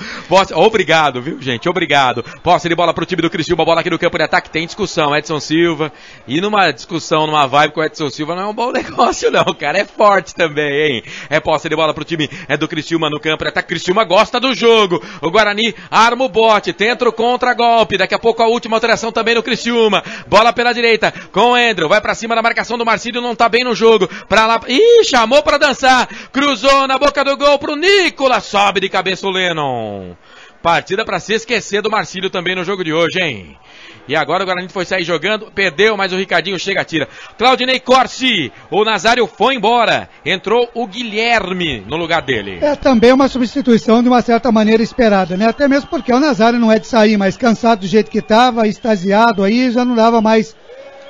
Obrigado, viu, gente? Obrigado. Posse de bola pro time do Criciúma, bola aqui no campo de ataque, tem discussão, Edson Silva. E numa discussão, numa vibe com o Edson Silva, não é um bom negócio não, cara. É forte também, hein? É posse de bola pro time do Criciúma no campo de ataque. Criciúma gosta do jogo. O Guarani arma o bote, tenta o contra-golpe. Daqui a pouco a última alteração também no Criciúma. Bola pela direita com o Andrew. Vai pra cima da marcação do Marcílio, não tá bem no jogo. Pra lá. Ih, chamou pra dançar. Cruzou na boca do gol pro Nicolas. Sobe de cabeça o Lennon. Partida pra se esquecer do Marcílio também no jogo de hoje, hein? E agora o Guarani foi sair jogando, perdeu, mas o Ricardinho chega, tira. Claudinei Corsi, o Nazário foi embora, entrou o Guilherme no lugar dele. É também uma substituição de uma certa maneira esperada, né? Até mesmo porque o Nazário não é de sair, mas cansado do jeito que estava, extasiado aí, já não dava mais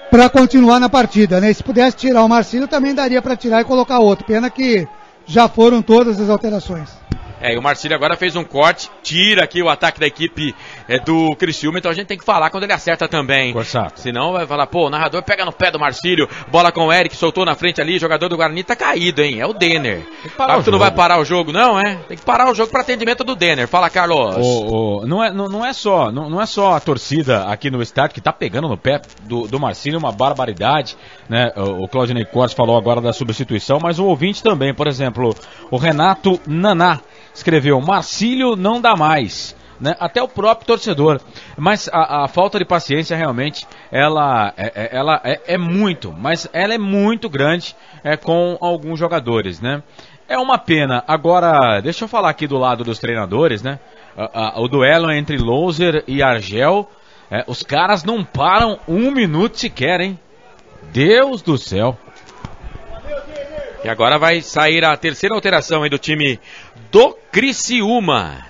para continuar na partida, né? Se pudesse tirar o Marcílio, também daria para tirar e colocar outro. Pena que já foram todas as alterações. E o Marcílio agora fez um corte, tira aqui o ataque da equipe do Criciúma, então a gente tem que falar quando ele acerta também. Corsato. Senão vai falar, pô, o narrador pega no pé do Marcílio, bola com o Eric, soltou na frente ali, jogador do Guarani tá caído, hein? É o Denner. Sabe que tu não vai parar o jogo, não, é? Tem que parar o jogo para atendimento do Denner. Fala, Carlos. Não é só a torcida aqui no estádio que tá pegando no pé do Marcílio, uma barbaridade, né? O Claudinei Corsi falou agora da substituição, mas o ouvinte também, por exemplo, o Renato Naná escreveu: Marcílio não dá mais, né? Até o próprio torcedor. Mas a falta de paciência realmente, ela é muito, mas ela é muito grande com alguns jogadores, né? É uma pena. Agora, deixa eu falar aqui do lado dos treinadores, né? O duelo entre Louser e Argel, os caras não param um minuto sequer, hein? Deus do céu. E agora vai sair a terceira alteração aí do time do Criciúma,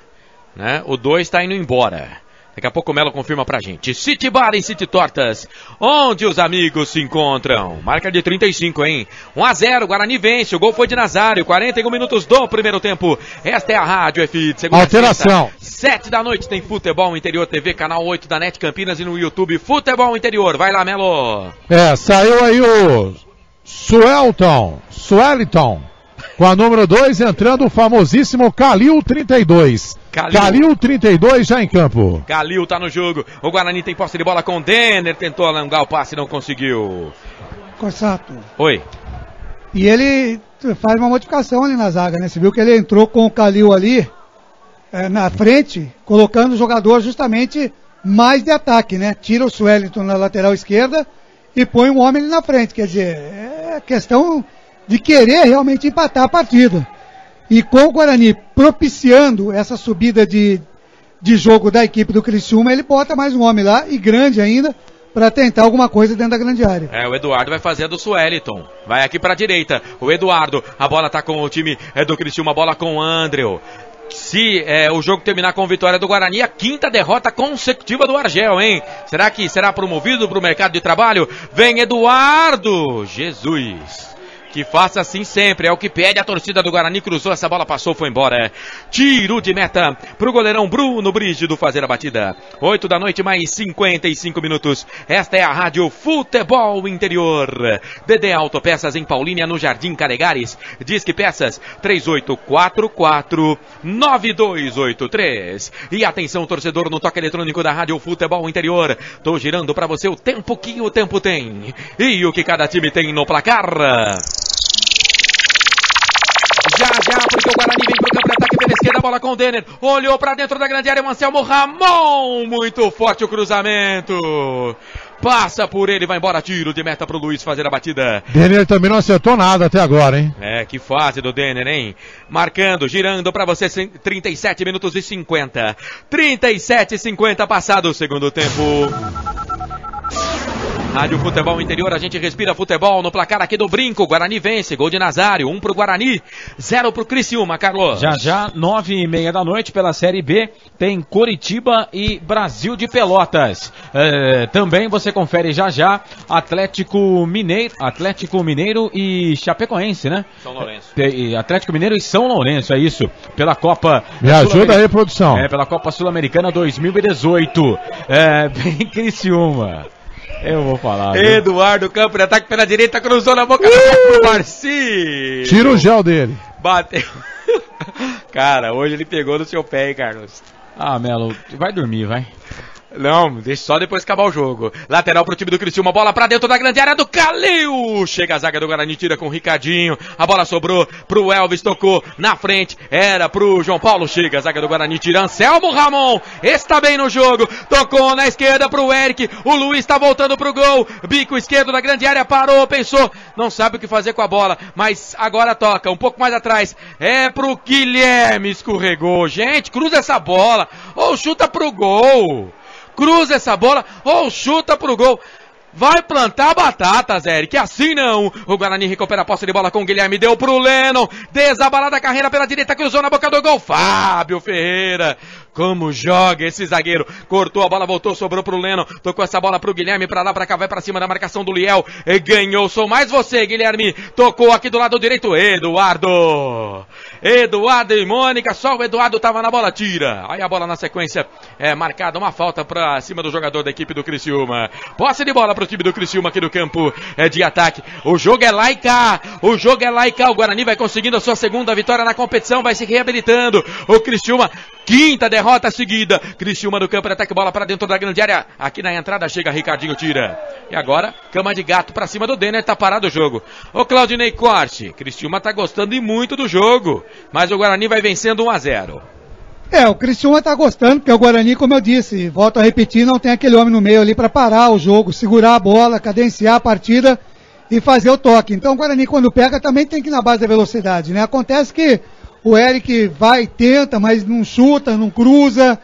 né? O 2 está indo embora. Daqui a pouco o Melo confirma pra gente. City Bar e City Tortas, onde os amigos se encontram. Marca de 35, hein? 1-0, Guarani vence. O gol foi de Nazário. 41 minutos do primeiro tempo. Esta é a Rádio F. Alteração. 7 da noite tem Futebol Interior TV, canal 8 da NET Campinas e no YouTube Futebol Interior. Vai lá, Melo. Saiu aí o Suelton, com a número 2, entrando o famosíssimo Calil 32. Calil 32 já em campo. Calil tá no jogo. O Guarani tem posse de bola com o Denner. Tentou alongar o passe e não conseguiu. Corsato. Oi. E ele faz uma modificação ali na zaga, né? Você viu que ele entrou com o Calil ali na frente, colocando o jogador justamente mais de ataque, né? Tira o Suelton na lateral esquerda e põe um homem ali na frente. Quer dizer, é questão de querer realmente empatar a partida. E com o Guarani propiciando essa subida de jogo da equipe do Criciúma, ele bota mais um homem lá, e grande ainda, para tentar alguma coisa dentro da grande área. O Eduardo vai fazer a do Sueliton. Vai aqui para a direita. O Eduardo, a bola tá com o time do Criciúma, a bola com o Andreu. Se o jogo terminar com vitória do Guarani, a quinta derrota consecutiva do Argel, hein? Será que será promovido para o mercado de trabalho? Vem Eduardo! Jesus! Que faça assim sempre, é o que pede a torcida do Guarani. Cruzou, essa bola passou, foi embora. Tiro de meta pro goleirão Bruno Brígido fazer a batida. 8 da noite, mais 55 minutos. Esta é a Rádio Futebol Interior. DD Autopeças em Paulínia, no Jardim Caregares. Disque Peças 3844-9283. E atenção, torcedor, no toque eletrônico da Rádio Futebol Interior. Tô girando pra você o tempo que o tempo tem. E o que cada time tem no placar. Já, porque o Guarani vem pro campo de ataque pela esquerda, bola com o Denner, olhou pra dentro da grande área, o Anselmo Ramon, muito forte o cruzamento, passa por ele, vai embora, tiro de meta pro Luiz fazer a batida. Denner também não acertou nada até agora, hein? Que fase do Denner, hein? Marcando, girando pra você, 37 minutos e 50, 37 e 50 passado o segundo tempo. Rádio Futebol Interior, a gente respira futebol no placar aqui do Brinco. Guarani vence, gol de Nazário, 1 pro Guarani, 0 pro Criciúma, Carlos. Já, 9h30 da noite pela Série B, tem Coritiba e Brasil de Pelotas. Também você confere já Atlético Mineiro e Chapecoense, né? São Lourenço. Atlético Mineiro e São Lourenço, é isso. Pela Copa... Me ajuda aí, produção. Pela Copa Sul-Americana 2018. Bem Criciúma. Eu vou falar. Eduardo, campo de ataque pela direita, cruzou na boca do Marcinho. Tira o gel dele. Bateu. Cara, hoje ele pegou no seu pé, hein, Carlos? Melo, vai dormir, vai. Não, deixa só depois acabar o jogo. Lateral pro time do Criciúma, bola pra dentro da grande área do Calil. Chega a zaga do Guarani, tira com o Ricardinho. A bola sobrou pro Elvis, tocou na frente. Era pro João Paulo, chega a zaga do Guarani, tira Anselmo Ramon. Está bem no jogo, tocou na esquerda pro Eric. O Luiz tá voltando pro gol. Bico esquerdo da grande área, parou, pensou. Não sabe o que fazer com a bola, mas agora toca, um pouco mais atrás. É pro Guilherme, escorregou. Gente, cruza essa bola ou chuta pro gol. Cruza essa bola ou chuta pro gol. Vai plantar batatas, Eric, assim não. O Guarani recupera a posse de bola com o Guilherme, deu pro Lennon, desabalada a carreira pela direita, cruzou na boca do gol, Fábio Ferreira. Como joga esse zagueiro, cortou a bola, voltou, sobrou pro Lennon, tocou essa bola pro Guilherme, pra lá, pra cá, vai pra cima da marcação do Liel, e ganhou, sou mais você, Guilherme, tocou aqui do lado direito, Eduardo e Mônica, só o Eduardo tava na bola, tira, aí a bola na sequência é marcada, uma falta pra cima do jogador da equipe do Criciúma, posse de bola pro time do Criciúma aqui do campo de ataque, o jogo é lá e cá, o Guarani vai conseguindo a sua segunda vitória na competição, vai se reabilitando, o Criciúma, quinta derrota seguida, Criciúma do campo de ataque, bola para dentro da grande área, aqui na entrada chega Ricardinho, tira, e agora cama de gato para cima do Denner, tá parado o jogo, o Claudinei Corte, Criciúma tá gostando e muito do jogo, mas o Guarani vai vencendo 1-0. O Criciúma tá gostando, porque o Guarani, como eu disse, volto a repetir, não tem aquele homem no meio ali para parar o jogo, segurar a bola, cadenciar a partida, e fazer o toque. Então o Guarani, quando pega, também tem que ir na base da velocidade, né? Acontece que o Eric vai, tenta, mas não chuta, não cruza,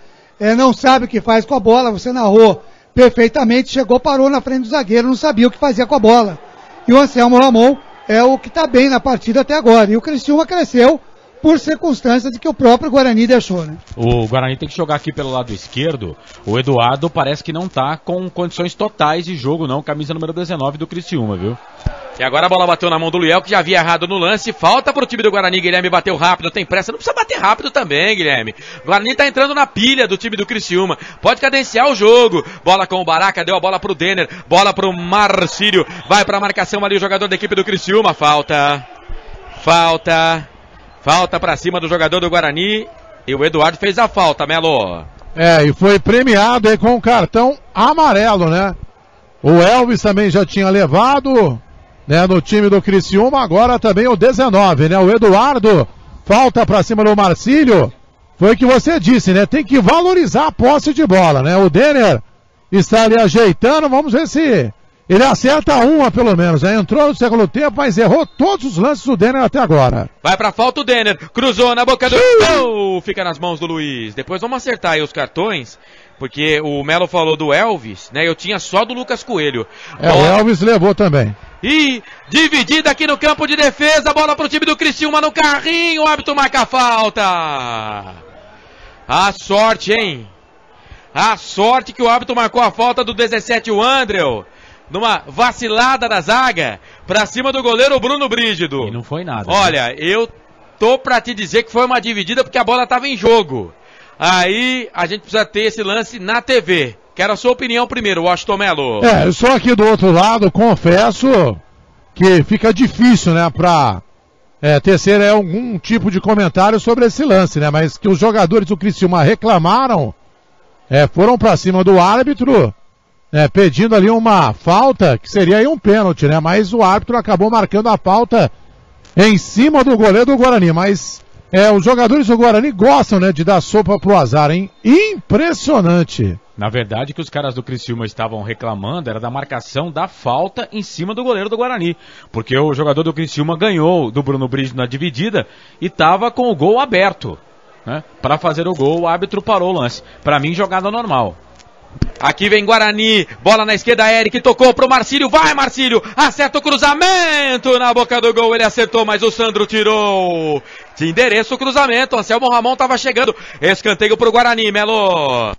não sabe o que faz com a bola. Você narrou perfeitamente, chegou, parou na frente do zagueiro, não sabia o que fazia com a bola. E o Anselmo Ramon é o que está bem na partida até agora. E o Criciúma cresceu por circunstâncias de que o próprio Guarani deixou, né? O Guarani tem que jogar aqui pelo lado esquerdo. O Eduardo parece que não tá com condições totais de jogo, não. Camisa número 19 do Criciúma, viu? E agora a bola bateu na mão do Luel, que já havia errado no lance. Falta pro time do Guarani. Guilherme bateu rápido, tem pressa. Não precisa bater rápido também, Guilherme. O Guarani tá entrando na pilha do time do Criciúma. Pode cadenciar o jogo. Bola com o Baraca, deu a bola pro Denner. Bola pro Marcílio. Vai pra marcação ali o jogador da equipe do Criciúma. Falta pra cima do jogador do Guarani. E o Eduardo fez a falta, Melo. E foi premiado aí com o cartão amarelo, né? O Elvis também já tinha levado, né, no time do Criciúma, agora também o 19, né? O Eduardo, falta pra cima do Marcílio. Foi o que você disse, né? Tem que valorizar a posse de bola, né? O Denner está ali ajeitando, vamos ver se ele acerta uma pelo menos, né? Entrou no segundo tempo, mas errou todos os lances do Denner até agora. Vai pra falta o Denner, cruzou na boca do gol, fica nas mãos do Luiz. Depois vamos acertar aí os cartões, porque o Melo falou do Elvis, né? Eu tinha só do Lucas Coelho. O Elvis levou também. E dividida aqui no campo de defesa, bola pro time do Criciúma no carrinho, o árbitro marca a falta. A sorte, hein? A sorte que o árbitro marcou a falta do 17, o Andréu. Numa vacilada da zaga, pra cima do goleiro Bruno Brígido. E não foi nada. Olha, eu tô pra te dizer que foi uma dividida porque a bola tava em jogo. Aí a gente precisa ter esse lance na TV. Quero a sua opinião primeiro, Washington Melo. Eu sou aqui do outro lado, confesso que fica difícil, né, pra tecer algum tipo de comentário sobre esse lance, né, mas que os jogadores do Criciúma reclamaram, foram pra cima do árbitro, pedindo ali uma falta, que seria aí um pênalti, né? Mas o árbitro acabou marcando a falta em cima do goleiro do Guarani. Mas os jogadores do Guarani gostam, né, de dar sopa pro azar, hein? Impressionante. Na verdade, o que os caras do Criciúma estavam reclamando era da marcação da falta em cima do goleiro do Guarani. Porque o jogador do Criciúma ganhou do Bruno Brígido na dividida e tava com o gol aberto, né? Para fazer o gol, o árbitro parou o lance. Para mim, jogada normal. Aqui vem Guarani, bola na esquerda, Eric tocou pro Marcílio, vai Marcílio, acerta o cruzamento na boca do gol, ele acertou, mas o Sandro tirou. De endereço o cruzamento, Anselmo Ramon tava chegando, escanteio pro Guarani, Melo.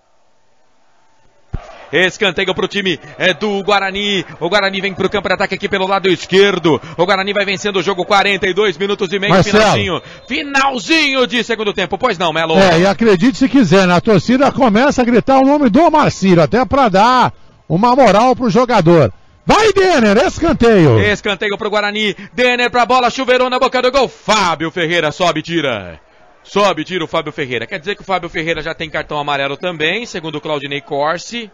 Escanteio pro time do Guarani. O Guarani vem pro campo de ataque aqui pelo lado esquerdo. O Guarani vai vencendo o jogo, 42 minutos e meio, Marcelo. Finalzinho de segundo tempo. Pois não, Melo? E acredite se quiser, né? A torcida começa a gritar o nome do Marcílio, até pra dar uma moral pro jogador. Vai, Denner, escanteio. Escanteio pro Guarani. Denner pra bola, chuveirou na boca do gol. Fábio Ferreira sobe e tira. Sobe e tira o Fábio Ferreira. Quer dizer que o Fábio Ferreira já tem cartão amarelo também, segundo o Claudinei Corsi,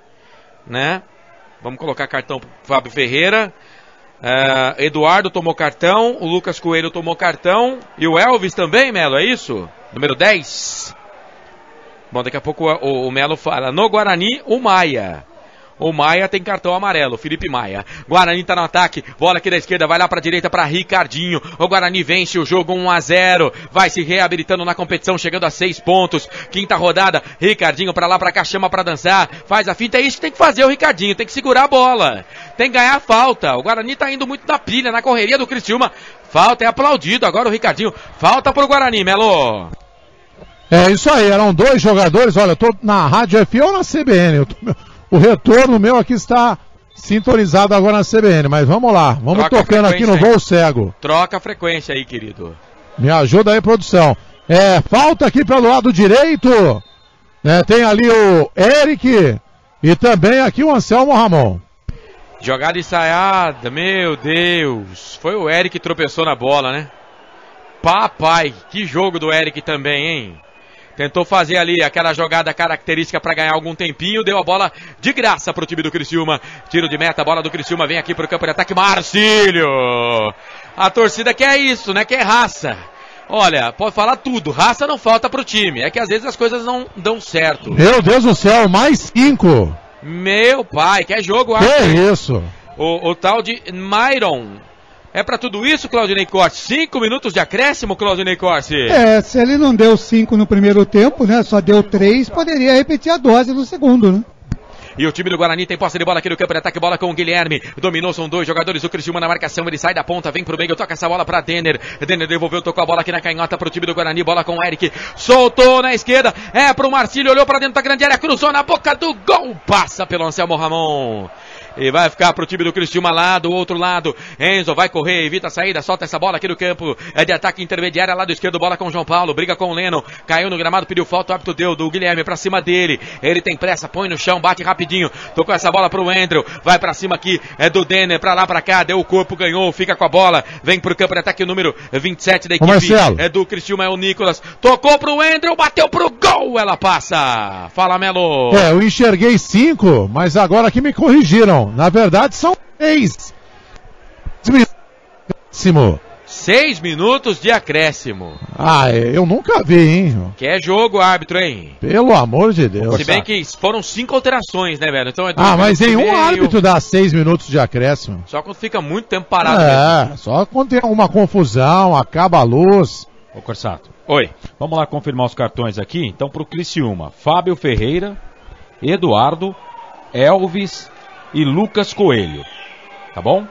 né? Vamos colocar cartão pro Fábio Ferreira. Eduardo tomou cartão, o Lucas Coelho tomou cartão e o Elvis também, Melo, é isso? Número 10. Bom, daqui a pouco o Melo fala. No Guarani, o Maia. O Maia tem cartão amarelo, Felipe Maia. Guarani tá no ataque, bola aqui da esquerda, vai lá pra direita pra Ricardinho. O Guarani vence o jogo 1-0, vai se reabilitando na competição, chegando a 6 pontos. Quinta rodada, Ricardinho pra lá, pra cá, chama pra dançar, faz a finta, é isso que tem que fazer o Ricardinho, tem que segurar a bola, tem que ganhar a falta. O Guarani tá indo muito na pilha, na correria do Criciúma. Falta, é aplaudido agora o Ricardinho, falta pro Guarani, Melo. Isso aí, eram dois jogadores, olha, eu tô na Rádio FM ou na CBN, o retorno meu aqui está sintonizado agora na CBN, mas vamos lá, vamos tocando aqui no voo cego. Troca a frequência aí, querido. Me ajuda aí, produção. Falta aqui pelo lado direito, né? Tem ali o Eric e também aqui o Anselmo Ramon. Jogada ensaiada, meu Deus. Foi o Eric que tropeçou na bola, né? Papai, que jogo do Eric também, hein? Tentou fazer ali aquela jogada característica para ganhar algum tempinho, deu a bola de graça pro time do Criciúma. Tiro de meta, a bola do Criciúma vem aqui pro campo de ataque, Marcílio. A torcida quer isso, né? Quer raça. Olha, pode falar tudo, raça não falta pro time. É que às vezes as coisas não dão certo. Meu Deus do céu, mais 5. Meu pai, quer jogo, Que isso? o tal de Myron. É pra tudo isso, Claudinei Corte? 5 minutos de acréscimo, Claudinei Corte? Se ele não deu 5 no primeiro tempo, né? Só deu 3, poderia repetir a dose no segundo, né? E o time do Guarani tem posse de bola aqui no campo de ataque, bola com o Guilherme, dominou, são 2 jogadores, o Criciúma na marcação, ele sai da ponta, vem pro meio, toca essa bola pra Denner devolveu, tocou a bola aqui na canhota pro time do Guarani, bola com o Eric, soltou na esquerda, é pro Marcílio, olhou pra dentro da grande área, cruzou na boca do gol, passa pelo Anselmo Ramon. E vai ficar pro time do Criciúma lá do outro lado. Enzo vai correr, evita a saída, solta essa bola aqui no campo. É de ataque intermediário, lado esquerdo, bola com o João Paulo. Briga com o Lennon. Caiu no gramado, pediu falta, o árbitro deu do Guilherme pra cima dele. Ele tem pressa, põe no chão, bate rapidinho. Tocou essa bola pro Andrew. Vai pra cima aqui, é do Denner, pra lá, pra cá. Deu o corpo, ganhou, fica com a bola. Vem pro campo de ataque o número 27 da equipe. É do Criciúma, é o Nicolas. Tocou pro Andrew, bateu pro gol. Ela passa. Fala, Melo. Eu enxerguei 5, mas agora aqui me corrigiram. Na verdade, são 6. 6 minutos de acréscimo. Eu nunca vi, hein? Que é jogo, árbitro, hein? Pelo amor de Deus. Se bem que foram 5 alterações, né, velho? Então mas nenhum árbitro dá 6 minutos de acréscimo. Só quando fica muito tempo parado mesmo. Só quando tem alguma confusão, acaba a luz. Ô, Corsato. Oi. Vamos lá confirmar os cartões aqui. Então, pro Criciúma, Fábio Ferreira, Eduardo, Elvis e Lucas Coelho. Tá bom?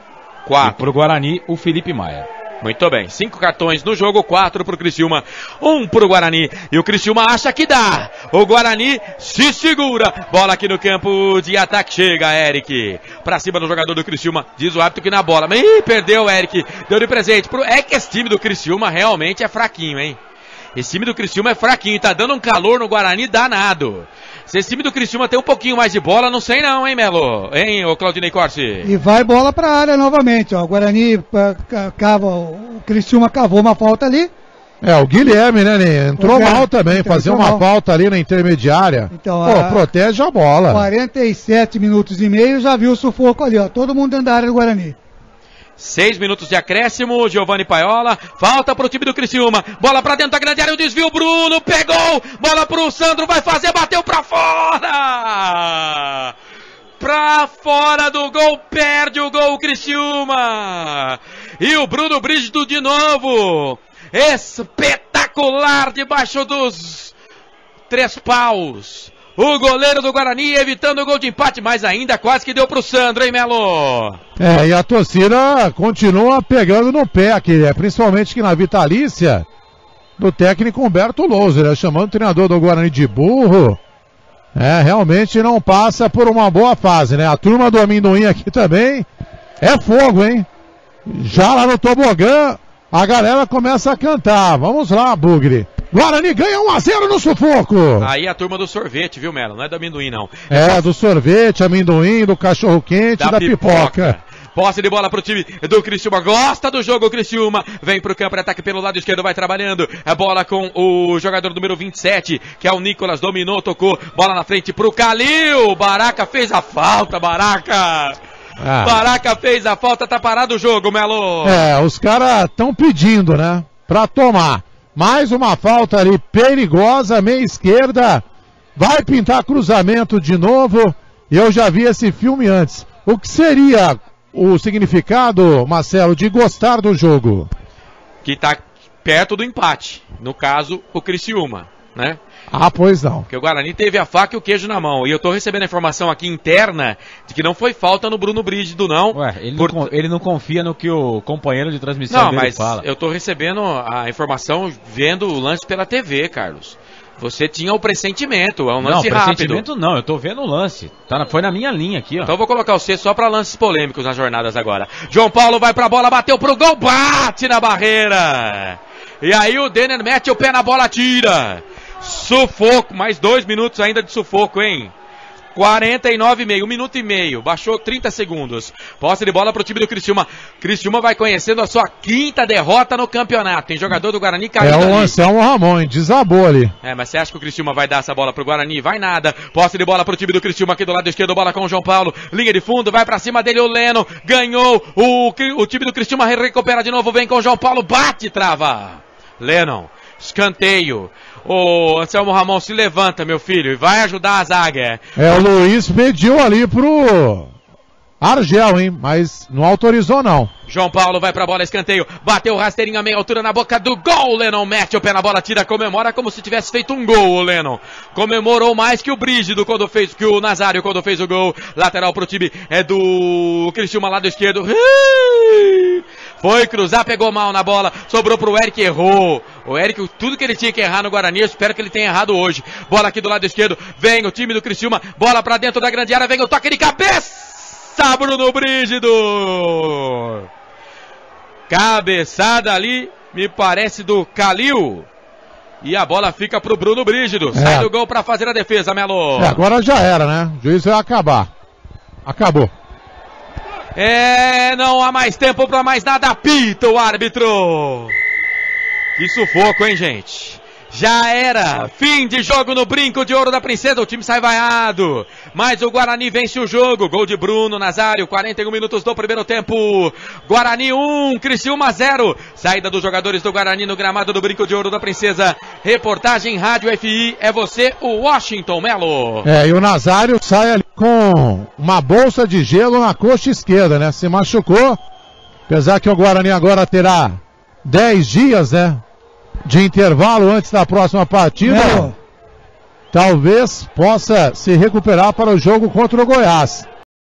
4. E pro Guarani, o Felipe Maia. Muito bem, 5 cartões no jogo, 4 pro Criciúma, 1 pro Guarani. E o Criciúma acha que dá. O Guarani se segura. Bola aqui no campo de ataque, chega Eric. Pra cima do jogador do Criciúma, diz o árbitro que na bola. Mas perdeu o Eric, deu de presente. É que esse time do Criciúma realmente é fraquinho, hein? Esse time do Criciúma é fraquinho, tá dando um calor no Guarani danado. Se esse time do Criciúma tem um pouquinho mais de bola, não sei não, hein, Melo? Hein, ô Claudinei Corsi? E vai bola pra área novamente, ó. O Guarani o Criciúma cavou uma falta ali. O Guilherme, né, entrou mal também, fazer uma falta ali na intermediária. Então, protege a bola. 47 minutos e meio, já viu o sufoco ali, ó. Todo mundo dentro da área do Guarani. 6 minutos de acréscimo, Giovanni Paiola, falta pro time do Criciúma, bola pra dentro da grande área, o desvio, Bruno, pegou, bola pro Sandro, vai fazer, bateu pra fora! Pra fora do gol, perde o gol o Criciúma! E o Bruno Brígido de novo, espetacular debaixo dos 3 paus! O goleiro do Guarani evitando o gol de empate, mas ainda quase que deu pro Sandro, hein, Melo? E a torcida continua pegando no pé aqui, principalmente que na vitalícia do técnico Humberto Louser, chamando o treinador do Guarani de burro. Realmente não passa por uma boa fase, né? A turma do amendoim aqui também é fogo, hein? Já lá no tobogã, a galera começa a cantar. Vamos lá, Bugre. Guarani ganha 1-0 no sufoco. Aí a turma do sorvete, viu, Melo? Não é do amendoim, não. Do sorvete, amendoim, do cachorro-quente, da pipoca. Posse de bola pro time do Criciúma. Gosta do jogo o Criciúma. Vem pro campo de ataque pelo lado esquerdo, vai trabalhando. A bola com o jogador número 27, que é o Nicolas. Dominou, tocou. Bola na frente pro Calil. Baraca fez a falta, Baraca. Baraca fez a falta, tá parado o jogo, Melo. Os caras estão pedindo, né? Pra tomar. Mais uma falta ali perigosa, meia esquerda. Vai pintar cruzamento de novo. Eu já vi esse filme antes. O que seria o significado, Marcelo, de gostar do jogo? Que tá perto do empate. No caso, o Criciúma, né? Pois não. Porque o Guarani teve a faca e o queijo na mão. E eu tô recebendo a informação aqui interna de que não foi falta no Bruno Brígido, não. Ele não confia no que o companheiro de transmissão dele fala. Não, mas eu tô recebendo a informação vendo o lance pela TV, Carlos. Você tinha o pressentimento, é um lance rápido. Não, pressentimento não, eu tô vendo o lance. Foi na minha linha aqui, ó. Então eu vou colocar você só pra lances polêmicos nas jornadas agora. João Paulo vai pra bola, bateu pro gol, bate na barreira. E aí o Denner mete o pé na bola, tira. Sufoco, mais 2 minutos ainda de sufoco, hein? 49,5, 1 minuto e meio, baixou 30 segundos. Posse de bola pro time do Criciúma. Criciúma vai conhecendo a sua 5ª derrota no campeonato. Tem jogador do Guarani caindo o Anselmo Ramon, desabou ali. Mas você acha que o Criciúma vai dar essa bola pro Guarani? Vai nada. Posse de bola pro time do Criciúma aqui do lado esquerdo, bola com o João Paulo. Linha de fundo, vai pra cima dele o Leno. Ganhou, o time do Criciúma recupera de novo, vem com o João Paulo, bate, trava. Lennon, escanteio. O Anselmo Ramon se levanta, meu filho, e vai ajudar a zaga. O Luiz pediu ali pro Argel, hein? Mas não autorizou, não. João Paulo vai pra bola, escanteio, bateu rasteirinho a meia altura na boca do gol, Lennon mete o pé na bola, tira, comemora como se tivesse feito um gol, o Lennon. Comemorou mais que o Brígido quando fez, que o Nazário quando fez o gol. Lateral pro time é do Criciúma, lado esquerdo. Foi cruzar, pegou mal na bola, sobrou pro Eric, errou. O Eric, tudo que ele tinha que errar no Guarani, eu espero que ele tenha errado hoje. Bola aqui do lado esquerdo, vem o time do Criciúma, bola pra dentro da grande área, vem o toque de cabeça, Bruno Brígido. Cabeçada ali, me parece do Calil. E a bola fica pro Bruno Brígido. Sai do gol pra fazer a defesa, Melo. Agora já era, né? O juiz vai acabar. Acabou. Não há mais tempo pra mais nada. Apita o árbitro. Que sufoco, hein, gente? Já era. Fim de jogo no Brinco de Ouro da Princesa. O time sai vaiado. Mas o Guarani vence o jogo. Gol de Bruno Nazário. 41 minutos do primeiro tempo. Guarani 1, Criciúma 0. Saída dos jogadores do Guarani no gramado do Brinco de Ouro da Princesa. Reportagem Rádio FI. É você, o Washington Melo. E o Nazário sai ali com uma bolsa de gelo na coxa esquerda, né? Se machucou. Apesar que o Guarani agora terá 10 dias, né? De intervalo antes da próxima partida, talvez possa se recuperar para o jogo contra o Goiás.